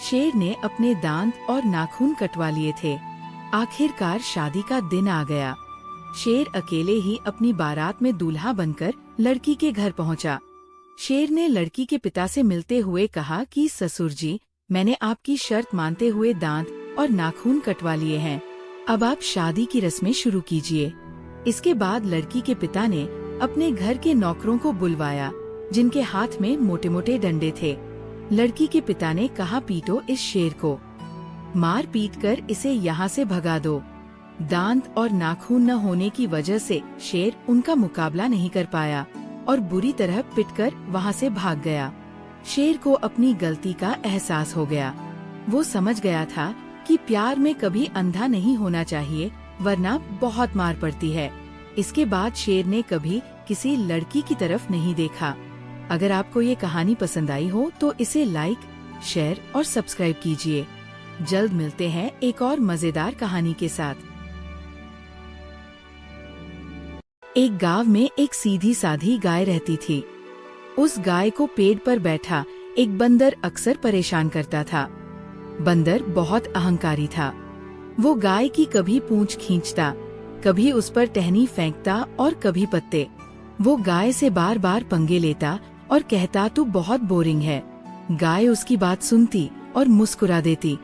A: शेर ने अपने दांत और नाखून कटवा लिए थे। आखिरकार शादी का दिन आ गया। शेर अकेले ही अपनी बारात में दूल्हा बनकर लड़की के घर पहुंचा। शेर ने लड़की के पिता से मिलते हुए कहा कि ससुर जी, मैंने आपकी शर्त मानते हुए दांत और नाखून कटवा लिए हैं। अब आप शादी की रस्में शुरू कीजिए। इसके बाद लड़की के पिता ने अपने घर के नौकरों को बुलवाया, जिनके हाथ में मोटे मोटे डंडे थे। लड़की के पिता ने कहा, पीटो इस शेर को, मार पीट कर इसे यहाँ से भगा दो। दांत और नाखून न होने की वजह से शेर उनका मुकाबला नहीं कर पाया और बुरी तरह पिटकर वहाँ से भाग गया। शेर को अपनी गलती का एहसास हो गया। वो समझ गया था कि प्यार में कभी अंधा नहीं होना चाहिए, वरना बहुत मार पड़ती है। इसके बाद शेर ने कभी किसी लड़की की तरफ नहीं देखा। अगर आपको ये कहानी पसंद आई हो तो इसे लाइक, शेयर और सब्सक्राइब कीजिए। जल्द मिलते हैं एक और मजेदार कहानी के साथ। एक गांव में एक सीधी साधी गाय रहती थी। उस गाय को पेड़ पर बैठा एक बंदर अक्सर परेशान करता था। बंदर बहुत अहंकारी था। वो गाय की कभी पूंछ खींचता, कभी उस पर टहनी फेंकता और कभी पत्ते। वो गाय से बार बार पंगे लेता और कहता, तू बहुत बोरिंग है। गाय उसकी बात सुनती और मुस्कुरा देती